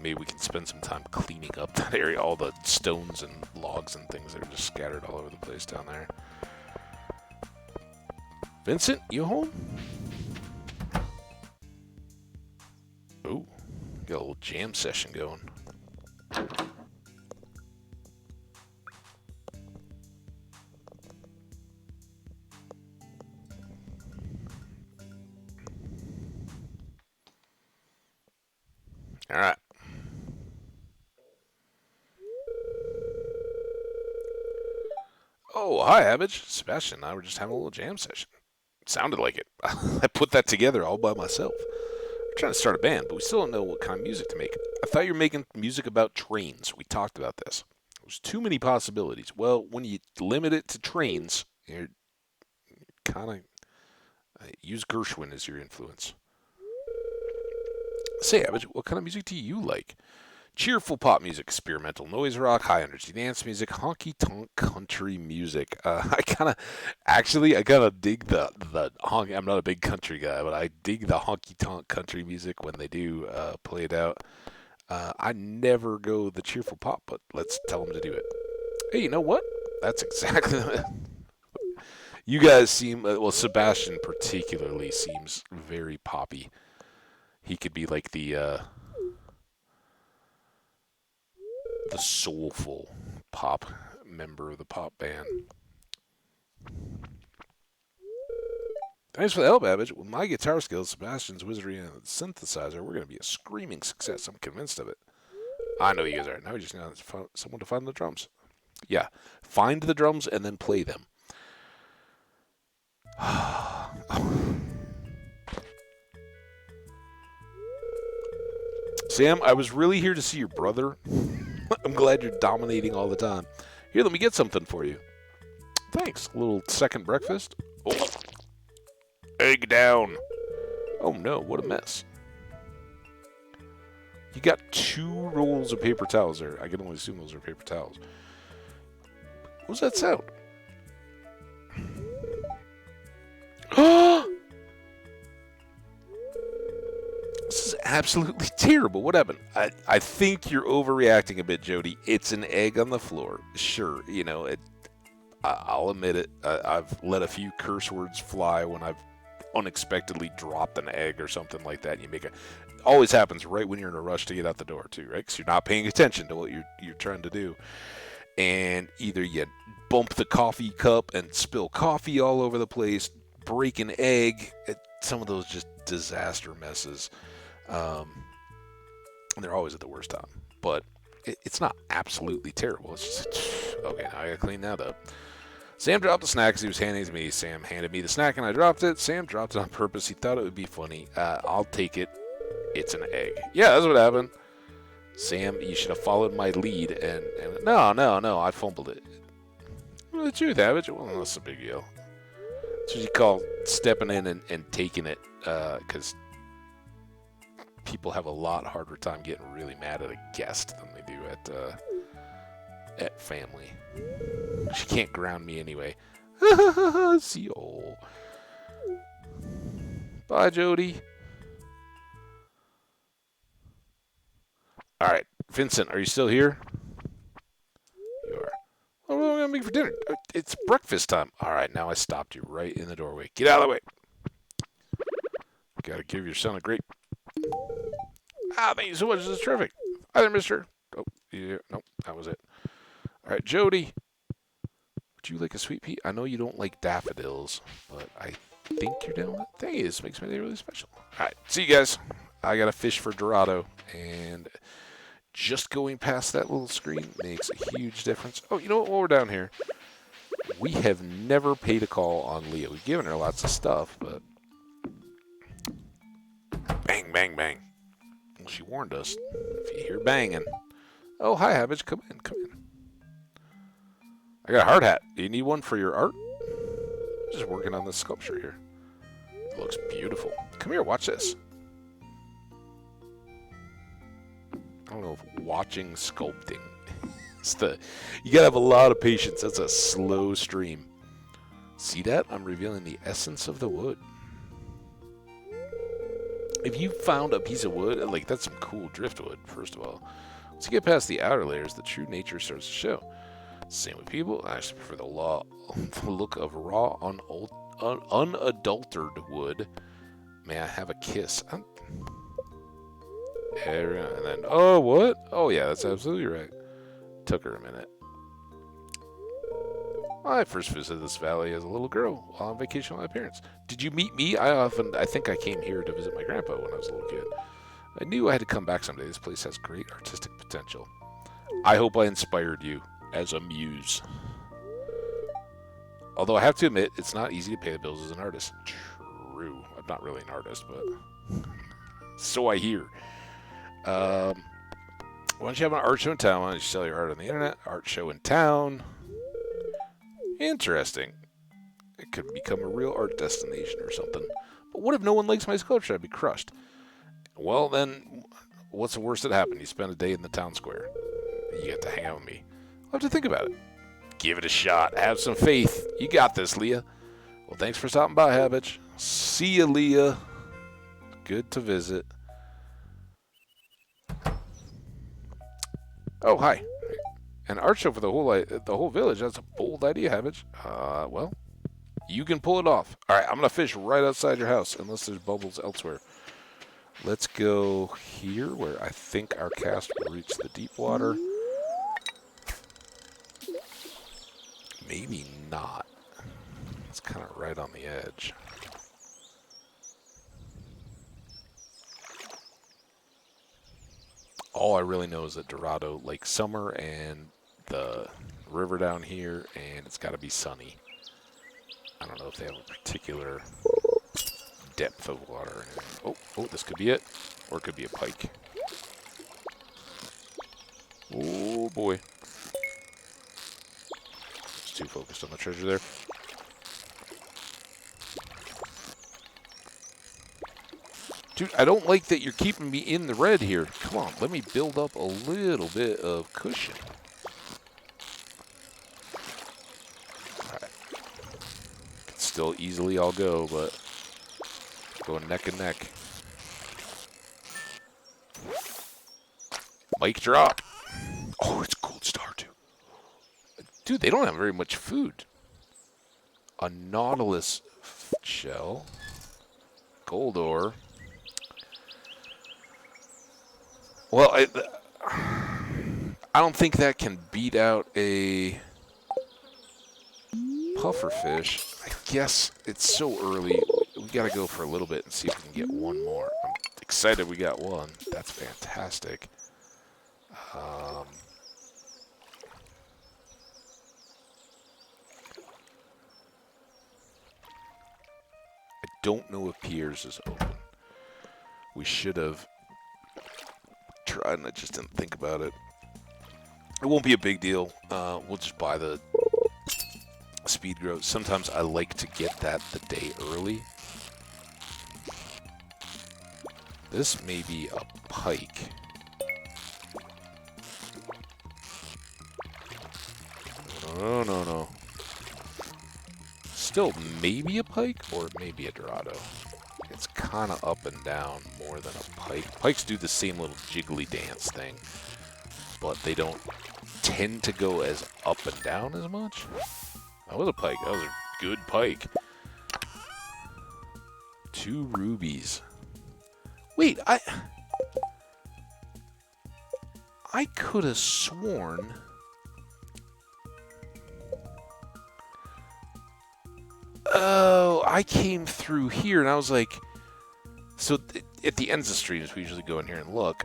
maybe we can spend some time cleaning up that area, all the stones and logs and things that are just scattered all over the place down there. Vincent, you home? Ooh, got a little jam session going. All right. Oh, hi, Abbage. Sebastian and I were just having a little jam session. Sounded like it. I put that together all by myself. We're trying to start a band, but we still don't know what kind of music to make. I thought you were making music about trains. We talked about this. There's too many possibilities. Well, when you limit it to trains, you're kind of... use Gershwin as your influence. Say, Abbage, what kind of music do you like? Cheerful pop music, experimental noise rock, high energy dance music, honky tonk country music. I kind of dig the honk. I'm not a big country guy, but I dig the honky tonk country music when they do play it out. I never go the cheerful pop, but let's tell them to do it. Hey, you know what? That's exactly. You guys seem well. Sebastian particularly seems very poppy. He could be like the soulful pop member of the pop band. Thanks for the help, Abbage. With my guitar skills, Sebastian's wizardry and synthesizer, we're going to be a screaming success. I'm convinced of it. I know you guys are. Now we just need someone to find the drums. Yeah, find the drums and then play them. Sam, I was really here to see your brother. I'm glad you're dominating all the time. Here, let me get something for you. Thanks. A little second breakfast. Oh. Egg down. Oh no, what a mess. You got 2 rolls of paper towels there. I can only assume those are paper towels. What was that sound? This is absolutely terrible. What happened? I think you're overreacting a bit, Jody. It's an egg on the floor. Sure, you know, I'll admit it. I've let a few curse words fly when I've unexpectedly dropped an egg or something like that. You make it always happens right when you're in a rush to get out the door, too, right? Because you're not paying attention to what you're trying to do. And either you bump the coffee cup and spill coffee all over the place, break an egg. Some of those just disaster messes. And they're always at the worst time. But it's not absolutely terrible. It's just, okay, now I gotta clean that up. Sam dropped the snack as he was handing it to me. Sam handed me the snack and I dropped it. Sam dropped it on purpose. He thought it would be funny. I'll take it. It's an egg. Yeah, that's what happened. Sam, you should have followed my lead. And no, I fumbled it. Well, the truth, Abbott. Well, that's a big deal. That's what you call stepping in and taking it. Because people have a lot harder time getting really mad at a guest than they do at family. She can't ground me anyway. See you. Bye, Jody. All right, Vincent, are you still here? You are. Oh, what are we gonna make for dinner? It's breakfast time. All right, now I stopped you right in the doorway. Get out of the way. Gotta give your son a great. Thank you so much. This is terrific. Hi there, mister. Oh, yeah, nope, that was it. All right, Jody. Would you like a sweet pea? I know you don't like daffodils, but I think you're down with it. Thank you. This makes my day really special. All right, see you guys. I got to fish for Dorado, and just going past that little screen makes a huge difference. Oh, you know what? While we're down here, we have never paid a call on Leah. We've given her lots of stuff, but bang, bang, bang. Well, she warned us. If you hear banging. Oh, hi, Habbage. Come in, come in. I got a hard hat. Do you need one for your art? Just working on this sculpture here. It looks beautiful. Come here, watch this. I don't know if watching sculpting is you gotta have a lot of patience. That's a slow stream. See that? I'm revealing the essence of the wood. If you found a piece of wood, like that's some cool driftwood, first of all. Once you get past the outer layers, the true nature starts to show. Same with people. I actually prefer the look of raw, unadulterated wood. May I have a kiss? And then, oh, what? Oh, yeah, that's absolutely right. Took her a minute. I first visited this valley as a little girl while on vacation with my parents. Did you meet me? I think I came here to visit my grandpa when I was a little kid. I knew I had to come back someday. This place has great artistic potential. I hope I inspired you as a muse. Although I have to admit, it's not easy to pay the bills as an artist. True. I'm not really an artist, but so I hear. Why don't you have an art show in town? Why don't you sell your art on the internet? Art show in town. Interesting. It could become a real art destination or something. But what if no one likes my sculpture? I'd be crushed. Well, then, what's the worst that happened? You spend a day in the town square. You get to hang out with me. I'll have to think about it. Give it a shot. Have some faith. You got this, Leah. Well, thanks for stopping by, Habbage. See you, Leah. Good to visit. Oh, hi. An art show for the whole village. That's a bold idea, Habbage. Well, you can pull it off. All right, I'm gonna fish right outside your house, unless there's bubbles elsewhere. Let's go here, where I think our cast will reach the deep water. Maybe not. It's kind of right on the edge. All I really know is that Dorado likes summer and the river down here, and it's got to be sunny. I don't know if they have a particular depth of water or anything. Oh, this could be it. Or it could be a pike. Oh, boy. Just too focused on the treasure there. Dude, I don't like that you're keeping me in the red here. Come on, let me build up a little bit of cushion. Alright. Still easily I'll go, but going neck and neck. Mic drop. Oh, it's Gold Stardew. Dude, they don't have very much food. A Nautilus shell. Gold ore. Well, I don't think that can beat out a pufferfish. I guess it's so early. We gotta go for a little bit and see if we can get one more. I'm excited we got one. That's fantastic. I don't know if Pierre's is open. We should have tried, and I just didn't think about it. It won't be a big deal. We'll just buy the speed growth. Sometimes I like to get that the day early. This may be a pike. No. Still maybe a pike or maybe a Dorado. It's kind of up and down more than a pike. Pikes do the same little jiggly dance thing, but they don't tend to go as up and down as much. That was a pike. That was a good pike. 2 rubies. Wait, I could have sworn... Oh, I came through here, and I was like... So, at the ends of streams, we usually go in here and look.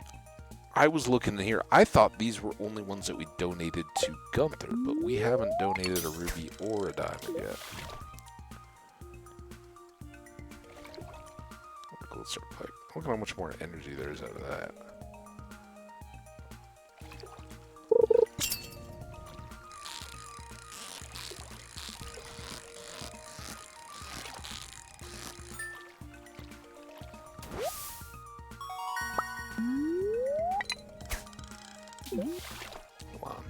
I was looking in here. I thought these were only ones that we donated to Gunther, but we haven't donated a ruby or a diamond yet. Gold star pipe. Look at how much more energy there is out of that. Come on.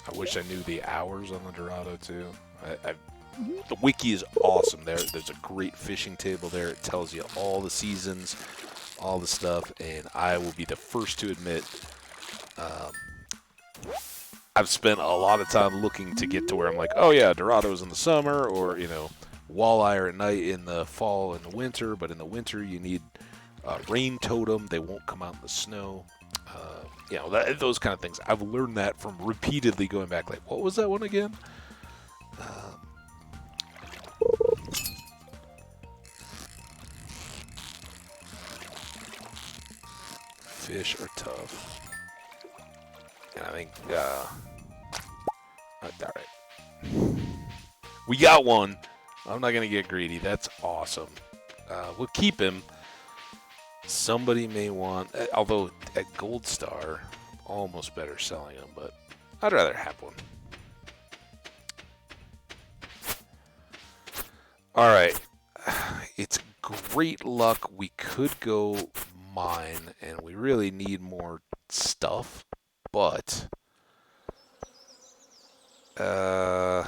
I wish I knew the hours on the Dorado too. The wiki is awesome. There's a great fishing table there. It tells you all the seasons, all the stuff, and I will be the first to admit I've spent a lot of time looking to get to where I'm like, oh yeah, Dorado's in the summer, or walleye are at night in the fall and the winter. But in the winter you need rain totem. They won't come out in the snow. Those kind of things. I've learned that from repeatedly going back, like, what was that one again? Fish are tough. And I think, alright. We got one. I'm not going to get greedy. That's awesome. We'll keep him. Somebody may want, although at Gold Star, almost better selling him, but I'd rather have one. Alright. It's great luck. We could go mine, and we really need more stuff, but I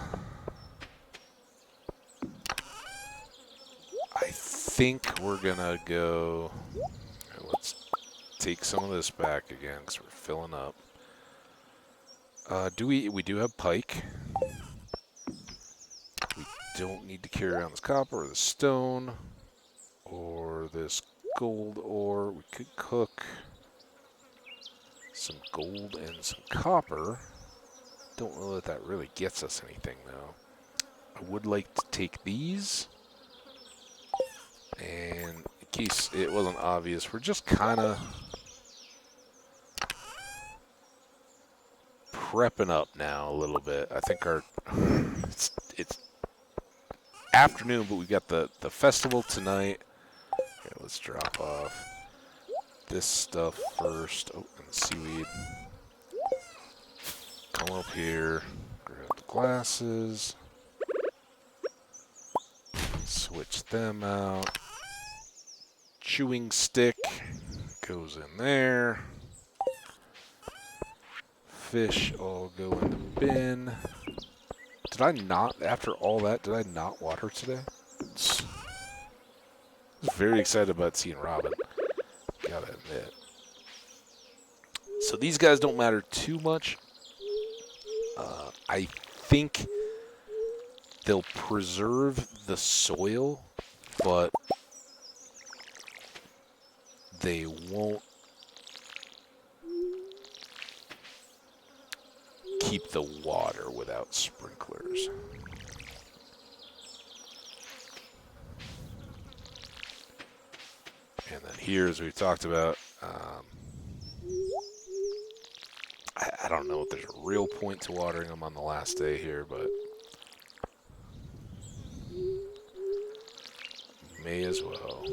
think we're gonna go. Let's take some of this back again because we're filling up. We do have pike. We don't need to carry around this copper or the stone or this gold ore. We could cook some gold and some copper. Don't know that that really gets us anything though. I would like to take these. And in case it wasn't obvious, we're just kind of prepping up now a little bit. I think it's afternoon, but we got the festival tonight. Okay, let's drop off this stuff first. Oh, and the seaweed. Come up here, grab the glasses, switch them out. Chewing stick goes in there. Fish all go in the bin. Did I not, after all that, did I not water today? I was very excited about seeing Robin. Gotta admit. So these guys don't matter too much. I think they'll preserve the soil, but they won't keep the water without sprinklers. And then here, as we've talked about, I don't know if there's a real point to watering them on the last day here, but may as well.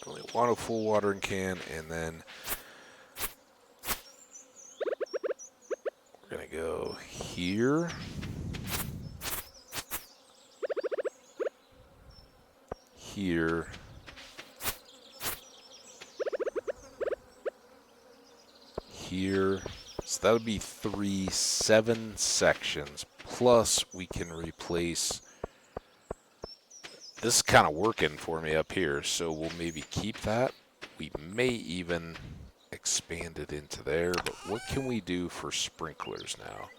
Only want a full watering can, and then we're going to go here. Here. Here. So that would be 7 sections. Plus, we can replace. This is kind of working for me up here, so we'll maybe keep that. We may even expand it into there, but what can we do for sprinklers now?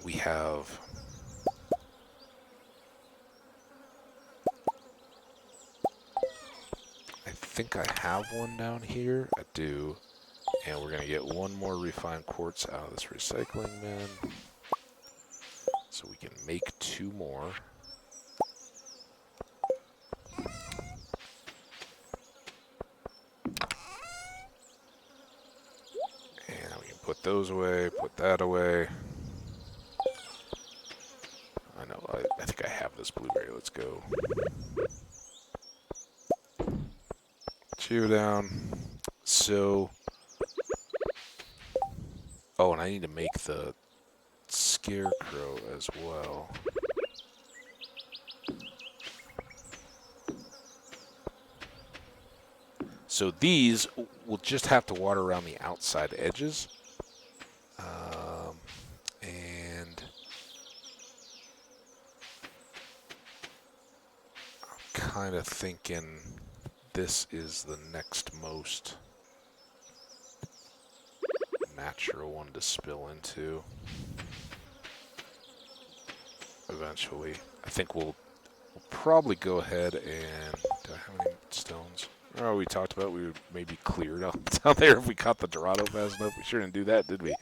We have. I think I have one down here. I do. And we're going to get one more refined quartz out of this recycling bin. So we can make 2 more. And we can put those away, put that away. I know, I think I have this blueberry. Let's go. Chew down. So... Oh, and I need to make the scarecrow as well. So these will just have to water around the outside edges. And I'm kind of thinking this is the next most natural one to spill into eventually. I think we'll probably go ahead and... Do I have any stones? Oh, we talked about we would maybe clear it up down there if we caught the Dorado fast enough. We sure didn't do that, did we?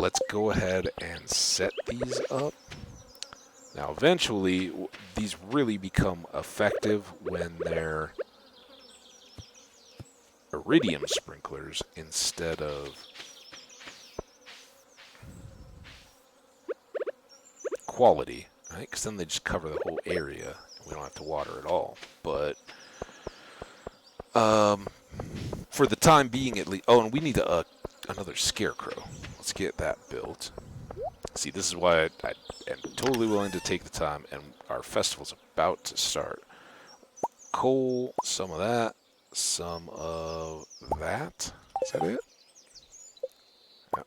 let's go ahead and set these up. Now, eventually, these really become effective when they're iridium sprinklers instead of quality, right? Because then they just cover the whole area, and we don't have to water at all. But for the time being, at least. Oh, and we need another scarecrow. Let's get that built. See, this is why I am totally willing to take the time, and our festival's about to start. Coal, some of that, some of that. Is that it? Yeah.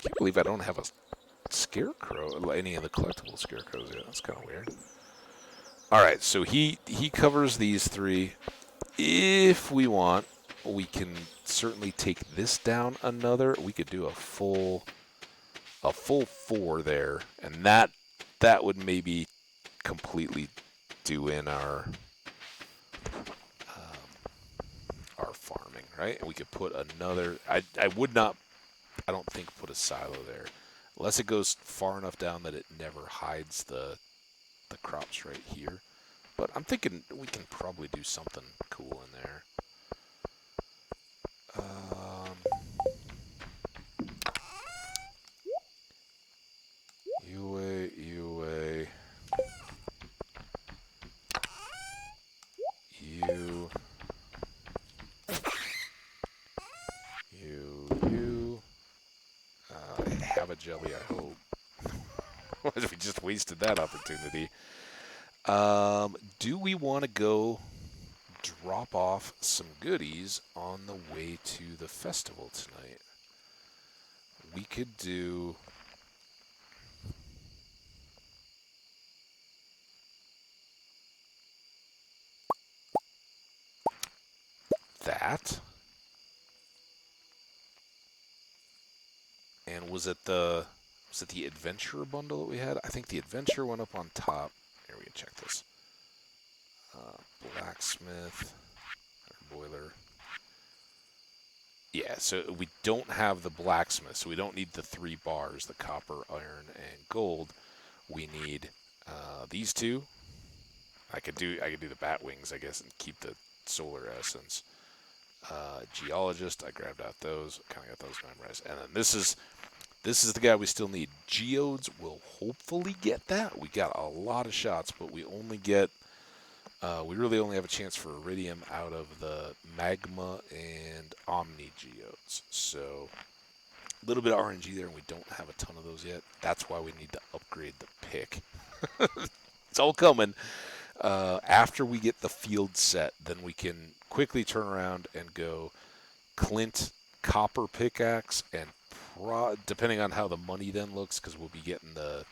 Can't believe I don't have a scarecrow, any of the collectible scarecrows yet. That's kind of weird. All right, so he covers these three. If we want, we can certainly take this down another. We could do a full 4 there, and that would maybe completely do in our farming, right? And we could put another. I would not. I don't think put a silo there, unless it goes far enough down that it never hides the crops right here. But I'm thinking we can probably do something cool in there. UA, U, U. Have a jelly, I hope. We just wasted that opportunity. Do we want to go drop off some goodies on the way to the festival tonight? We could do that. And was it the adventurer bundle that we had? I think the adventure went up on top. Here, we can check this. Blacksmith or boiler. Yeah, so we don't have the blacksmith, so we don't need the 3 bars, the copper, iron, and gold. We need these 2. I could do the bat wings, I guess, and keep the solar essence. Geologist, I grabbed out those, kind of got those memorized, and then this is the guy we still need. Geodes will hopefully get that. We got a lot of shots, but we really only have a chance for iridium out of the magma and omni geodes. So a little bit of RNG there, and we don't have a ton of those yet. That's why we need to upgrade the pick. It's all coming. After we get the field set, then we can quickly turn around and go Clint copper pickaxe, and depending on how the money then looks, because we'll be getting the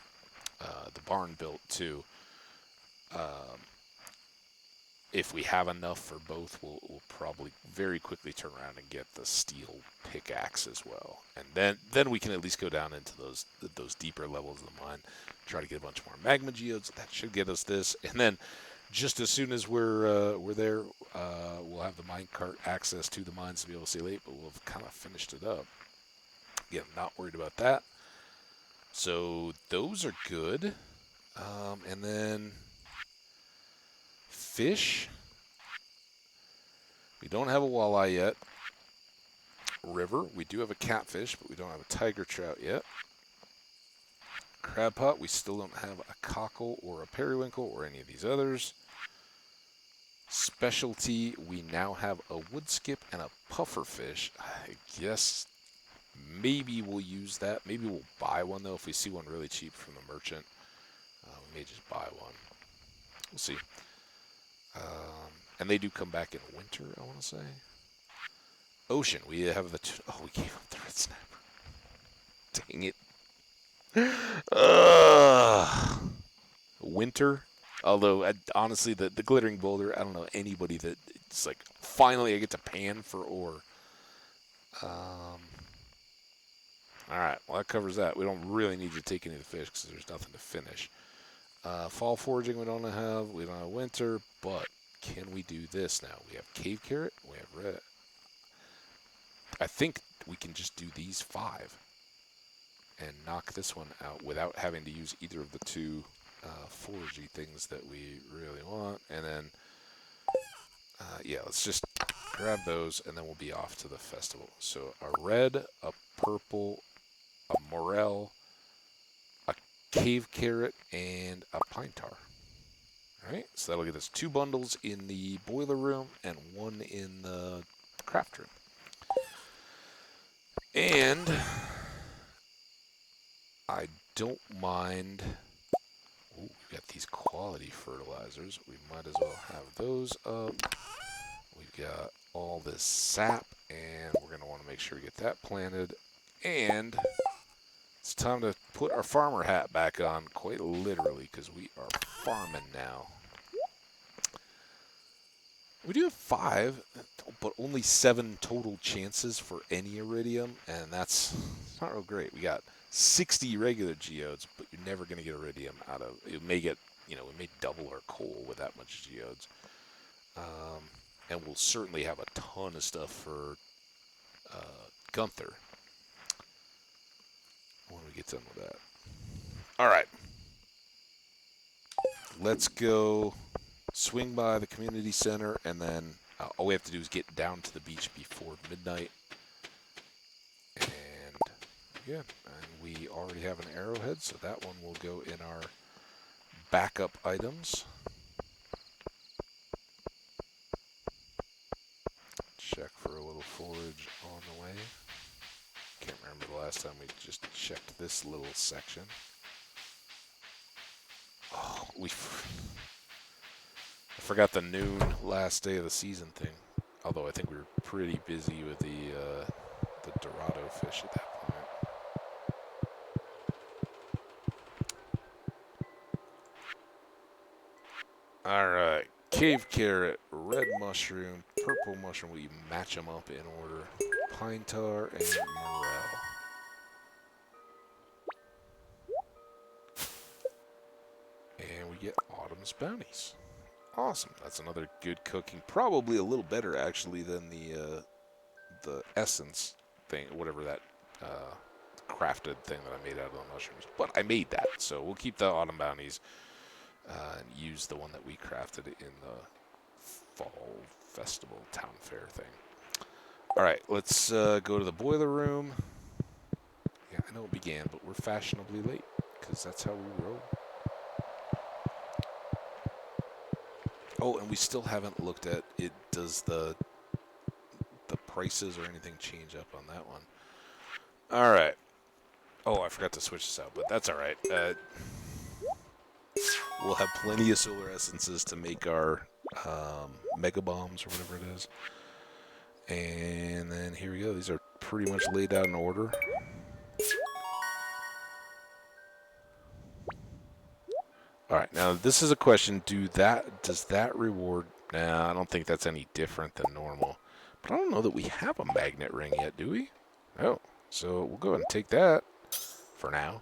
barn built too. If we have enough for both, we'll probably very quickly turn around and get the steel pickaxe as well, and then we can at least go down into those deeper levels of the mine, try to get a bunch more magma geodes. That should get us this, and then just as soon as we're there, we'll have the minecart access to the mines to be able to see late, but we'll have kind of finished it up. Again, I'm not worried about that. So those are good, and then fish. We don't have a walleye yet. River, we do have a catfish, but we don't have a tiger trout yet. Crab pot, we still don't have a cockle or a periwinkle or any of these others. Specialty, we now have a wood skip and a puffer fish. I guess maybe we'll use that. Maybe we'll buy one, though, if we see one really cheap from the merchant. We may just buy one. We'll see. And they do come back in winter, I want to say. Ocean, we have the... we gave up the red snapper. Dang it. Winter. Although, honestly, the glittering boulder, I don't know anybody that... It's like, finally I get to pan for ore. Alright, well that covers that. We don't really need to take any of the fish because there's nothing to finish. Fall foraging we don't have. We don't have winter, but can we do this now? We have cave carrot. We have red. I think we can just do these 5 and knock this one out without having to use either of the 2 foragey things that we really want. And then, yeah, let's just grab those, and then we'll be off to the festival. So a red, a purple, a morel, a cave carrot, and a pine tar. All right, so that'll get us 2 bundles in the boiler room and 1 in the craft room. And I don't mind. Ooh, we've got these quality fertilizers. We might as well have those up. We've got all this sap, and we're going to want to make sure we get that planted. And it's time to put our farmer hat back on, quite literally, because we are farming now. We do have 5, but only 7 total chances for any iridium, and that's not real great. We got 60 regular geodes, but you're never going to get iridium out of it. May get, we may double our coal with that much geodes. And we'll certainly have a ton of stuff for Gunther when we get done with that. All right. Let's go swing by the community center, and then all we have to do is get down to the beach before midnight. And yeah, and we already have an arrowhead, so that one will go in our backup items. Check for a little forage on the way. Can't remember the last time we just checked this little section. Oh, I forgot the noon last day of the season thing. Although I think we were pretty busy with the Dorado fish at that point. Alright, cave carrot, red mushroom, purple mushroom. We match them up in order. Pine tar and morel. And we get Autumn's bounties. Awesome. That's another good cooking. Probably a little better, actually, than the essence thing, whatever that crafted thing that I made out of the mushrooms. But I made that, so we'll keep the Autumn bounties and use the one that we crafted in the fall festival town fair thing. All right, let's go to the boiler room. Yeah, I know it began, but we're fashionably late because that's how we roll. Oh, and we still haven't looked at it. Does the prices or anything change up on that one? All right. Oh, I forgot to switch this out, but that's all right. We'll have plenty of solar essences to make our mega bombs or whatever it is. And then here we go. These are pretty much laid out in order. All right, now this is a question. Does that reward? Nah, I don't think that's any different than normal. But I don't know that we have a magnet ring yet, do we? Oh, so we'll go ahead and take that for now.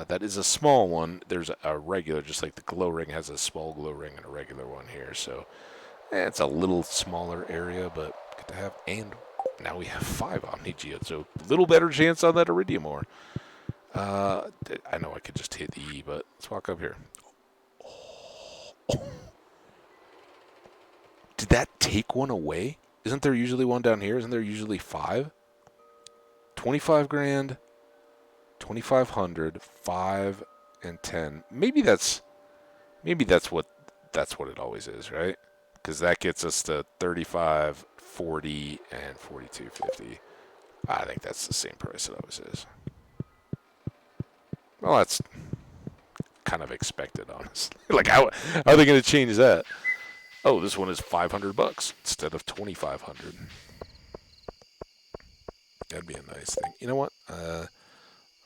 That is a small one. There's a regular, just like the glow ring has a small glow ring and a regular one here. So it's a little smaller area, but good to have. And now we have 5 Omni Geodes, so a little better chance on that Iridium ore. I know I could just hit E, but let's walk up here. Oh. Did that take one away? Isn't there usually one down here? Isn't there usually 5? 25 grand, 2,500, 5, and 10. Maybe that's what it always is, right? Because that gets us to 35, 40, and 42.50. I think that's the same price it always is. Well, that's kind of expected, honestly. Like, how are they going to change that? Oh, this one is $500 instead of 2,500. That'd be a nice thing. You know what? I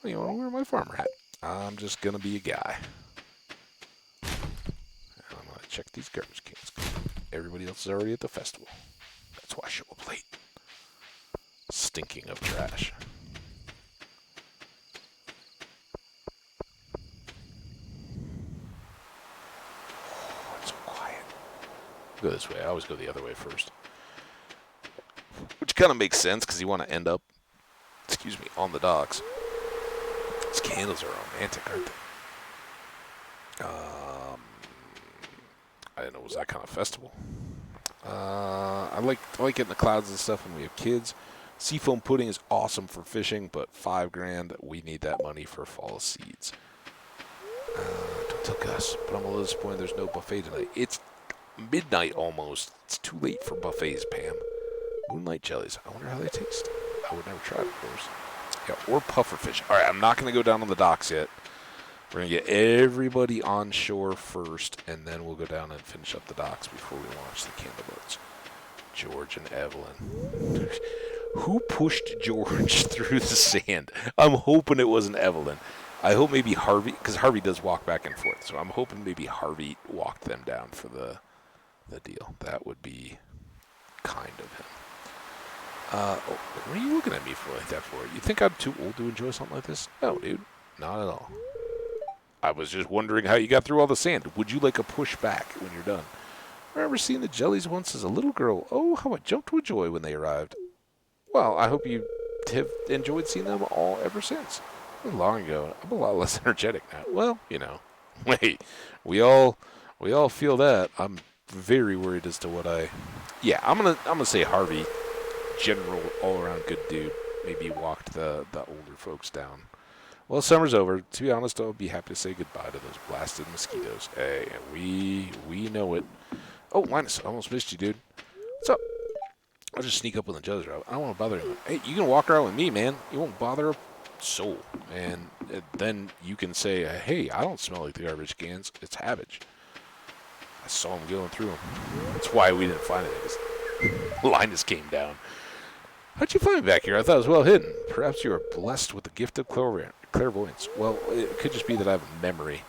want to wear my farmer hat. I'm just going to be a guy. I'm going to check these garbage cans. Everybody else is already at the festival. That's why I show up late. Stinking of trash. It's so quiet. Go this way. I always go the other way first. Which kind of makes sense because you want to end up excuse me, on the docks. These candles are romantic, aren't they? I didn't know it was that kind of festival. I like getting the clouds and stuff when we have kids. Seafoam pudding is awesome for fishing, but $5,000, we need that money for fall seeds. Don't tell Gus, but I'm a little disappointed there's no buffet tonight. It's midnight almost. It's too late for buffets, Pam. Moonlight jellies. I wonder how they taste. I would never try it, of course. Yeah, or pufferfish. All right, I'm not going to go down on the docks yet. We're going to get everybody on shore first, and then we'll go down and finish up the docks before we launch the candle boats. George and Evelyn. Who pushed George through the sand? I'm hoping it wasn't Evelyn. I hope maybe Harvey, because Harvey does walk back and forth, so I'm hoping maybe Harvey walked them down for the deal. That would be kind of him. What are you looking at me for like that for? You think I'm too old to enjoy something like this? No, dude. Not at all. I was just wondering how you got through all the sand. Would you like a push back when you're done? I remember seeing the jellies once as a little girl. Oh, how I jumped with joy when they arrived. Well, I hope you have enjoyed seeing them all ever since. It was long ago. I'm a lot less energetic now. Well, you know. Wait, we all feel that. I'm very worried as to what I... Yeah, I'm gonna say Harvey, general all-around good dude, maybe walked the older folks down. Well, summer's over. To be honest, I'll be happy to say goodbye to those blasted mosquitoes. Hey, we know it. Oh, Linus, I almost missed you, dude. What's up? I'll just sneak up on the judge. I don't want to bother him. Hey, you can walk around with me, man. You won't bother a soul. And then you can say, hey, I don't smell like the garbage cans. It's Havage. I saw him going through them. That's why we didn't find it, because Linus came down. How'd you find me back here? I thought it was well hidden. Perhaps you are blessed with the gift of clairvoyance. Well, it could just be that I have a memory.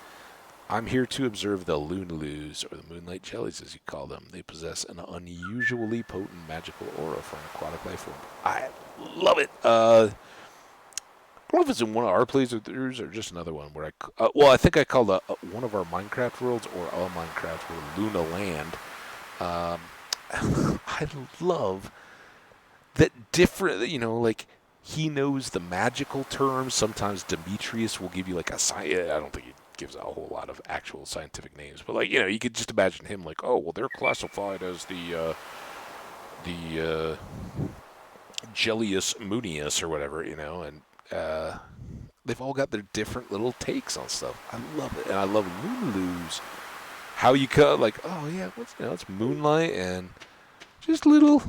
I'm here to observe the Lunaloos, or the moonlight jellies as you call them. They possess an unusually potent magical aura for an aquatic life form. I love it. I don't know if it's in one of our playthroughs or just another one where I think I called one of our Minecraft worlds or a Minecraft world Luna Land. I love that different, like he knows the magical terms. Sometimes Demetrius will give you like a science. I don't think he gives a whole lot of actual scientific names, but like, you could just imagine him like, oh, well, they're classified as the Gellius Moonius or whatever, and they've all got their different little takes on stuff. I love it, and I love Lunaloos. How you cut like, oh yeah, it's moonlight and just little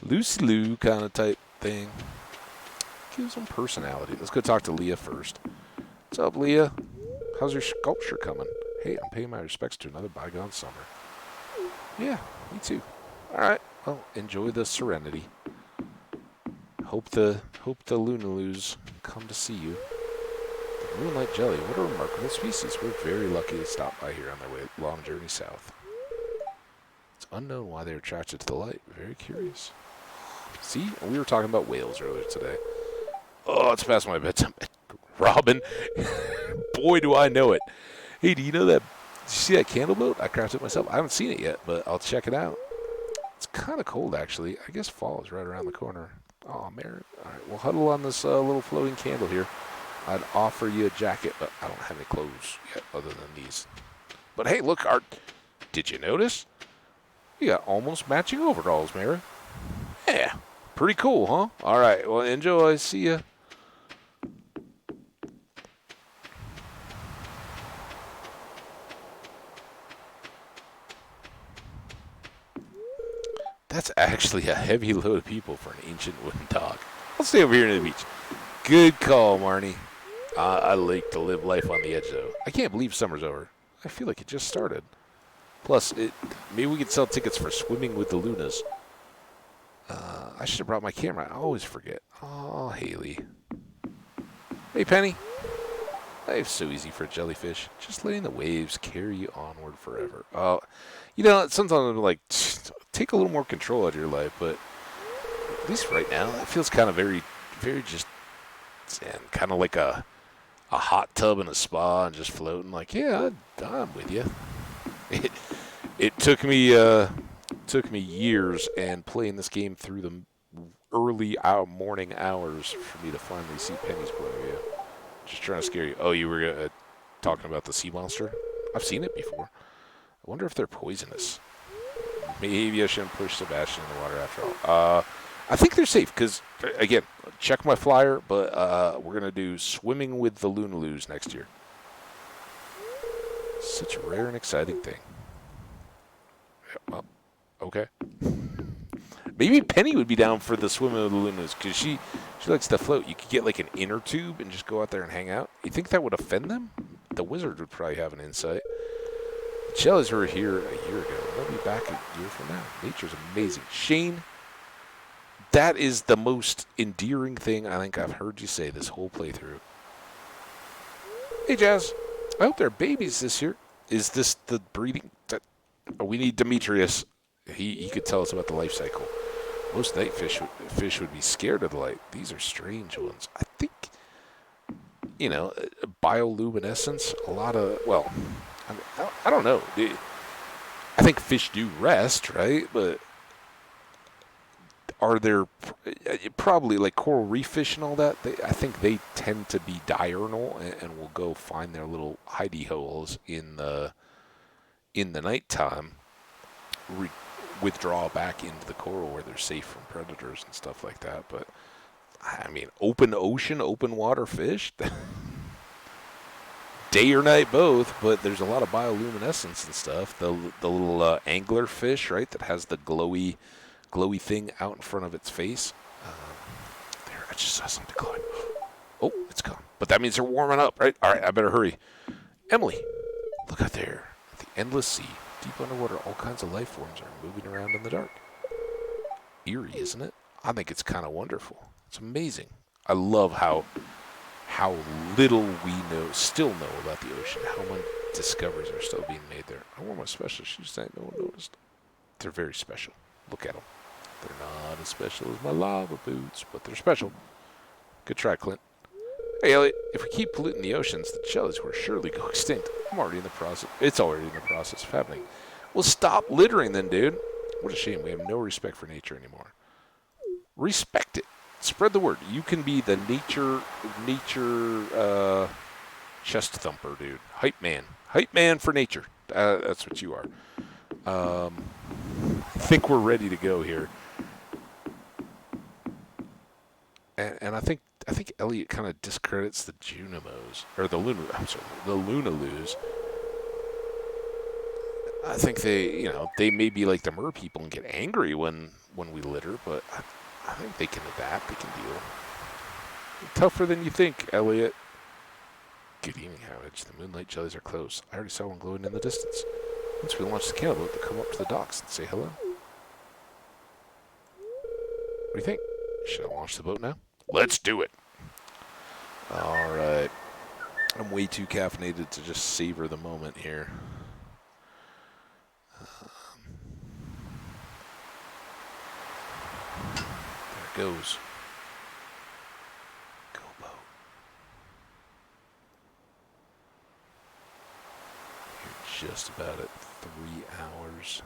Lucy Lou kind of type thing. Gives them personality. Let's go talk to Leah first. What's up, Leah? How's your sculpture coming? Hey, I'm paying my respects to another bygone summer. Yeah, me too. All right. Well, enjoy the serenity. Hope the Lunaloos come to see you. The moonlight jelly. What a remarkable species. We're very lucky to stop by here on their long journey south. It's unknown why they're attracted to the light. Very curious. See, we were talking about whales earlier today. Oh, it's past my bedtime. Robin, boy, do I know it. Hey, do you know that? Did you see that candle boat? I crafted it myself. I haven't seen it yet, but I'll check it out. It's kind of cold, actually. I guess fall is right around the corner. Oh, Mary. All right, we'll huddle on this little floating candle here. I'd offer you a jacket, but I don't have any clothes yet other than these. But hey, look, Art. Did you notice? You got almost matching overalls, Mary. Yeah, pretty cool, huh? All right, well, enjoy. See ya. That's actually a heavy load of people for an ancient wooden dock. I'll stay over here near the beach. Good call, Marnie. I like to live life on the edge, though. I can't believe summer's over. I feel like it just started. Plus, maybe we could sell tickets for swimming with the Lunas. I should have brought my camera. I always forget. Oh, Haley. Hey, Penny. Life's so easy for a jellyfish. Just letting the waves carry you onward forever. Oh, sometimes I'm like, take a little more control of your life, but at least right now, it feels kind of very, very just zen. Kind of like a hot tub in a spa and just floating. Like, yeah, I'm with you. It took me years and playing this game through early morning hours for me to finally see Penny's point of view. Just trying to scare you. Oh, you were talking about the sea monster? I've seen it before. I wonder if they're poisonous. Maybe I shouldn't push Sebastian in the water after all. I think they're safe because, again, check my flyer, but we're going to do swimming with the Lunaloos next year. Such a rare and exciting thing. Yeah, well, okay. Maybe Penny would be down for the swimming with the Lunaloos because she likes to float. You could get like an inner tube and just go out there and hang out. You think that would offend them? The wizard would probably have an insight. The Jellies were here a year ago. They'll be back a year from now. Nature's amazing. Shane, that is the most endearing thing I think I've heard you say this whole playthrough. Hey, Jazz. I hope they're babies this year. Is this the breeding? We need Demetrius. He could tell us about the life cycle. Most night fish would be scared of the light. These are strange ones. I think, bioluminescence, a lot of, well, I don't know. I think fish do rest, right? But are there probably like coral reef fish and all that? I think they tend to be diurnal and will go find their little hidey holes in the nighttime, withdraw back into the coral where they're safe from predators and stuff like that. But I mean, open ocean, open water fish, day or night both. But there's a lot of bioluminescence and stuff. The little angler fish, right, that has the glowy thing out in front of its face. There, I just saw something glowing. Oh, it's gone. But that means they're warming up, right? All right, I better hurry. Emily, look out there at the endless sea. Deep underwater, all kinds of life forms are moving around in the dark. Eerie, isn't it? I think it's kind of wonderful. It's amazing. I love how little we still know about the ocean, how many discoveries are still being made there. I wore my special shoes tonight, no one noticed. They're very special. Look at them. They're not as special as my lava boots, but they're special. Good try, Clint. Hey, Elliot, if we keep polluting the oceans, the jellies will surely go extinct. I'm already in the process. It's already in the process of happening. Well, stop littering then, dude. What a shame. We have no respect for nature anymore. Respect it. Spread the word. You can be the nature chest thumper, dude. Hype man. Hype man for nature. That's what you are. I think we're ready to go here. And I think Elliot kind of discredits the Junimos or the Lunaloos. I think they may be like the mer people and get angry when we litter, but I think they can adapt. They can deal. Tougher than you think, Elliot. Good evening, Howage. The moonlight jellies are close. I already saw one glowing in the distance. Once we launch the cannonboat, they'll come up to the docks and say hello. What do you think? Should I launch the boat now? Let's do it. All right. I'm way too caffeinated to just savor the moment here. There it goes. Go boat. You're just about at 3 hours.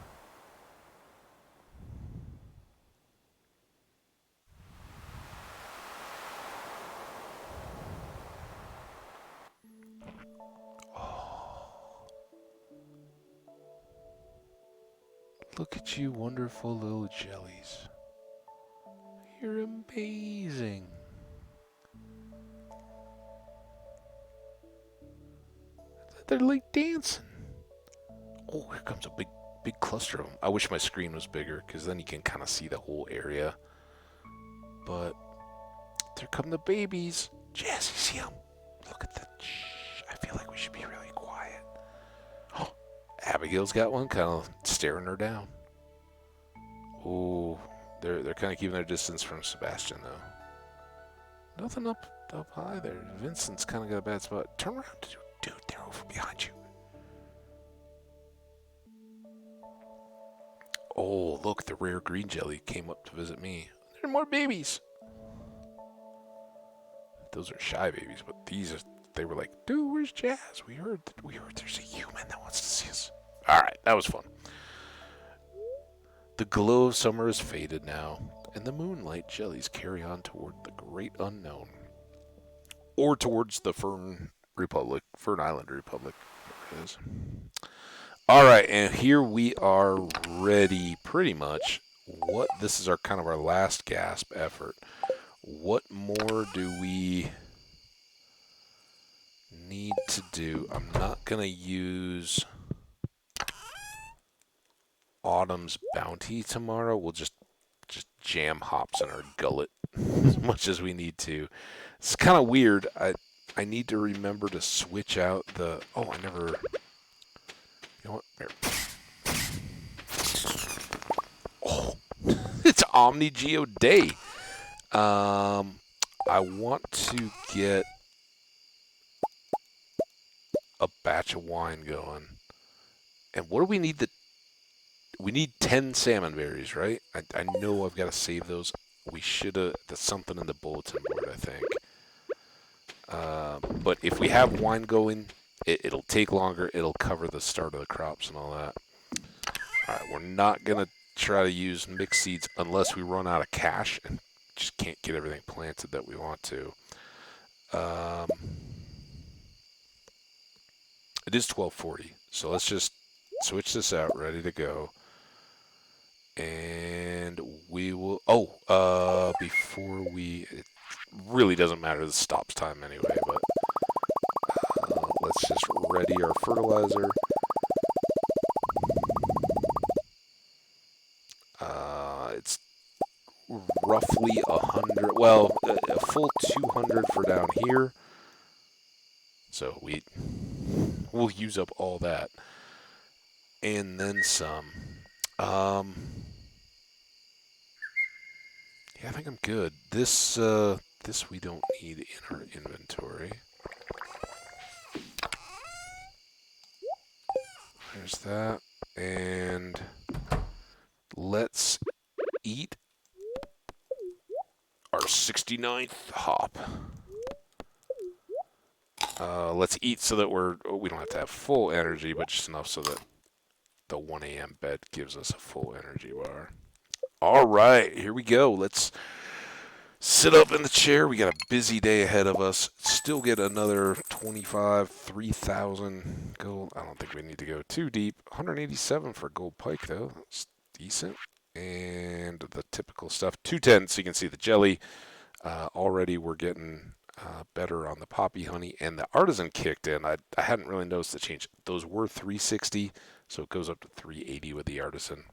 Look at you, wonderful little jellies. You're amazing. They're like dancing. Oh, here comes a big cluster of them. I wish my screen was bigger, because then you can kind of see the whole area. But there come the babies. Jazz, you see them? Look at the... Shh. I feel like we should be really quiet. Oh, Abigail's got one, kind of staring her down. Oh, they're kind of keeping their distance from Sebastian, though. Nothing up high there. Vincent's kind of got a bad spot. Turn around, dude. They're over behind you. Oh, look, the rare green jelly came up to visit me. There are more babies. Those are shy babies, but they were like, dude, where's Jazz? We heard there's a human that wants to see us. All right, that was fun. The glow of summer is faded now. and the moonlight jellies carry on toward the great unknown. Or towards the Fern Island Republic. There it is. Alright, and here we are ready, pretty much. This is our kind of our last gasp effort. What more do we need to do? I'm not going to use Autumn's Bounty tomorrow. We'll just jam hops in our gullet as much as we need to. It's kind of weird. I need to remember to switch out the... Oh, I never... You know what? Here. Oh, it's Omni Geo Day. I want to get a batch of wine going. And what do we need? We need 10 salmon berries, right? I know I've got to save those. We should have... That's something in the bulletin board, I think. But if we have wine going, it'll take longer. It'll cover the start of the crops and all that. All right, we're not going to try to use mixed seeds unless we run out of cash and just can't get everything planted that we want to. It is 12:40, so let's just switch this out, ready to go. And we will... before we... It really doesn't matter the stops time anyway, but let's just ready our fertilizer. It's roughly 100, well, a full 200 for down here. So we'll use up all that. And then some. Yeah, I think I'm good. This we don't need in our inventory. There's that. And let's eat our 69th hop. Let's eat so that we don't have to have full energy, but just enough so that the 1 a.m. bed gives us a full energy bar. All right, here we go. Let's sit up in the chair. We got a busy day ahead of us. Still get another 3,000 gold. I don't think we need to go too deep. 187 for gold pike, though. That's decent. And the typical stuff. 210, so you can see the jelly. Already we're getting better on the poppy honey. And the artisan kicked in. I hadn't really noticed the change. Those were 360, so it goes up to 380 with the artisan.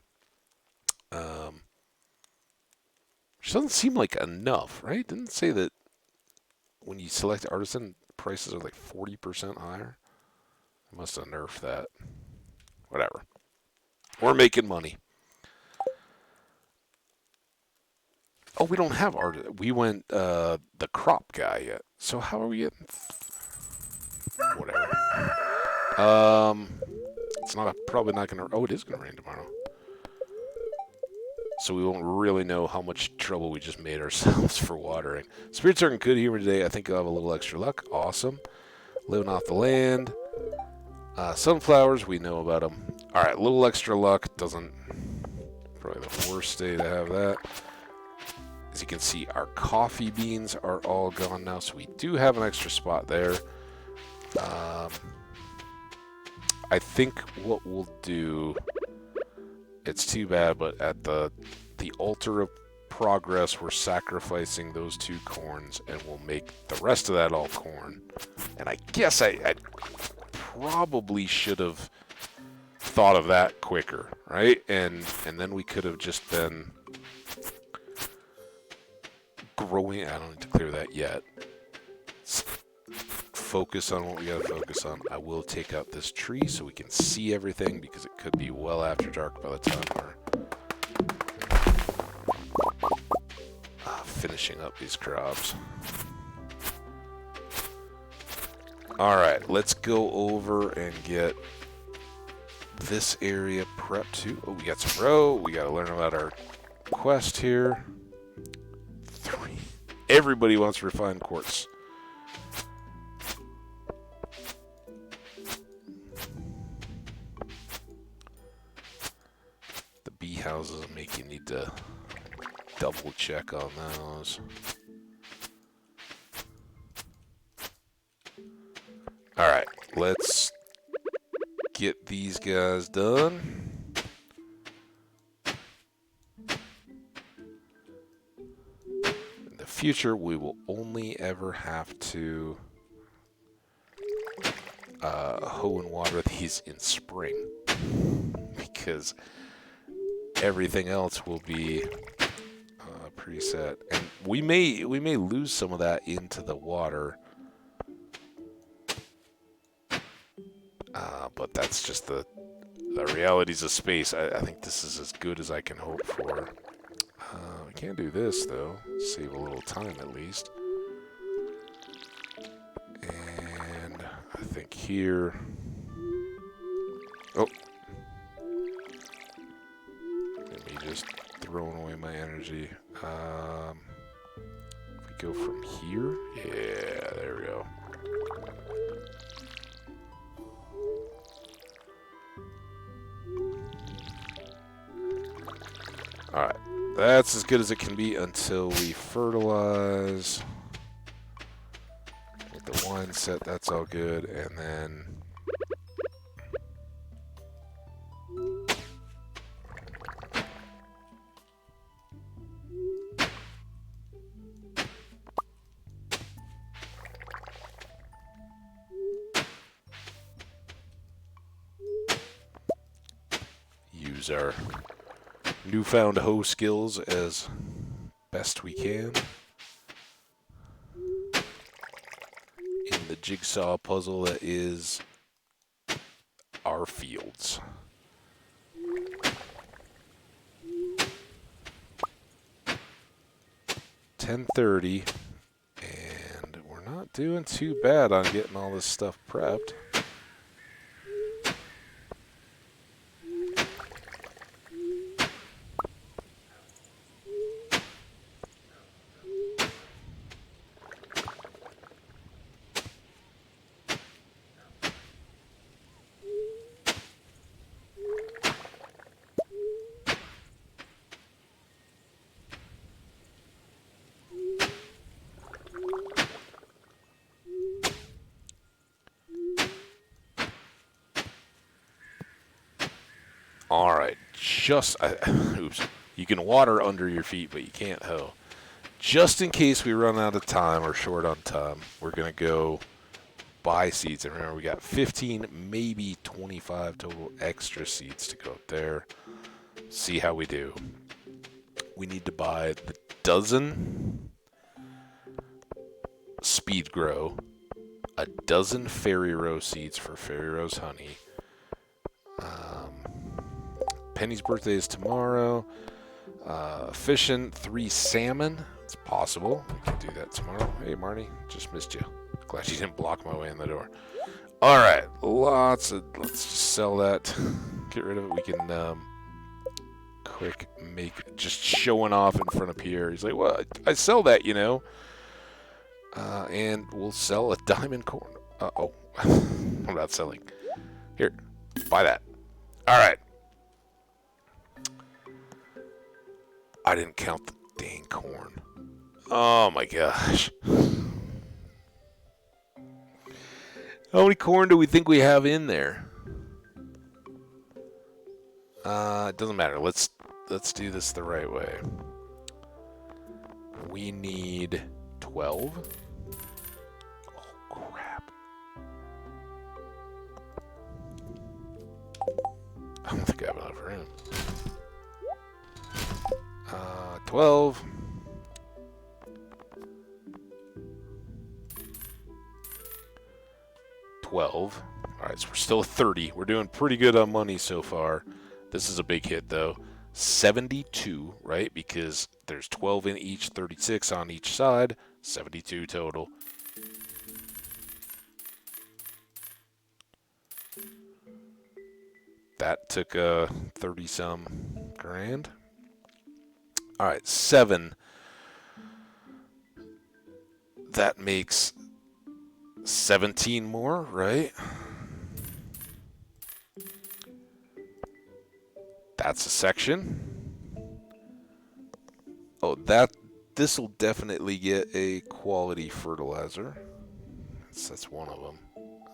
Which doesn't seem like enough, right? Didn't it say that when you select artisan, prices are like 40% higher? I must have nerfed that. Whatever. We're making money. Oh, we don't have artisan. We went the crop guy yet. So how are we getting... Whatever. It's probably not going to... Oh, it is going to rain tomorrow. So we won't really know how much trouble we just made ourselves for watering. Spirits are in good humor today. I think I'll have a little extra luck. Awesome. Living off the land. Sunflowers, we know about them. All right, a little extra luck. Doesn't... Probably the worst day to have that. As you can see, our coffee beans are all gone now, so we do have an extra spot there. I think what we'll do... It's too bad, but at the altar of progress, we're sacrificing those 2 corns, and we'll make the rest of that all corn. And I guess I probably should have thought of that quicker, right? And then we could have just been growing. I don't need to clear that yet. Focus on what we gotta focus on. I will take out this tree so we can see everything, because it could be well after dark by the time we're finishing up these crops. Alright, let's go over and get this area prepped too. Oh, we got some row. We gotta learn about our quest here. 3. Everybody wants refined quartz. Houses make you need to double check on those. Alright, let's get these guys done. In the future, we will only ever have to hoe and water these in spring, because everything else will be preset, and we may lose some of that into the water. But that's just the realities of space. I think this is as good as I can hope for. We can't do this, though. Save a little time, at least. And I think here... Oh! Me just throwing away my energy. If we go from here... Yeah, there we go. Alright, that's as good as it can be until we fertilize. With the wine set, that's all good, and then... use our newfound hoe skills as best we can in the jigsaw puzzle that is our fields. $10:30, and we're not doing too bad on getting all this stuff prepped. Alright, oops. You can water under your feet, but you can't hoe. Just in case we run out of time or short on time, we're going to go buy seeds. And remember, we got 15, maybe 25 total extra seeds to go up there. See how we do. We need to buy the dozen speed grow, a dozen fairy rose seeds for fairy rose honey. Penny's birthday is tomorrow. Fishing 3 salmon. It's possible. We can do that tomorrow. Hey, Marnie. Just missed you. Glad you didn't block my way in the door. Alright. Let's just sell that. Get rid of it. We can quick make just showing off in front of Pierre. He's like, well, I sell that, you know. And we'll sell a diamond corn. Oh. I'm not selling. Here. Buy that. Alright. I didn't count the dang corn. Oh my gosh. How many corn do we think we have in there? It doesn't matter. Let's do this the right way. We need 12. Oh crap. I don't think I have enough room. 12. Alright, so we're still at 30. We're doing pretty good on money so far. This is a big hit, though. 72, right? Because there's 12 in each, 36 on each side. 72 total. That took 30-some grand. Alright, 7. That makes 17 more, right? That's a section. Oh, this will definitely get a quality fertilizer. That's one of them.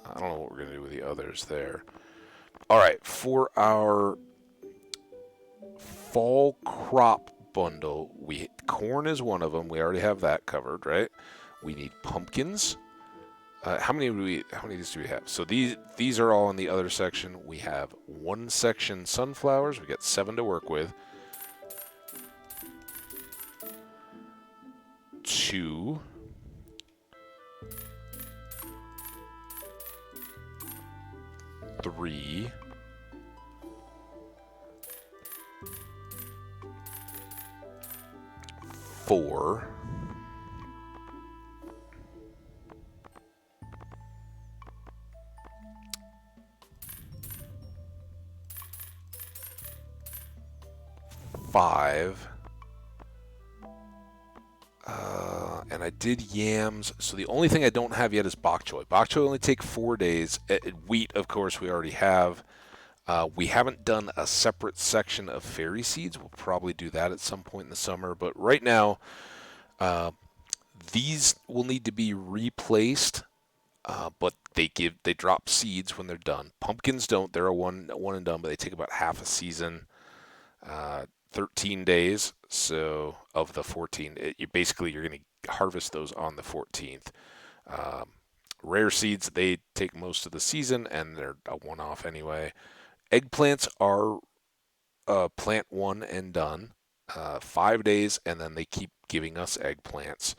I don't know what we're gonna do with the others there. All right, for our fall crop bundle, corn is one of them. We already have that covered, right? We need pumpkins. How many do we? How many of these do we have? So these are all in the other section. We have one section sunflowers. We got 7 to work with. 2. 3. 4. 5. And I did yams. So the only thing I don't have yet is bok choy. Bok choy only take 4 days. Wheat, of course, we already have. We haven't done a separate section of fairy seeds. We'll probably do that at some point in the summer. But right now, uh, these will need to be replaced. But they drop seeds when they're done. Pumpkins don't. They're a one and done, but they take about half a season. 13 days. So of the 14, you're going to harvest those on the 14th. Um, Rare seeds, they take most of the season, and they're a one-off anyway. Eggplants are plant one and done. 5 days, and then they keep giving us eggplants.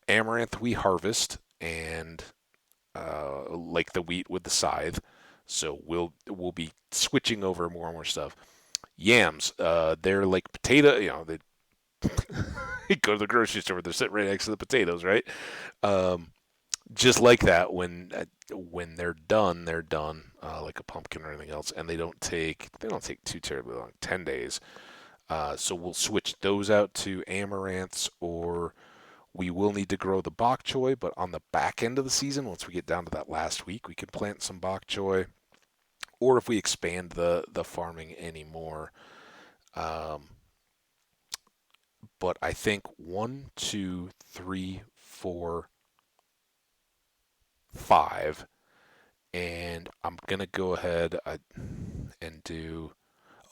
Amaranth we harvest, and like the wheat with the scythe. So we'll be switching over more and more stuff. Yams, they're like potato. They you go to the grocery store, they're sitting right next to the potatoes, right? Um, just like that, when they're done, like a pumpkin or anything else, and they don't take too terribly long, 10 days. So we'll switch those out to amaranths, or we will need to grow the bok choy. But on the back end of the season, once we get down to that last week, we can plant some bok choy, or if we expand the farming anymore. Um, but I think 1, 2, 3, 4, 5, and I'm gonna go ahead and do.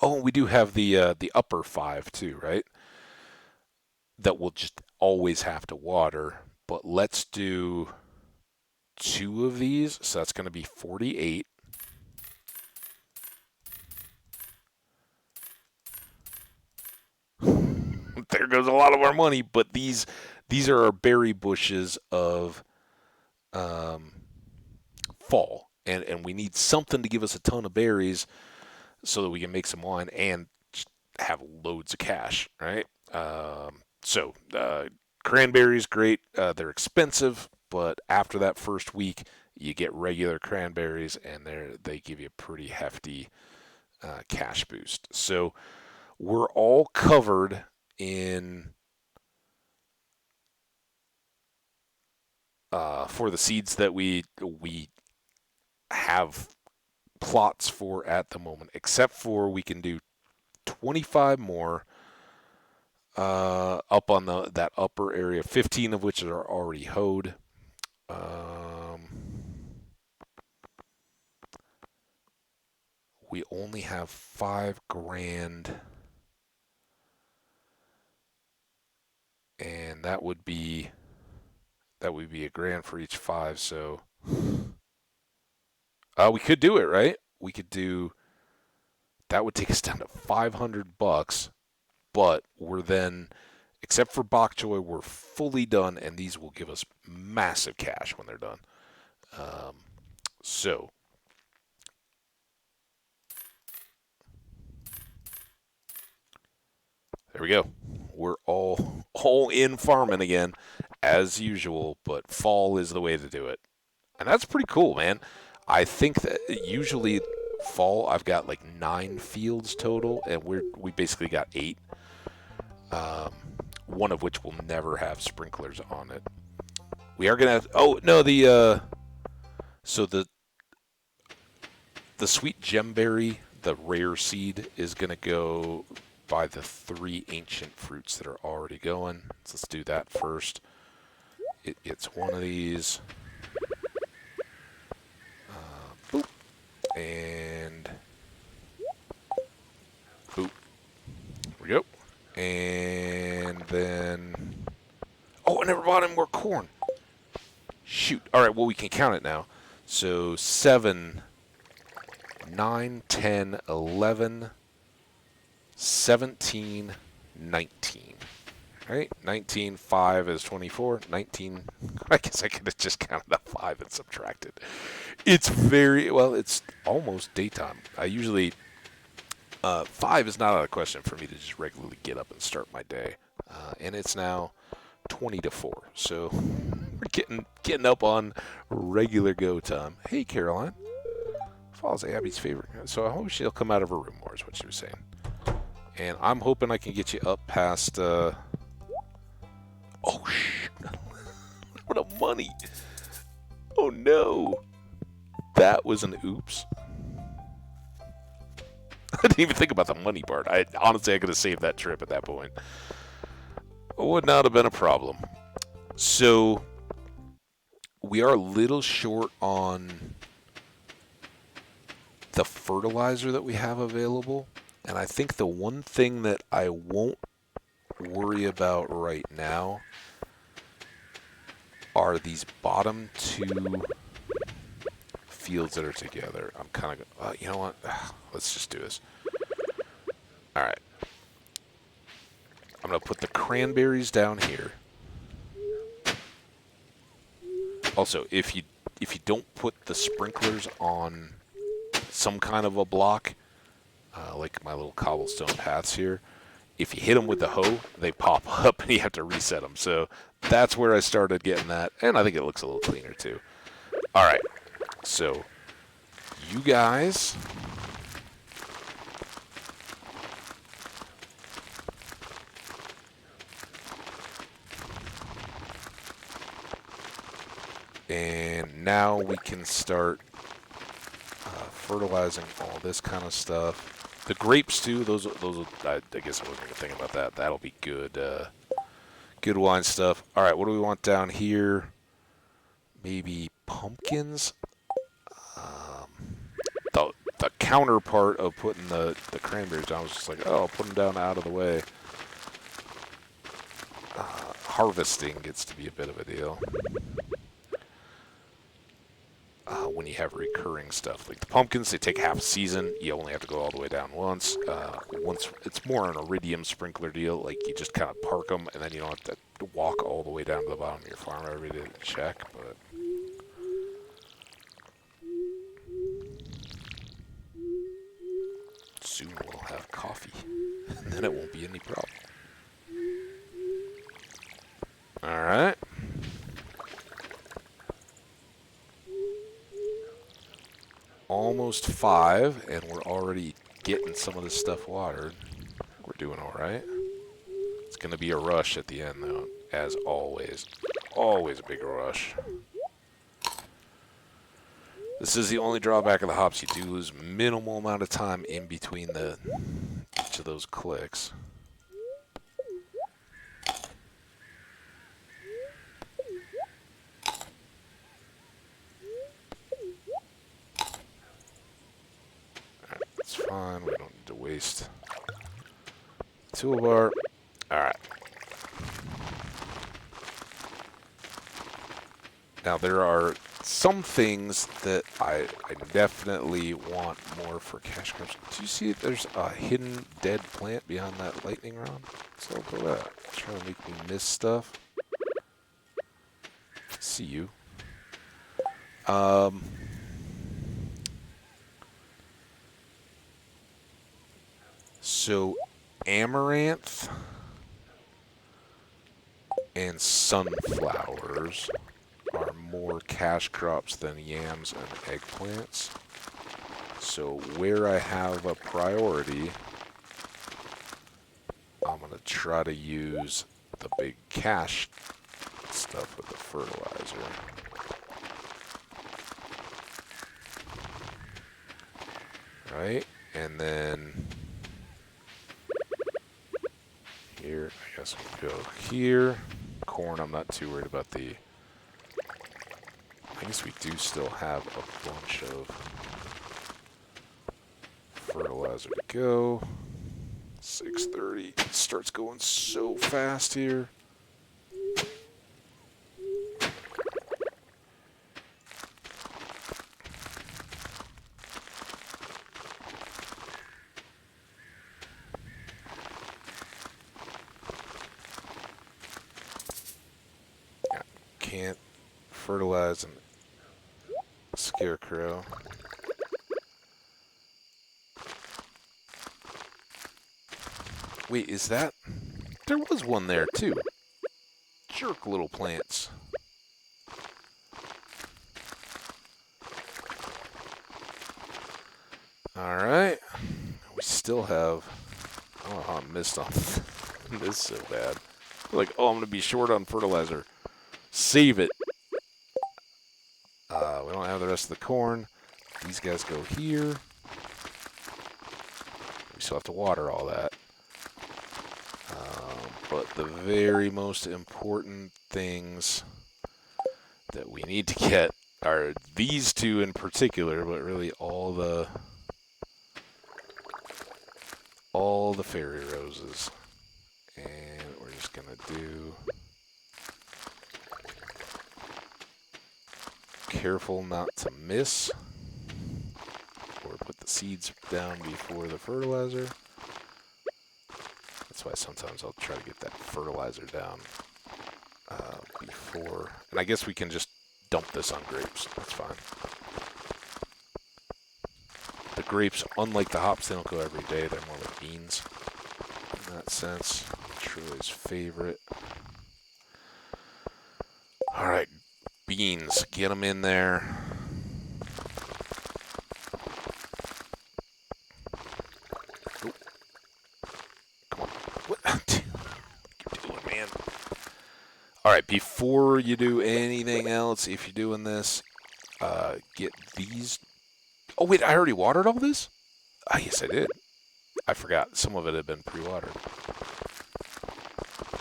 Oh, we do have the upper 5 too, right? That we'll just always have to water. But let's do 2 of these, so that's gonna be 48. There goes a lot of our money. But these are our berry bushes of um, fall, and we need something to give us a ton of berries so that we can make some wine and have loads of cash, right? So cranberries, great. They're expensive, but after that first week, you get regular cranberries, and they give you a pretty hefty cash boost. So we're all covered in for the seeds that we have plots for at the moment, except for we can do 25 more up on that upper area, 15 of which are already hoed. Um, we only have 5 grand, and that would be a grand for each 5. So we could do it, right? We could do that. Would take us down to $500, but we're then, except for bok choy, we're fully done, and these will give us massive cash when they're done. Um, so there we go. We're all in farming again, as usual. But fall is the way to do it, and that's pretty cool, man. I think that usually fall I've got like 9 fields total, and we basically got 8. Um, one of which will never have sprinklers on it. We are gonna have. Oh no, so the sweet gemberry, the rare seed, is gonna go. buy the 3 ancient fruits that are already going. So let's do that first. It gets one of these. Boop. And boop. There we go. And then... Oh, I never bought any more corn. Shoot. Alright, well, we can count it now. So 7, 9, 10, 11, 17, 19. Right? 19, 5 is 24. 19, I guess I could have just counted up 5 and subtracted. It's very, well, it's almost daytime. I usually, 5 is not out of the question for me to just regularly get up and start my day. And it's now 20 to 4. So we're getting up on regular go time. Hey, Caroline. Fall's Abby's favorite. So I hope she'll come out of her room more, is what she was saying. And I'm hoping I can get you up past, oh, shoot. What a money. Oh, no. That was an oops. I didn't even think about the money part. Honestly, I could have saved that trip at that point. It would not have been a problem. So, we are a little short on the fertilizer that we have available. And I think the one thing that I won't worry about right now are these bottom 2 fields that are together. I'm kind of, you know what? Let's just do this. All right. I'm going to put the cranberries down here. Also, if you don't put the sprinklers on some kind of a block, like my little cobblestone paths here, if you hit them with the hoe, they pop up and you have to reset them. So that's where I started getting that, and I think it looks a little cleaner too. All right, so you guys and now we can start fertilizing all this kind of stuff. The grapes too. Those. I guess I wasn't even thinking about that. That'll be good. Good wine stuff. All right. What do we want down here? Maybe pumpkins. The counterpart of putting the cranberries down was just like, oh, I'll put them down out of the way. Harvesting gets to be a bit of a deal. When you have recurring stuff. Like the pumpkins, they take half a season. You only have to go all the way down once. Once it's more an iridium sprinkler deal. Like you just kind of park them, and then you don't have to walk all the way down to the bottom of your farm every day to check. But soon we'll have coffee, and then it won't be any problem. All right. Almost 5, and we're already getting some of this stuff watered. We're doing all right. It's going to be a rush at the end, though, as always. Always a big rush. This is the only drawback of the hops. You do lose minimal amount of time in between each of those clicks. That's fine. We don't need to waste toolbar. All right. Now there are some things that I definitely want more for cash crops. Do you see there's a hidden dead plant behind that lightning rod? So look at that. Trying to make me miss stuff. See you. So amaranth and sunflowers are more cash crops than yams and eggplants. So where I have a priority, I'm going to try to use the big cash stuff with the fertilizer. Right? And then here. I guess we'll go here. Corn, I'm not too worried about the... I guess we do still have a bunch of fertilizer to go. 6:30. It starts going so fast here. Can't fertilize an scarecrow. Wait, is that... There was one there, too. Jerk little plants. Alright. We still have... I don't know how I missed on this so bad. Like, oh, I'm going to be short on fertilizer. Save it. We don't have the rest of the corn. These guys go here. We still have to water all that. But the very most important things that we need to get are these two in particular, but really all the fairy roses. And we're just gonna do... Careful not to miss, or put the seeds down before the fertilizer. That's why sometimes I'll try to get that fertilizer down before. And I guess we can just dump this on grapes. That's fine. The grapes, unlike the hops, they don't go every day. They're more like beans in that sense. Troy's favorite. All right. Beans, get them in there. Oh. Come on. What are you doing, man? All right, before you do anything else, if you're doing this, get these. Oh, wait, I already watered all this? Ah, yes, I did. I forgot. Some of it had been pre-watered.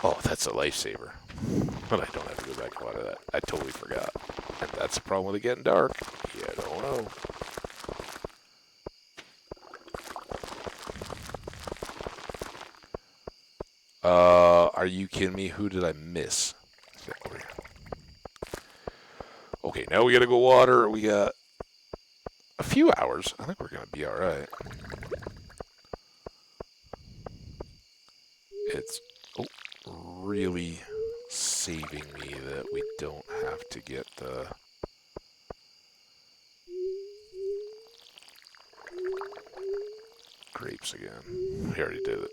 Oh, that's a lifesaver. But I don't have to go back and water that. I totally forgot. And that's the problem with it getting dark. You don't know. Are you kidding me? Who did I miss? Okay, now we gotta go water. We got a few hours. I think we're gonna be alright. It's really saving me that we don't have to get the grapes again. We already did it.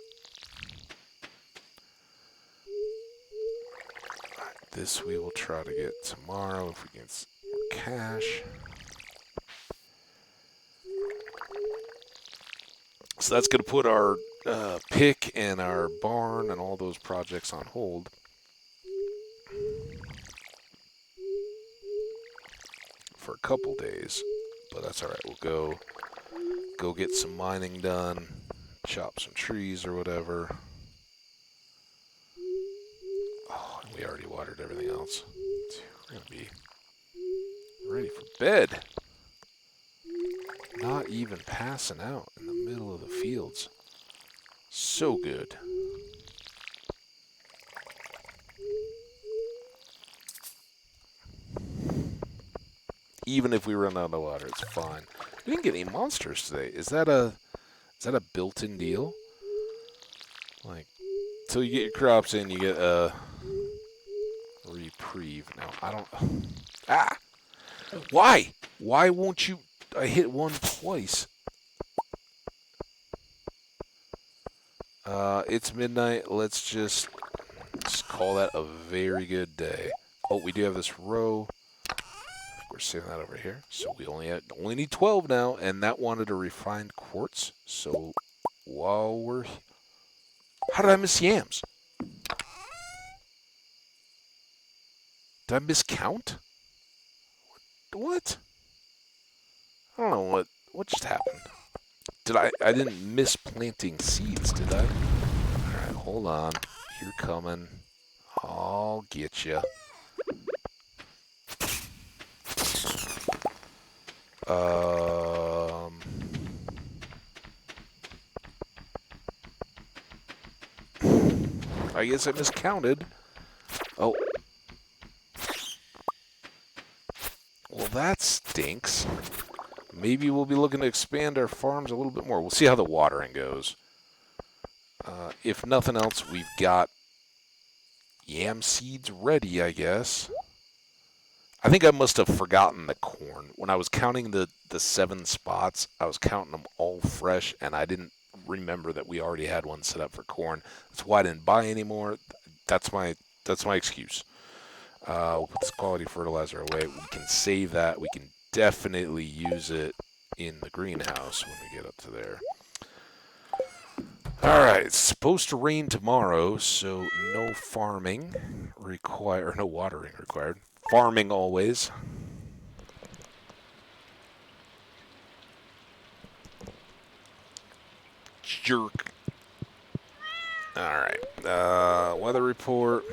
Right, this we will try to get tomorrow if we get more cash. So that's going to put our pick and our barn and all those projects on hold. For a couple days, but that's all right. We'll go get some mining done, chop some trees or whatever. Oh, and we already watered everything else. We're gonna be ready for bed. Not even passing out in the middle of the fields. So good. Even if we run out of water, it's fine. We didn't get any monsters today. Is that a built-in deal? Like, till you get your crops in, you get a reprieve. No, I don't. Ah! Why? Why won't you? I hit one twice. It's midnight. Let's just call that a very good day. Oh, we do have this row. We're saving that over here. So we only need 12 now, and that wanted a refined quartz. So while we're... How did I miss yams? Did I miscount? What? I don't know what just happened. I didn't miss planting seeds, did I? Alright, hold on. you're coming. I'll get you. I guess I miscounted. Oh. Well, that stinks. Maybe we'll be looking to expand our farms a little bit more. We'll see how the watering goes. If nothing else, we've got yam seeds ready, I guess. I think I must have forgotten the corn. When I was counting the 7 spots, I was counting them all fresh, and I didn't remember that we already had one set up for corn. That's why I didn't buy any more. That's my excuse. We'll put this quality fertilizer away. We can save that. We can definitely use it in the greenhouse when we get up to there. Alright, it's supposed to rain tomorrow, so no farming required, or no watering required. Farming always. Jerk. Alright, weather report.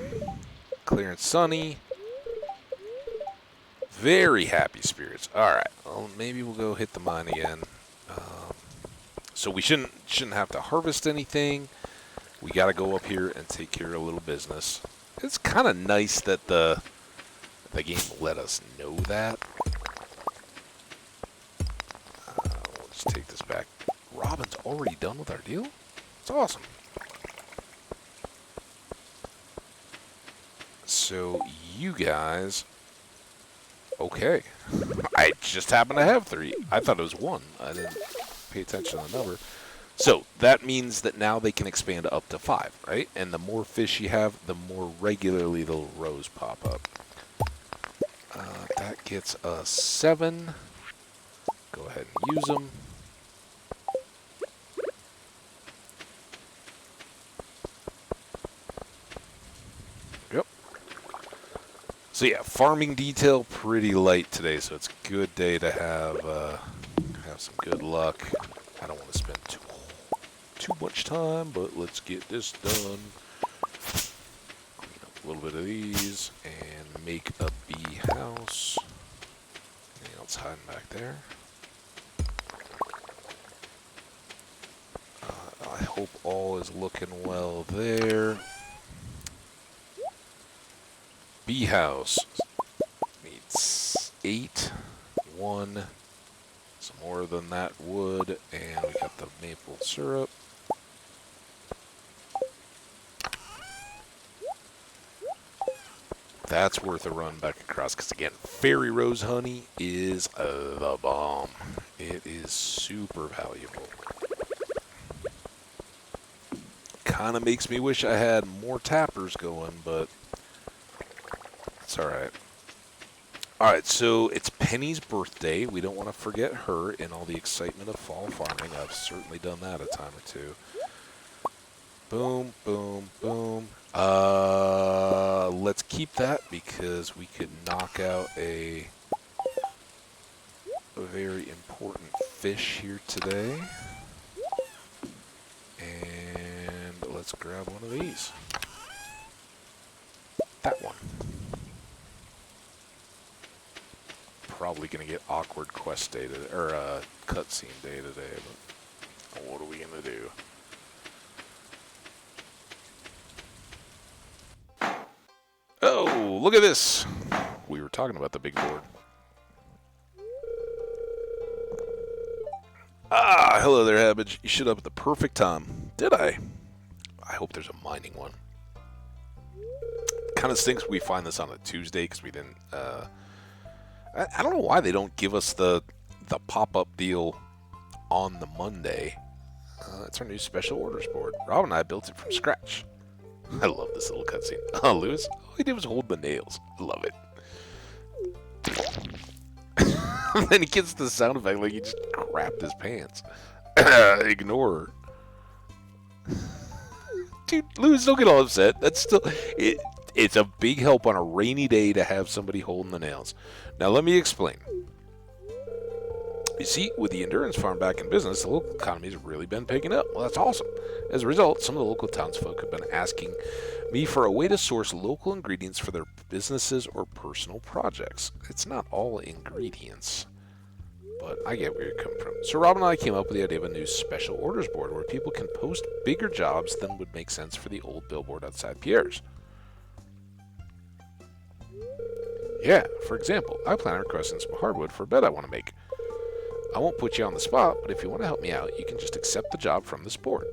Clear and sunny. Very happy spirits. Alright, well, maybe we'll go hit the mine again. So we shouldn't have to harvest anything. We got to go up here and take care of a little business. It's kind of nice that the game let us know that. We'll just take this back. Robin's already done with our deal? It's awesome. So you guys... Okay. I just happen to have 3. I thought it was 1. I didn't pay attention to the number. So that means that now they can expand up to 5, right? And the more fish you have, the more regularly the little rows pop up. That gets us 7. Go ahead and use them. Yep. So yeah, farming detail pretty light today, so it's a good day to have some good luck. I don't want to spend too much time, but let's get this done. Clean up a little bit of these and make a bee house. Anything else hiding back there? I hope all is looking well there. Bee house needs 8, 1, some more than that wood, and we got the maple syrup. That's worth a run back across, because again, fairy rose honey is the bomb. It is super valuable. Kind of makes me wish I had more tappers going, but it's alright. Alright, so it's Penny's birthday. We don't want to forget her in all the excitement of fall farming. I've certainly done that a time or two. Boom, boom, boom. Let's keep that because we could knock out a very important fish here today. And let's grab one of these. That one. Probably gonna get awkward quest day today, or cutscene day today, but what are we gonna do? Oh, look at this! We were talking about the big board. Ah, hello there, Habbage. You showed up at the perfect time. Did I? I hope there's a mining one. Kind of stinks we find this on a Tuesday because we didn't. I don't know why they don't give us the pop-up deal on the Monday. It's our new special orders board. Rob and I built it from scratch. I love this little cutscene. Oh, Lewis, all he did was hold the nails. I love it. And then he gets the sound effect like he just crapped his pants. Ignore her. Dude, Lewis, don't get all upset. That's still... It's a big help on a rainy day to have somebody holding the nails. Now, let me explain. You see, with the endurance farm back in business, the local economy has really been picking up. Well, that's awesome. As a result, some of the local townsfolk have been asking me for a way to source local ingredients for their businesses or personal projects. It's not all ingredients, but I get where you're coming from. So Rob and I came up with the idea of a new special orders board where people can post bigger jobs than would make sense for the old billboard outside Pierre's. Yeah, for example, I plan on requesting some hardwood for a bed I want to make. I won't put you on the spot, but if you want to help me out, you can just accept the job from this board.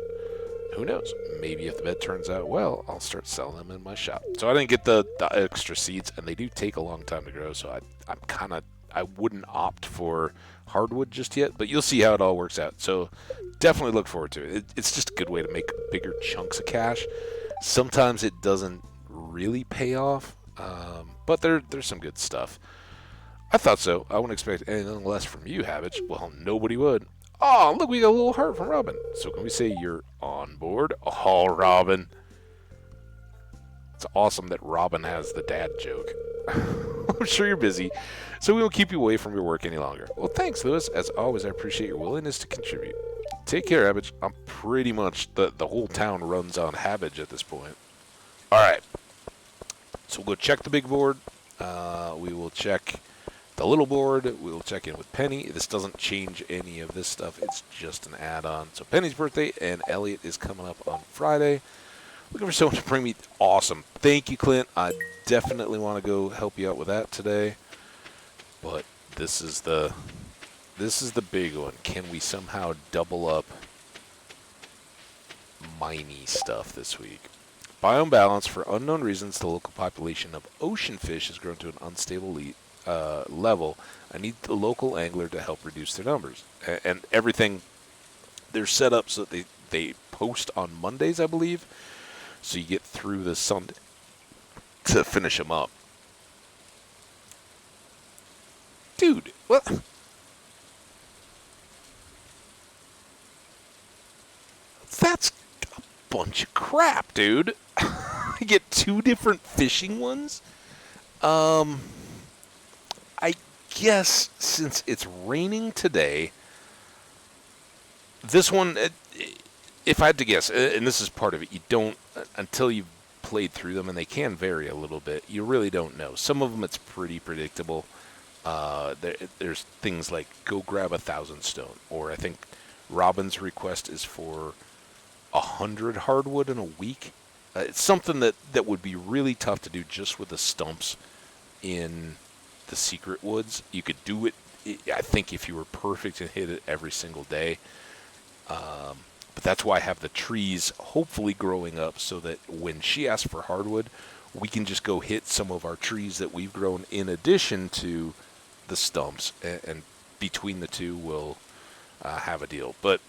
Who knows? Maybe if the bed turns out well, I'll start selling them in my shop. So I didn't get the extra seeds, and they do take a long time to grow, so I wouldn't opt for hardwood just yet, but you'll see how it all works out. So definitely look forward to it. It's just a good way to make bigger chunks of cash. Sometimes it doesn't really pay off, but there's some good stuff. I thought so. I wouldn't expect anything less from you, Havage. Well, nobody would. Oh, look, we got a little heart from Robin. So can we say you're on board? Oh, Robin. It's awesome that Robin has the dad joke. I'm sure you're busy, so we won't keep you away from your work any longer. Well, thanks, Lewis. As always, I appreciate your willingness to contribute. Take care, Havage. I'm pretty much, the whole town runs on Havage at this point. All right. So we'll go check the big board. We will check the little board. We'll check in with Penny. This doesn't change any of this stuff. It's just an add-on. So Penny's birthday and Elliot is coming up on Friday. Looking for someone to bring me. Awesome. Thank you, Clint. I definitely want to go help you out with that today. But this is the big one. Can we somehow double up miney stuff this week? Biome balance. For unknown reasons, the local population of ocean fish has grown to an unstable level. I need the local angler to help reduce their numbers. And everything, they're set up so that they post on Mondays, I believe. So you get through the Sunday to finish them up. Dude, what? That's a bunch of crap, dude. I get 2 different fishing ones. I guess since it's raining today, this one, if I had to guess, and this is part of it, you don't, until you've played through them, and they can vary a little bit, you really don't know. Some of them it's pretty predictable. There's things like go grab 1,000 stone, or I think Robin's request is for 100 hardwood in a week. It's something that would be really tough to do just with the stumps in the secret woods. You could do it, I think, if you were perfect and hit it every single day. But that's why I have the trees hopefully growing up so that when she asks for hardwood, we can just go hit some of our trees that we've grown in addition to the stumps, and between the two we'll have a deal. But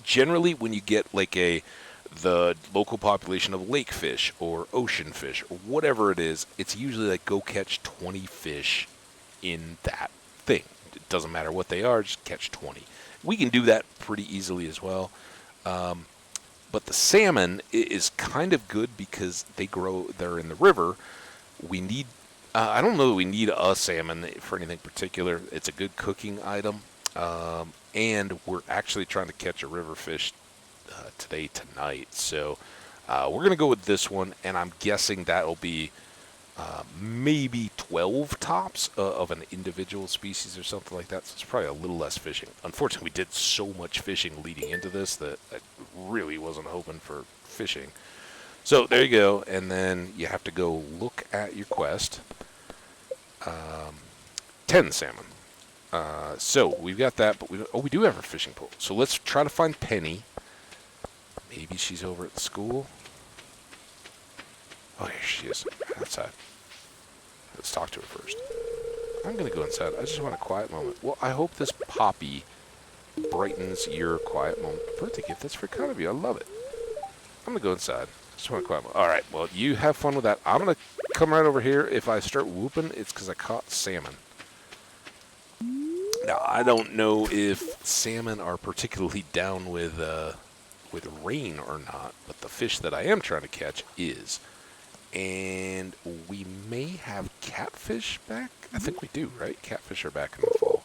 generally when you get like the local population of lake fish or ocean fish or whatever it is, it's usually like go catch 20 fish in that thing. It doesn't matter what they are, just catch 20. We can do that pretty easily as well. But the salmon is kind of good because they're in the river. We need, I don't know that we need a salmon for anything particular. It's a good cooking item. And we're actually trying to catch a river fish tonight. So we're going to go with this one, and I'm guessing that'll be maybe 12 tops of an individual species or something like that. So it's probably a little less fishing. Unfortunately, we did so much fishing leading into this that I really wasn't hoping for fishing. So there you go, and then you have to go look at your quest. 10 salmon. So we've got that, but we do have our fishing pole. So let's try to find Penny. Maybe she's over at the school. Oh, here she is, outside. Let's talk to her first. I'm going to go inside. I just want a quiet moment. Well, I hope this poppy brightens your quiet moment. Birthday gift, that's for kind of you. I love it. I'm going to go inside. Just want a quiet moment. All right, well, you have fun with that. I'm going to come right over here. If I start whooping, it's because I caught salmon. Now, I don't know if salmon are particularly down with rain or not, but the fish that I am trying to catch is. And we may have catfish back. I think we do, right? Catfish are back in the fall.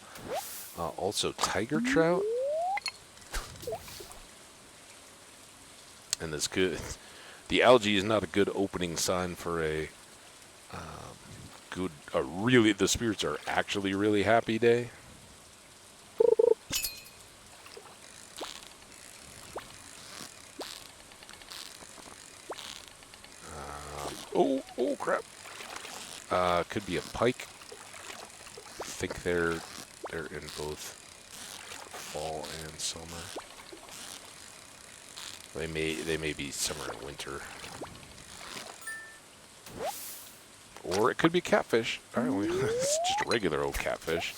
Also tiger trout. And this good. The algae is not a good opening sign for a really, the spirits are actually really happy day. Oh crap. Could be a pike. I think they're in both fall and summer. They may be summer and winter. Or it could be catfish. Alright, it's just a regular old catfish.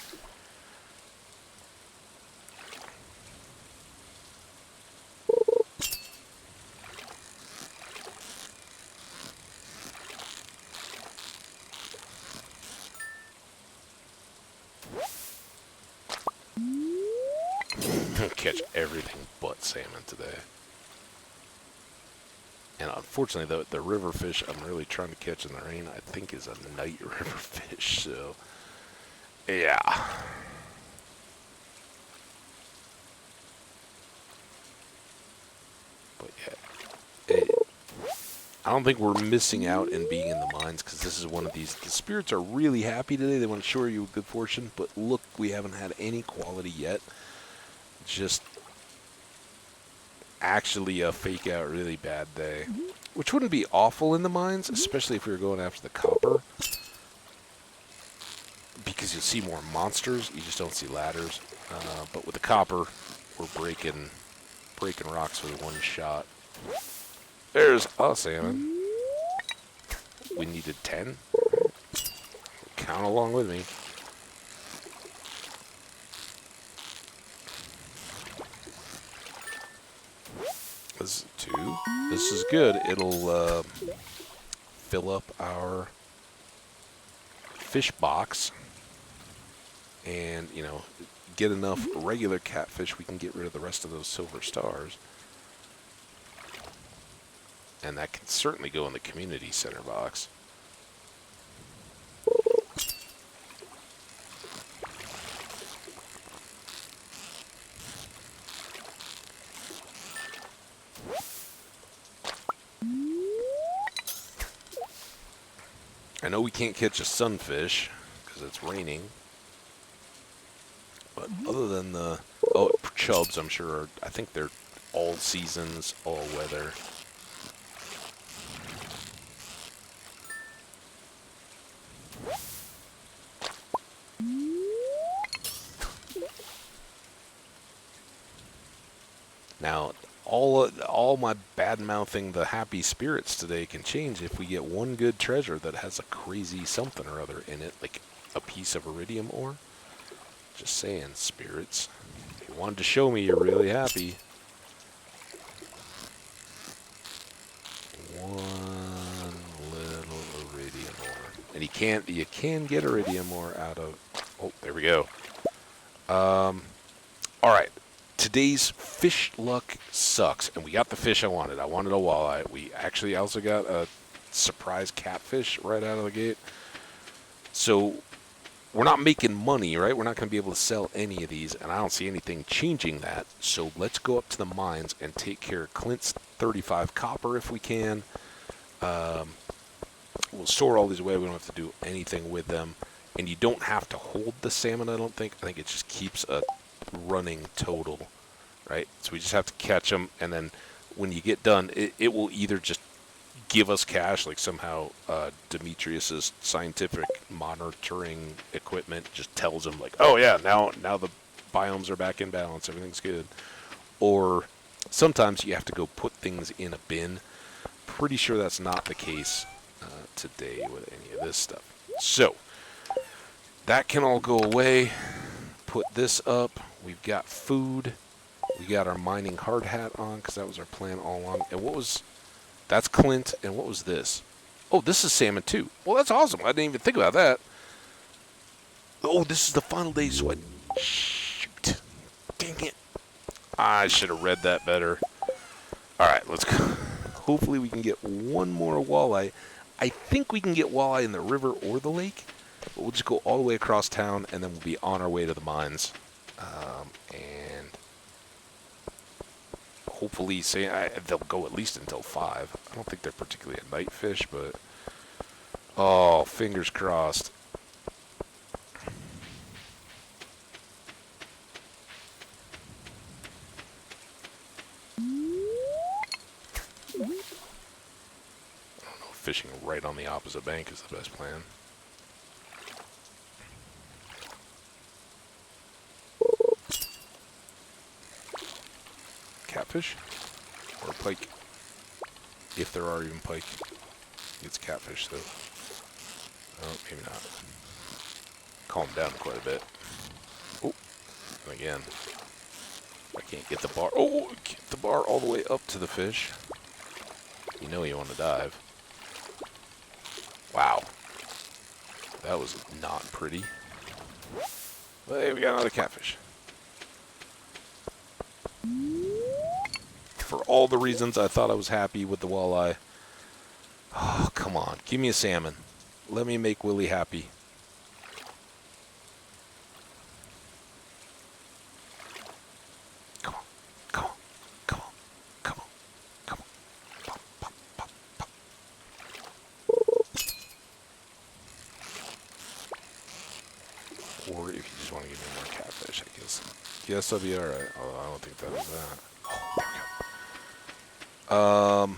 Catch everything but salmon today. And unfortunately, the river fish I'm really trying to catch in the rain, I think, is a night river fish. So, yeah. But yeah, I don't think we're missing out in being in the mines, because this is one of these. The spirits are really happy today. They want to show you good fortune. But look, we haven't had any quality yet. Just actually a fake out really bad day, which wouldn't be awful in the mines, especially if we were going after the copper, because you'll see more monsters. You just don't see ladders. But with the copper, we're breaking rocks with one shot. There's a salmon. We needed 10. Count along with me. This is 2. This is good. It'll fill up our fish box, and get enough regular catfish. We can get rid of the rest of those silver stars, and that can certainly go in the community center box. I know we can't catch a sunfish because it's raining, but other than the chubs, I'm sure I think they're all seasons, all weather. Now, all my bad-mouthing the happy spirits today can change if we get one good treasure that has a crazy something or other in it, like a piece of iridium ore. Just saying, spirits. If you wanted to show me you're really happy. One little iridium ore. And you can get iridium ore out of... Oh, there we go. Alright. Today's fish luck sucks, and we got the fish I wanted. I wanted a walleye. We actually also got a surprise catfish right out of the gate. So we're not making money, right? We're not going to be able to sell any of these, and I don't see anything changing that. So let's go up to the mines and take care of Clint's 35 copper if we can. We'll store all these away. We don't have to do anything with them. And you don't have to hold the salmon, I don't think. I think it just keeps a running total, right? So we just have to catch them, and then when you get done, it will either just give us cash, like somehow Demetrius's scientific monitoring equipment just tells them, like, oh yeah, now the biomes are back in balance, everything's good. Or sometimes you have to go put things in a bin. Pretty sure that's not the case today with any of this stuff. So that can all go away. Put this up. We've got food. We got our mining hard hat on, because that was our plan all along. And that's Clint. And what was this? Oh, this is salmon too. Well, that's awesome. I didn't even think about that. Oh, this is the final day, so shoot. Dang it. I should have read that better. All right, let's go. Hopefully we can get one more walleye. I think we can get walleye in the river or the lake. But we'll just go all the way across town, and then we'll be on our way to the mines. And hopefully, they'll go at least until 5. I don't think they're particularly a night fish, but oh, fingers crossed. Fishing right on the opposite bank is the best plan. Catfish? Or pike? If there are even pike. It's catfish, though. Oh, maybe not. Calm down quite a bit. Oh, again. I can't get the bar. Oh, get the bar all the way up to the fish. You know you want to dive. Wow. That was not pretty. But hey, we got another catfish. For all the reasons I thought I was happy with the walleye. Oh, come on. Give me a salmon. Let me make Willie happy. Come on. Come on. Come on. Come on. Come on. Pop, pop, pop, pop. Or if you just want to give me more catfish, I guess. Yes, I'll be alright. Oh, I don't think that was that. Oh, there we go.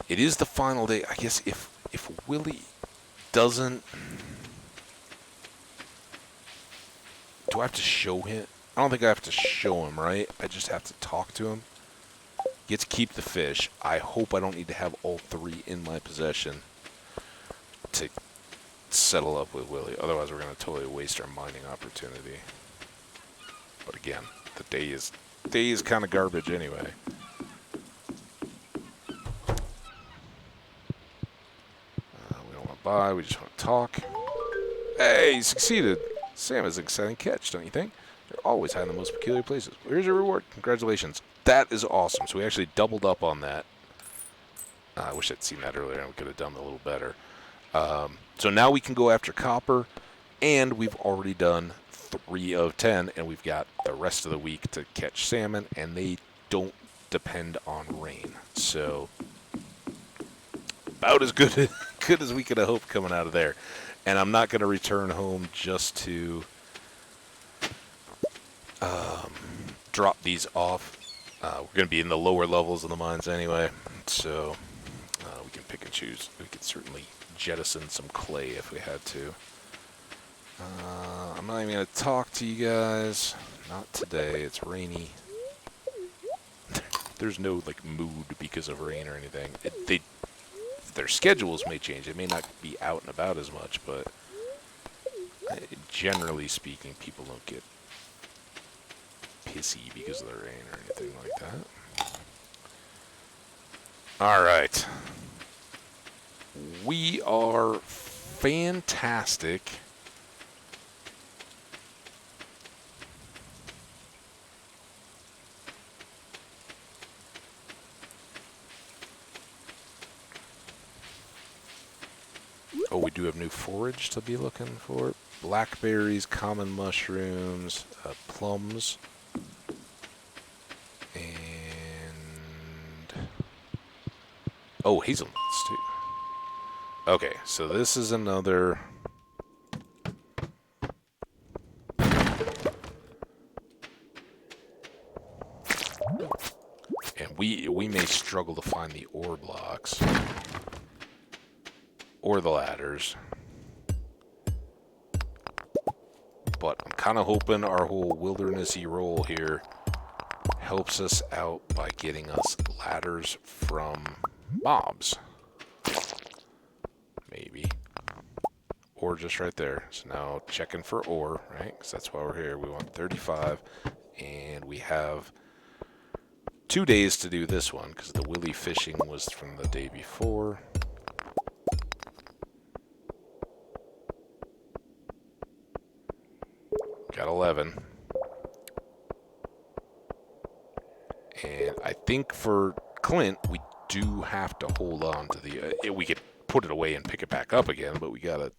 It is the final day. I guess if Willie doesn't... Do I have to show him? I don't think I have to show him, right? I just have to talk to him. Get to keep the fish. I hope I don't need to have all 3 in my possession to settle up with Willie. Otherwise, we're going to totally waste our mining opportunity. But again, the day is kind of garbage anyway. We don't want to buy. We just want to talk. Hey, you succeeded. Sam is an exciting catch, don't you think? They're always hiding in the most peculiar places. Well, here's your reward. Congratulations. That is awesome. So we actually doubled up on that. I wish I'd seen that earlier and we could have done it a little better. So now we can go after copper, and we've already done 3 of 10, and we've got the rest of the week to catch salmon, and they don't depend on rain. So about as good as we could have hoped coming out of there. And I'm not going to return home just to drop these off. We're going to be in the lower levels of the mines anyway, so we can pick and choose. We could certainly jettison some clay if we had to. I'm not even going to talk to you guys. Not today. It's rainy. There's no like mood because of rain or anything. Their schedules may change. They may not be out and about as much, but generally speaking, people don't get pissy because of the rain or anything like that. All right. We are fantastic. Oh, we do have new forage to be looking for. Blackberries, common mushrooms, plums, and oh, hazelnuts too. Okay, so this is another. And we may struggle to find the ore blocks. Or the ladders. But I'm kind of hoping our whole wildernessy role here helps us out by getting us ladders from mobs. Maybe. Or just right there. So now checking for ore, right? Because that's why we're here. We want 35. And we have 2 days to do this one because the Willy fishing was from the day before. Got 11. And I think for Clint, we do have to hold on to the... we could put it away and pick it back up again, but we gotta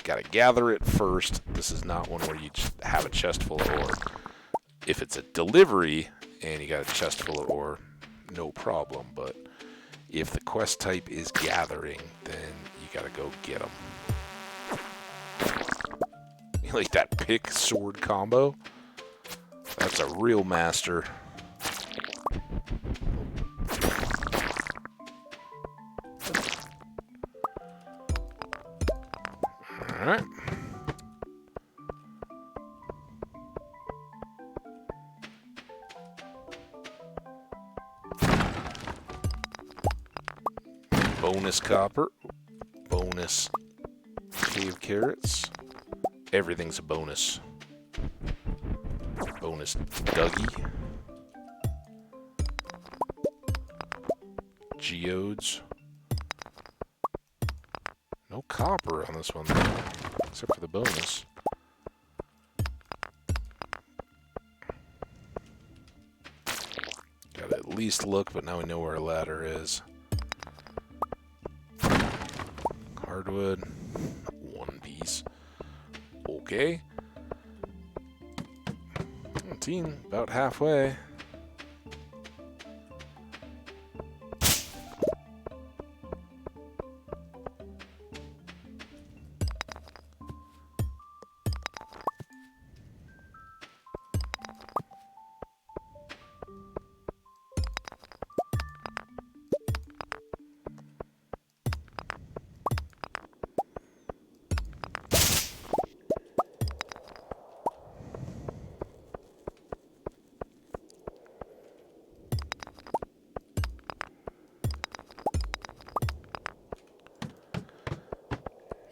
Gotta gather it first. This is not one where you just have a chest full of ore. If it's a delivery and you got a chest full of ore, no problem. But if the quest type is gathering, then you gotta go get them. You like that pick sword combo? That's a real master. Alright. Bonus copper. Bonus cave carrots. Everything's a bonus. Bonus Dougie. Geodes. No copper on this one, though, except for the bonus. Gotta at least look, but now we know where our ladder is. Hardwood. One piece. Okay. Team, about halfway.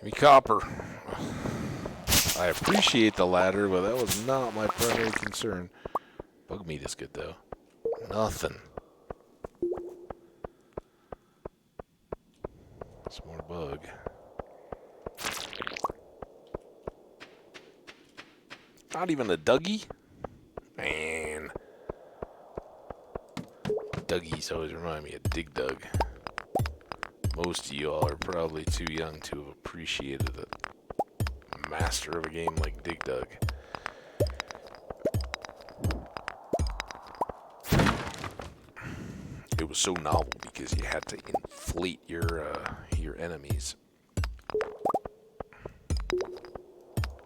Give me copper. I appreciate the ladder, but that was not my primary concern. Bug meat is good, though. Nothing. Some more bug. Not even a Dougie? Man. Dougies always remind me of Dig Dug. Most of you all are probably too young to have appreciated a master of a game like Dig Dug. It was so novel because you had to inflate your enemies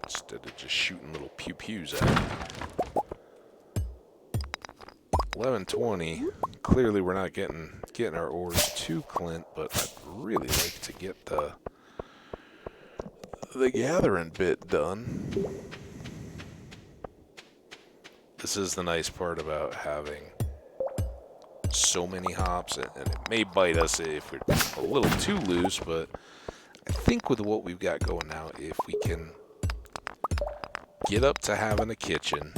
instead of just shooting little pew-pews at them. 11:20. Clearly, we're not getting our ores to Clint, but I'd really like to get the gathering bit done. This is the nice part about having so many hops, and it may bite us if we're a little too loose, but I think with what we've got going now, if we can get up to having a kitchen,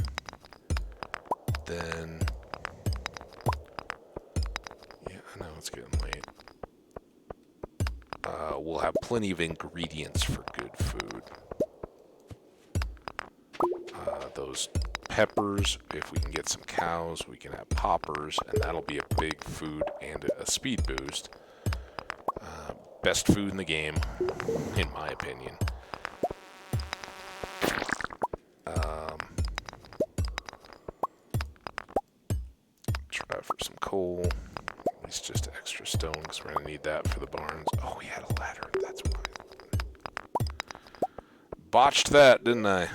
then I know it's getting late. We'll have plenty of ingredients for good food. Those peppers, if we can get some cows, we can have poppers, and that'll be a big food and a speed boost. Best food in the game, in my opinion. Try for some coal. At least just extra stone, because we're going to need that for the barns. Oh, we had a ladder. That's why. Botched that, didn't I?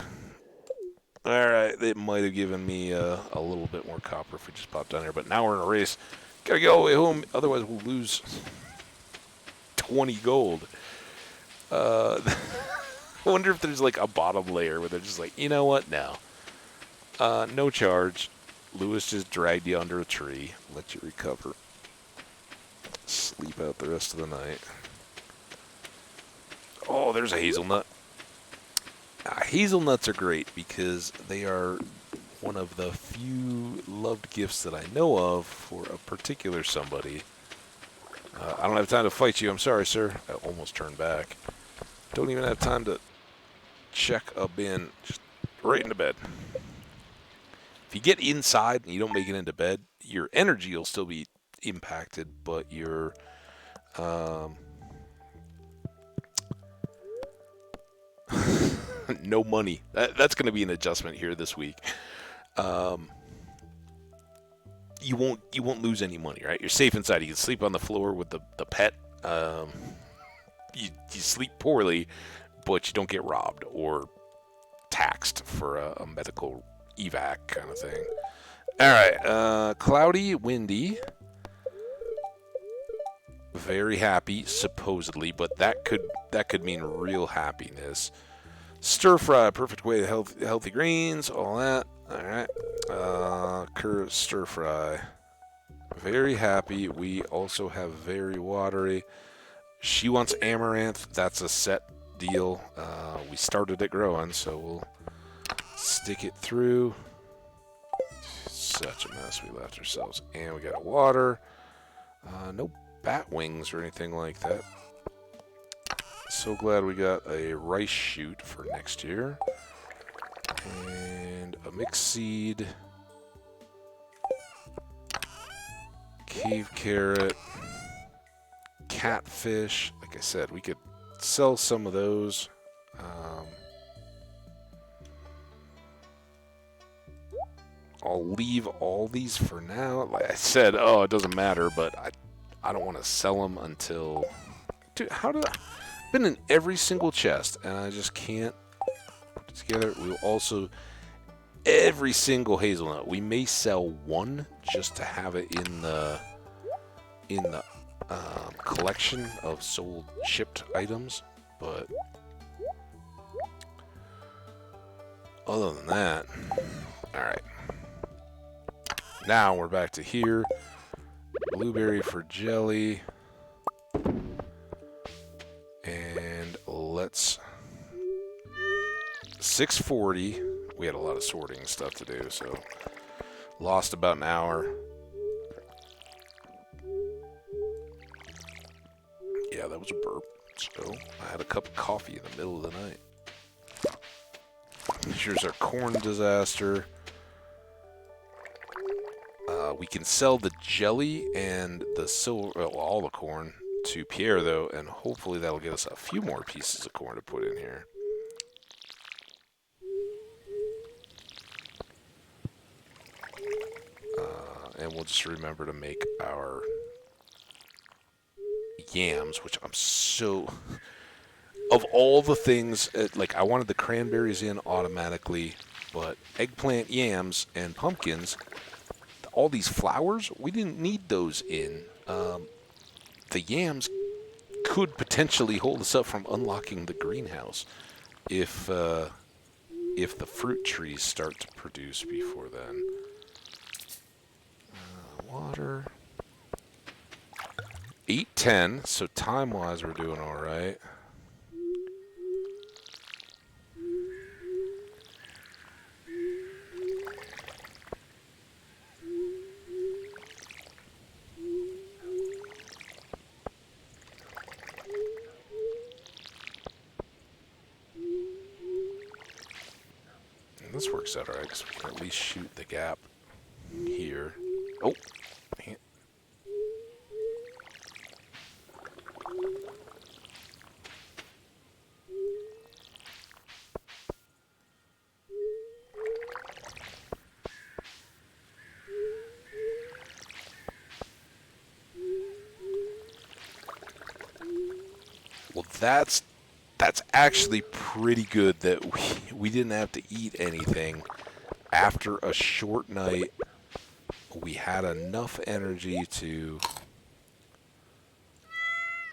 Alright, it might have given me a little bit more copper if we just popped down here, but now we're in a race. Gotta get all the way home, otherwise we'll lose 20 gold. I wonder if there's like a bottom layer where they're just like, you know what? No. No charge. Lewis just dragged you under a tree. Let you recover. Sleep out the rest of the night. Oh, there's a hazelnut. Hazelnuts are great because they are one of the few loved gifts that I know of for a particular somebody. I don't have time to fight you. I'm sorry, sir. I almost turned back. Don't even have time to check a bin. Just right into bed. If you get inside and you don't make it into bed, your energy will still be impacted, but your No money. That's going to be an adjustment here this week. You won't lose any money, right? You're safe inside. You can sleep on the floor with the pet. You sleep poorly, but you don't get robbed or taxed for a medical evac kind of thing. All right, cloudy, windy. Very happy, supposedly, but that could mean real happiness. Stir fry, perfect way to healthy greens, all that. All right, stir fry. Very happy. We also have very watery. She wants amaranth. That's a set deal. We started it growing, so we'll stick it through. Such a mess we left ourselves. And we got water. No bat wings or anything like that. So glad we got a rice shoot for next year. And a mixed seed. Cave carrot. Catfish. Like I said, we could sell some of those. I'll leave all these for now. Like I said, it doesn't matter, but I don't want to sell them until... Dude, I've been in every single chest, and I just can't put it together. We'll also... Every single hazelnut. We may sell one just to have it in the collection of sold shipped items, but other than that, all right. Now we're back to here. Blueberry for jelly, and let's 6:40. We had a lot of sorting stuff to do, so lost about an hour. Yeah, that was a burp. So I had a cup of coffee in the middle of the night. Here's our corn disaster. We can sell the jelly and the silver, all the corn to Pierre, though, and hopefully that'll get us a few more pieces of corn to put in here. And we'll just remember to make our yams, which I'm so... Of all the things, like I wanted the cranberries in automatically, but eggplant, yams, and pumpkins, all these flowers, we didn't need those in. The yams could potentially hold us up from unlocking the greenhouse if the fruit trees start to produce before then. Water. 8:10, so time-wise we're doing all right. This works out alright, because we can at least shoot the gap here. Oh, man. Well, that's actually pretty good that we didn't have to eat anything. After a short night, we had enough energy to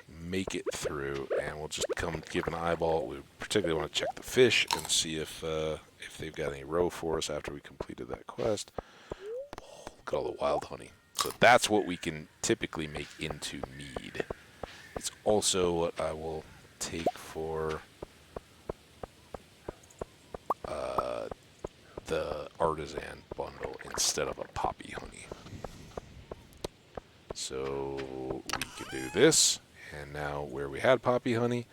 make it through, and we'll just come give an eyeball. We particularly want to check the fish and see if they've got any roe for us after we completed that quest. Look at all the wild honey. So that's what we can typically make into mead. It's also what I will take for the artisan bundle instead of a poppy honey. So we can do this, and now where we had poppy honey,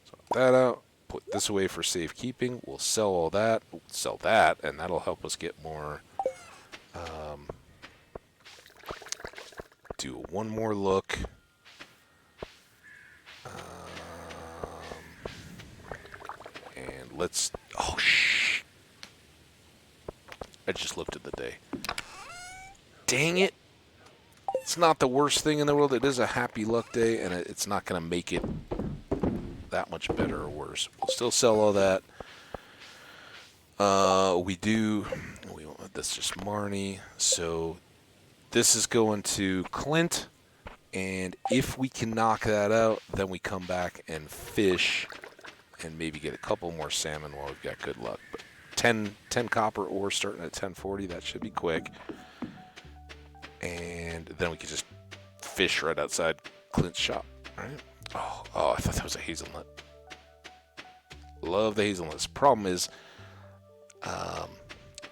swap that out, put this away for safekeeping. We'll sell all that, sell that, and that'll help us get more. Do one more look. let's... Oh, shh. I just looked at the day. Dang it. It's not the worst thing in the world. It is a happy luck day, and it's not going to make it that much better or worse. We'll still sell all that. That's just Marnie. So this is going to Clint, and if we can knock that out, then we come back and fish and maybe get a couple more salmon while we've got good luck. But 10 copper ore starting at 1040, that should be quick. And then we can just fish right outside Clint's shop. All right. Oh, I thought that was a hazelnut. Love the hazelnuts. Problem is,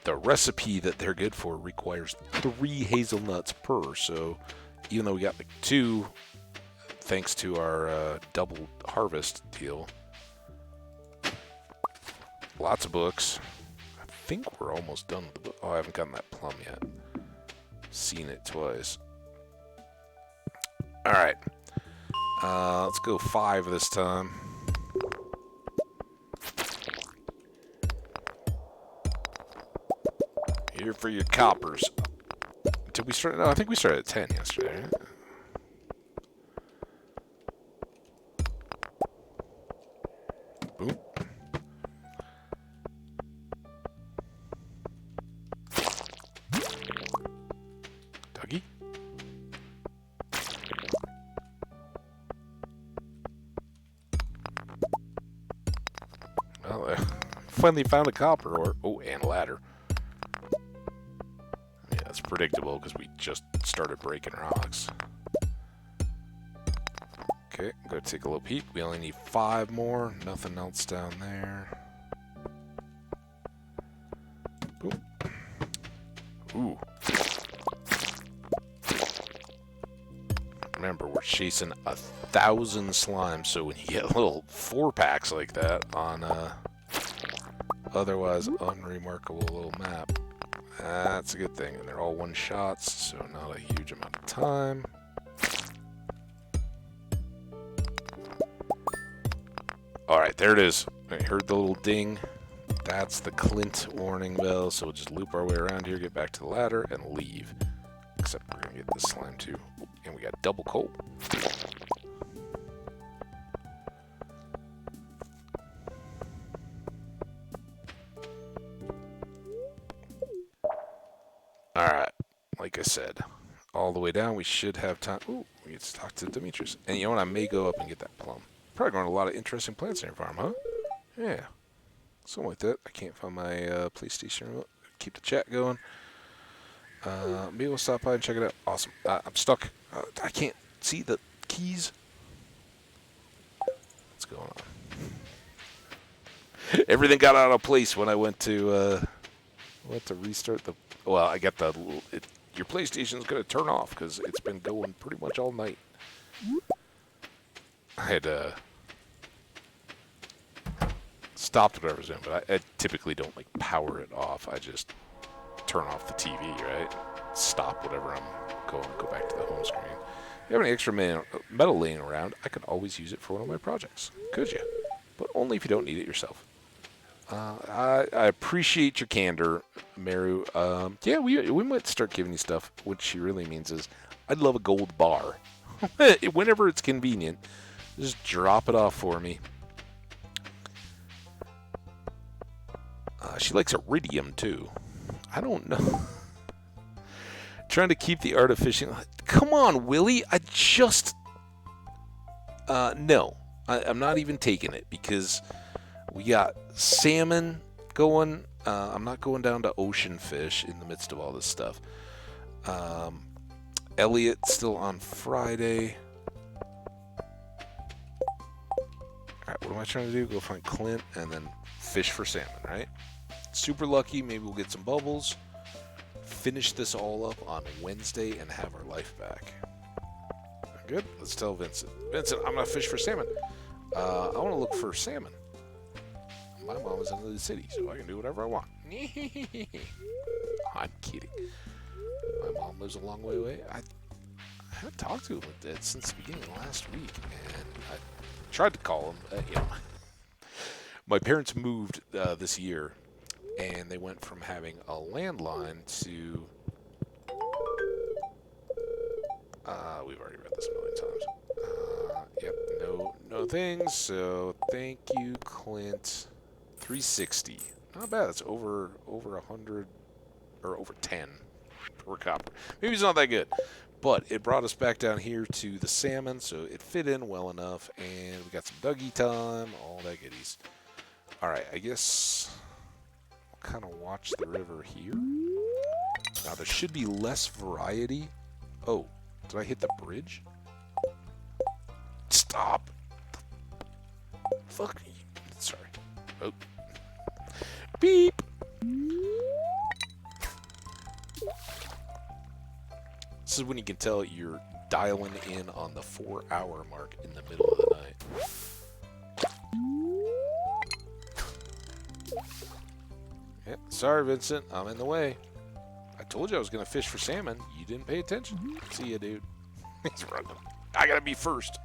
the recipe that they're good for requires 3 hazelnuts per. So even though we got like 2, thanks to our double harvest deal, lots of books. I think we're almost done with the book. Oh, I haven't gotten that plum yet. Seen it twice. All right. Let's go 5 this time. Here for your coppers. Did we start? No, I think we started at 10 yesterday. Right? Boom. Dougie? Well, finally found a copper ore. Oh, and a ladder. Yeah, that's predictable because we just started breaking rocks. Okay, go take a little peek. We only need 5 more. Nothing else down there. Boom. Ooh. Remember, we're chasing 1,000 slimes, so when you get little 4-packs like that on otherwise unremarkable little map, that's a good thing. And they're all one-shots, so not a huge amount of time. Alright, there it is. I heard the little ding. That's the Clint warning bell, so we'll just loop our way around here, get back to the ladder, and leave. Except we're going to get this slime too. And we got double coal. Alright, like I said, all the way down, we should have time. Ooh, we get to talk to Demetrius. And you know what? I may go up and get that plum. Probably growing a lot of interesting plants in your farm, huh? Yeah. Something like that. I can't find my PlayStation remote. Keep the chat going. Maybe we'll stop by and check it out. Awesome. I'm stuck. I can't see the keys. What's going on? Everything got out of place when I went to restart the. Well, I got the. Your PlayStation's gonna turn off because it's been going pretty much all night. I had stopped what I was doing, but I typically don't like power it off. I just turn off the TV, right? Stop whatever I'm going, go back to the home screen. If you have any extra metal laying around, I could always use it for one of my projects. Could you? But only if you don't need it yourself. I appreciate your candor, Meru. Yeah, we might start giving you stuff. What she really means is, I'd love a gold bar. Whenever it's convenient, just drop it off for me. She likes iridium, too. I don't know. Trying to keep the art of fishing. Come on, Willie. I just... no. I'm not even taking it because we got salmon going. I'm not going down to ocean fish in the midst of all this stuff. Elliot still on Friday. Alright, what am I trying to do? Go find Clint and then fish for salmon, right? Super lucky. Maybe we'll get some bubbles. Finish this all up on Wednesday and have our life back. Good. Let's tell Vincent. Vincent, I'm going to fish for salmon. I want to look for salmon. My mom is in the city, so I can do whatever I want. I'm kidding. My mom lives a long way away. I haven't talked to him since the beginning of last week, and I tried to call him. My parents moved this year, and they went from having a landline to. We've already read this a million times. Yep, no things. So thank you, Clint. 360. Not bad. That's over 100 or over 10 for copper. Maybe it's not that good, but it brought us back down here to the salmon, so it fit in well enough, and we got some Dougie time, all that goodies. All right, I guess we'll kind of watch the river here. Now there should be less variety. Oh, did I hit the bridge? Stop! Fuck me. Sorry. Oh. Beep! This is when you can tell you're dialing in on the 4-hour mark in the middle of the night. Yeah, sorry, Vincent. I'm in the way. I told you I was going to fish for salmon. You didn't pay attention. See ya, dude. He's running. I got to be first.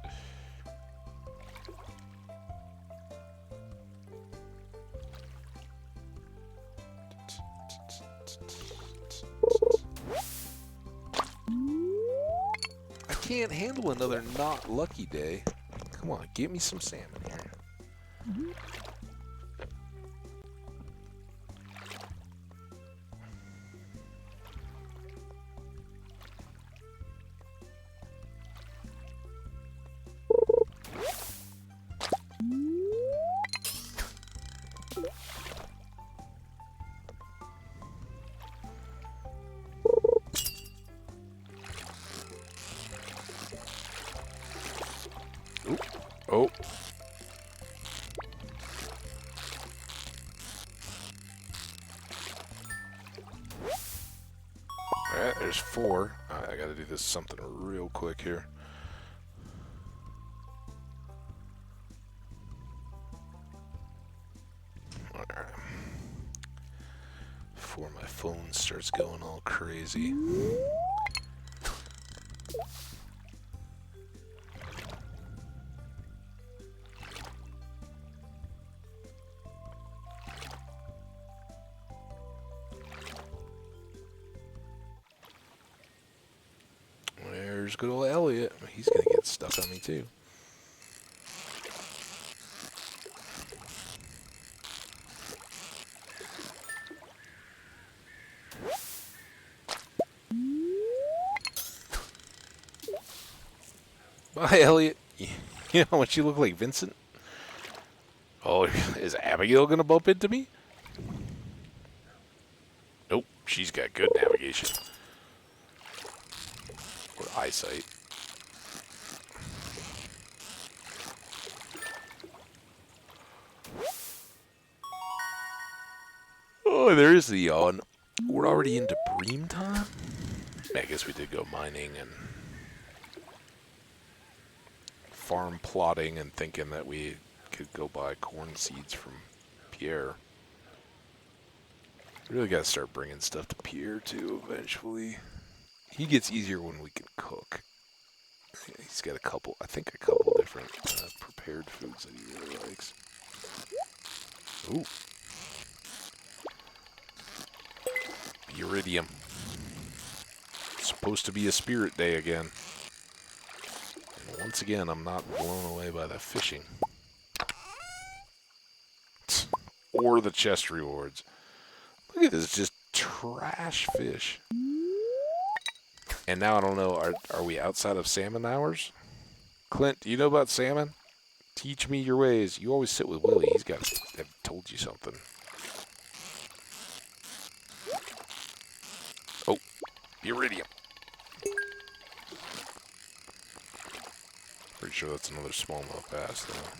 I can't handle another not lucky day. Come on, give me some salmon here. Oh. Alright, there's 4. Alright, I gotta do this something real quick here. Alright. Before my phone starts going all crazy. There's good old Elliot. He's gonna get stuck on me too. Bye, Elliot. You know how much you look like Vincent? Oh, is Abigail gonna bump into me? Nope, she's got good navigation. Or eyesight. Oh, there is the yawn. We're already into bream time? I guess we did go mining and farm plotting and thinking that we could go buy corn seeds from Pierre. We really gotta start bringing stuff to Pierre too eventually. He gets easier when we can cook. He's got a couple different prepared foods that he really likes. Ooh. Iridium. It's supposed to be a spirit day again. And once again, I'm not blown away by the fishing. Or the chest rewards. Look at this, just trash fish. And now I don't know, are we outside of salmon hours? Clint, do you know about salmon? Teach me your ways. You always sit with Willie. He's got to have told you something. Oh, iridium. Pretty sure that's another smallmouth bass, though.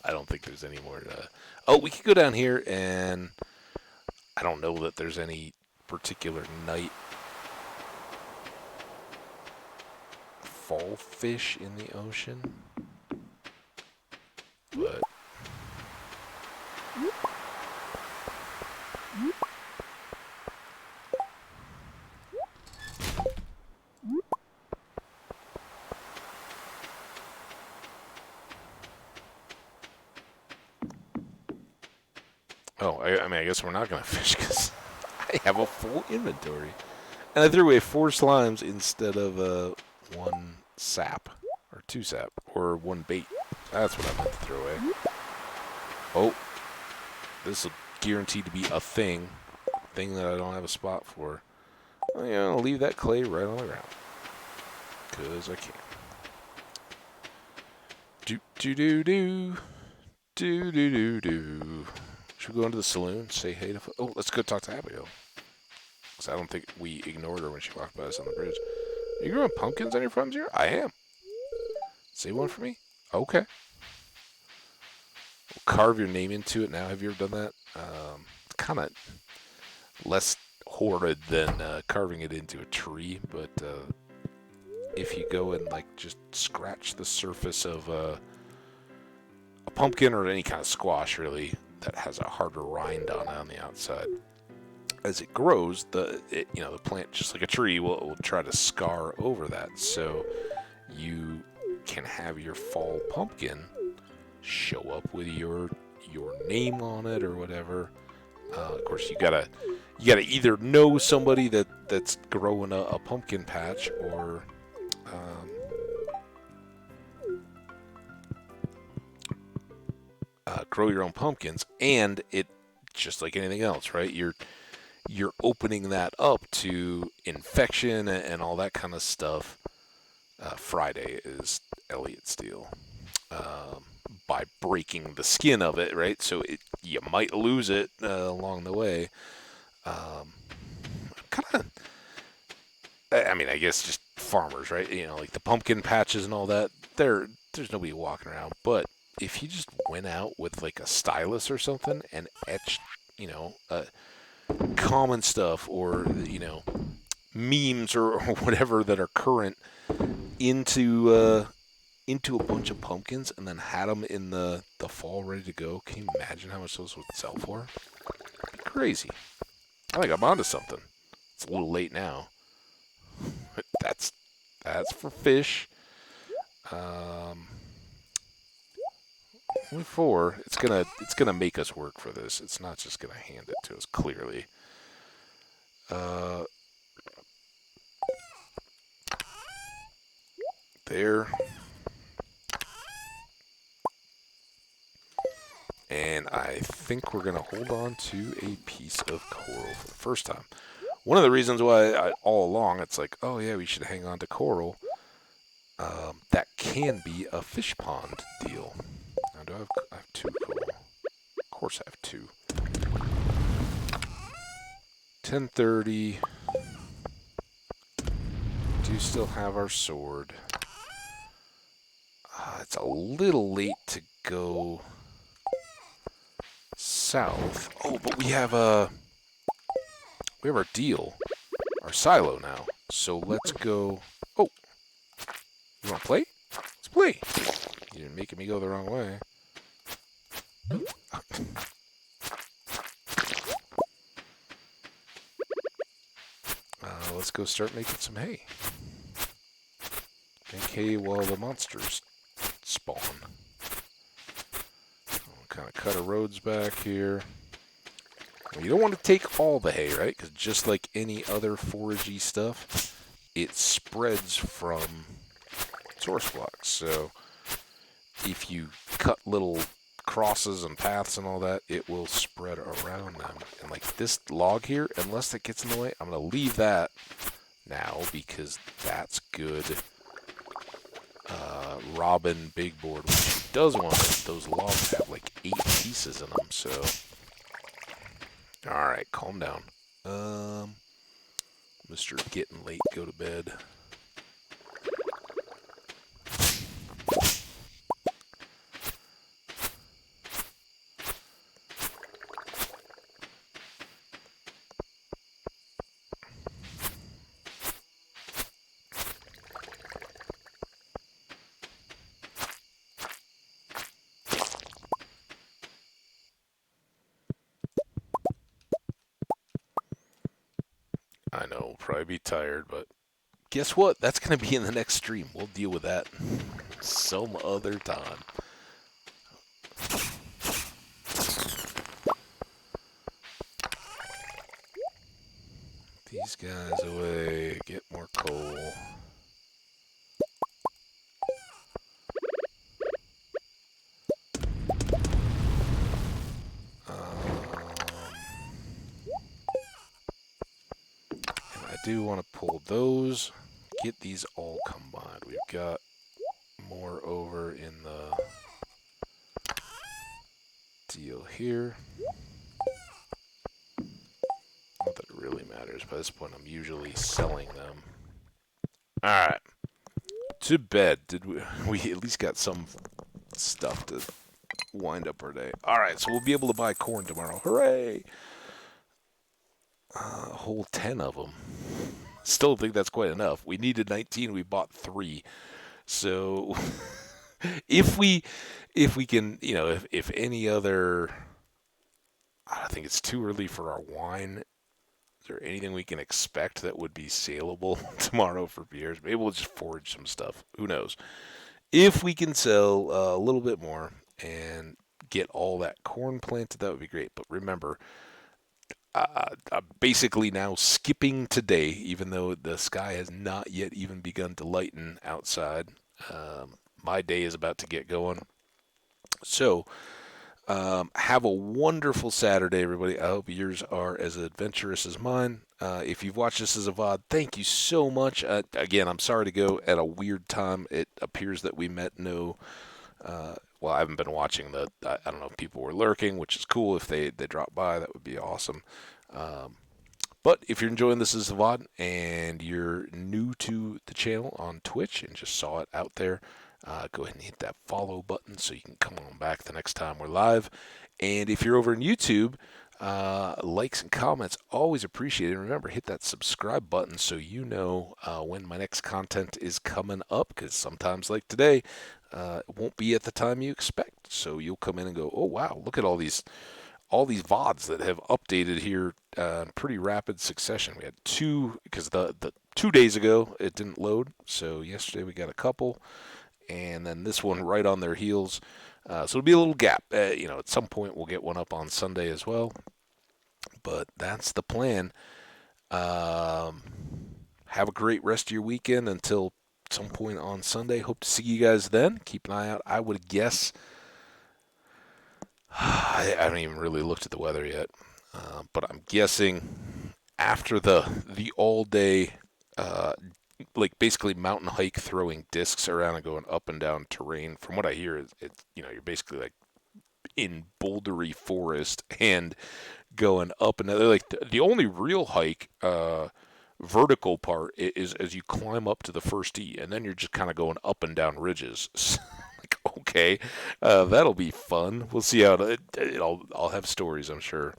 I don't think there's any more. Oh, we could go down here, and I don't know that there's any particular night fall fish in the ocean, but Oh, I mean, I guess we're not going to fish because I have a full inventory. And I threw away 4 slimes instead of 1 sap, or 2 sap, or 1 bait. That's what I meant to throw away. Oh, this will guarantee to be a thing that I don't have a spot for. Oh, yeah, I'll leave that clay right on the ground. Because I can. Do. Should we go into the saloon, say hey to... Oh, let's go talk to Abigail. Because I don't think we ignored her when she walked by us on the bridge. Are you growing pumpkins on your farms here? I am. Say one for me? Okay. Carve your name into it now. Have you ever done that? It's kind of less horrid than carving it into a tree, but if you go and like just scratch the surface of a pumpkin or any kind of squash, really, that has a harder rind on the outside, as it grows, the plant, just like a tree, will try to scar over that. So you can have your fall pumpkin show up with your name on it or whatever. Of course, you gotta either know somebody that's growing a pumpkin patch, or grow your own pumpkins. And it, just like anything else, right? You're opening that up to infection and all that kind of stuff. Friday is Elliot's deal. By breaking the skin of it, right? So you might lose it along the way. Kind of, I mean, I guess just farmers, right? Like the pumpkin patches and all that. There's nobody walking around. But if you just went out with like a stylus or something and etched, common stuff, or memes or whatever that are current into a bunch of pumpkins, and then had them in the fall ready to go. Can you imagine how much those would sell for? It'd be crazy. I think I'm onto something. It's a little late now. That's for fish. Only 4. It's gonna make us work for this. It's not just gonna hand it to us clearly. There. And I think we're going to hold on to a piece of coral for the first time. One of the reasons why all along it's like, oh yeah, we should hang on to coral. That can be a fish pond deal. Now, I have 2 coral? Of course I have 2. 10:30. Do still have our sword. It's a little late to go south. Oh, but we have our deal, our silo now. So let's go. Oh, you want to play? Let's play. You're making me go the wrong way. Let's go start making some hay. Make hay while the monsters spawn. We'll kind of cut our roads back here. You don't want to take all the hay, right? Because just like any other foragey stuff, it spreads from source blocks. So if you cut little crosses and paths and all that, it will spread around them. And like this log here, unless it gets in the way, I'm going to leave that now because that's good. Robin big board, when she does want it, those logs have like 8 pieces in them, so... Alright, calm down. Mr. Getting late, go to bed. I know, we'll probably be tired, but guess what? That's going to be in the next stream. We'll deal with that some other time. these guys away. Get more coal. And I do want to pull those. Get these all combined. We've got more over in the deal here. Not that it really matters. By this point, I'm usually selling them. All right. To bed. Did we at least got some stuff to wind up our day. All right, so we'll be able to buy corn tomorrow. Hooray! A whole 10 of them. Still think that's quite enough. We needed 19. We bought 3. So if we can, if any other, I think it's too early for our wine. Is there anything we can expect that would be saleable tomorrow for beers? Maybe we'll just forage some stuff. Who knows? If we can sell a little bit more and get all that corn planted, that would be great. But remember, I'm basically now skipping today, even though the sky has not yet even begun to lighten outside. My day is about to get going. So, have a wonderful Saturday, everybody. I hope yours are as adventurous as mine. If you've watched this as a VOD, thank you so much. Again, I'm sorry to go at a weird time. It appears that we met no. Well, I haven't been watching I don't know if people were lurking, which is cool. If they drop by, that would be awesome. But if you're enjoying this as a VOD and you're new to the channel on Twitch and just saw it out there, go ahead and hit that follow button so you can come on back the next time we're live. And if you're over on YouTube, likes and comments always appreciated. Remember, hit that subscribe button so you know when my next content is coming up, because sometimes, like today, it won't be at the time you expect. So you'll come in and go, oh, wow, look at all these VODs that have updated here in pretty rapid succession. We had 2, because the 2 days ago it didn't load, so yesterday we got a couple, and then this one right on their heels. So it'll be a little gap. At some point we'll get one up on Sunday as well, but that's the plan. Have a great rest of your weekend until some point on Sunday. Hope to see you guys then. Keep an eye out. I would guess I haven't even really looked at the weather yet, but I'm guessing after the all day, like basically mountain hike, throwing discs around and going up and down terrain. From what I hear, it's you're basically like in bouldery forest and going up and down. Like the only real hike, vertical part is as you climb up to the first tee, and then you're just kind of going up and down ridges. Like, okay, that'll be fun. We'll see how I'll have stories, I'm sure.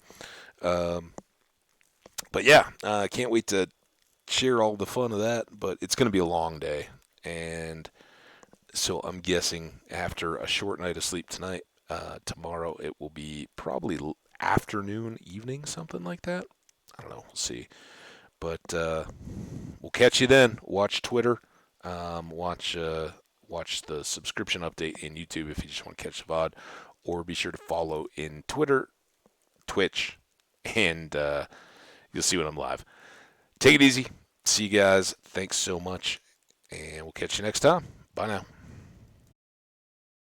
But yeah, can't wait to share all the fun of that. But it's going to be a long day, and so I'm guessing after a short night of sleep tonight, tomorrow it will be probably afternoon, evening, something like that. I don't know. We'll see. But we'll catch you then. Watch Twitter. Watch the subscription update in YouTube if you just want to catch the VOD. Or be sure to follow in Twitter, Twitch, and you'll see when I'm live. Take it easy. See you guys. Thanks so much. And we'll catch you next time. Bye now.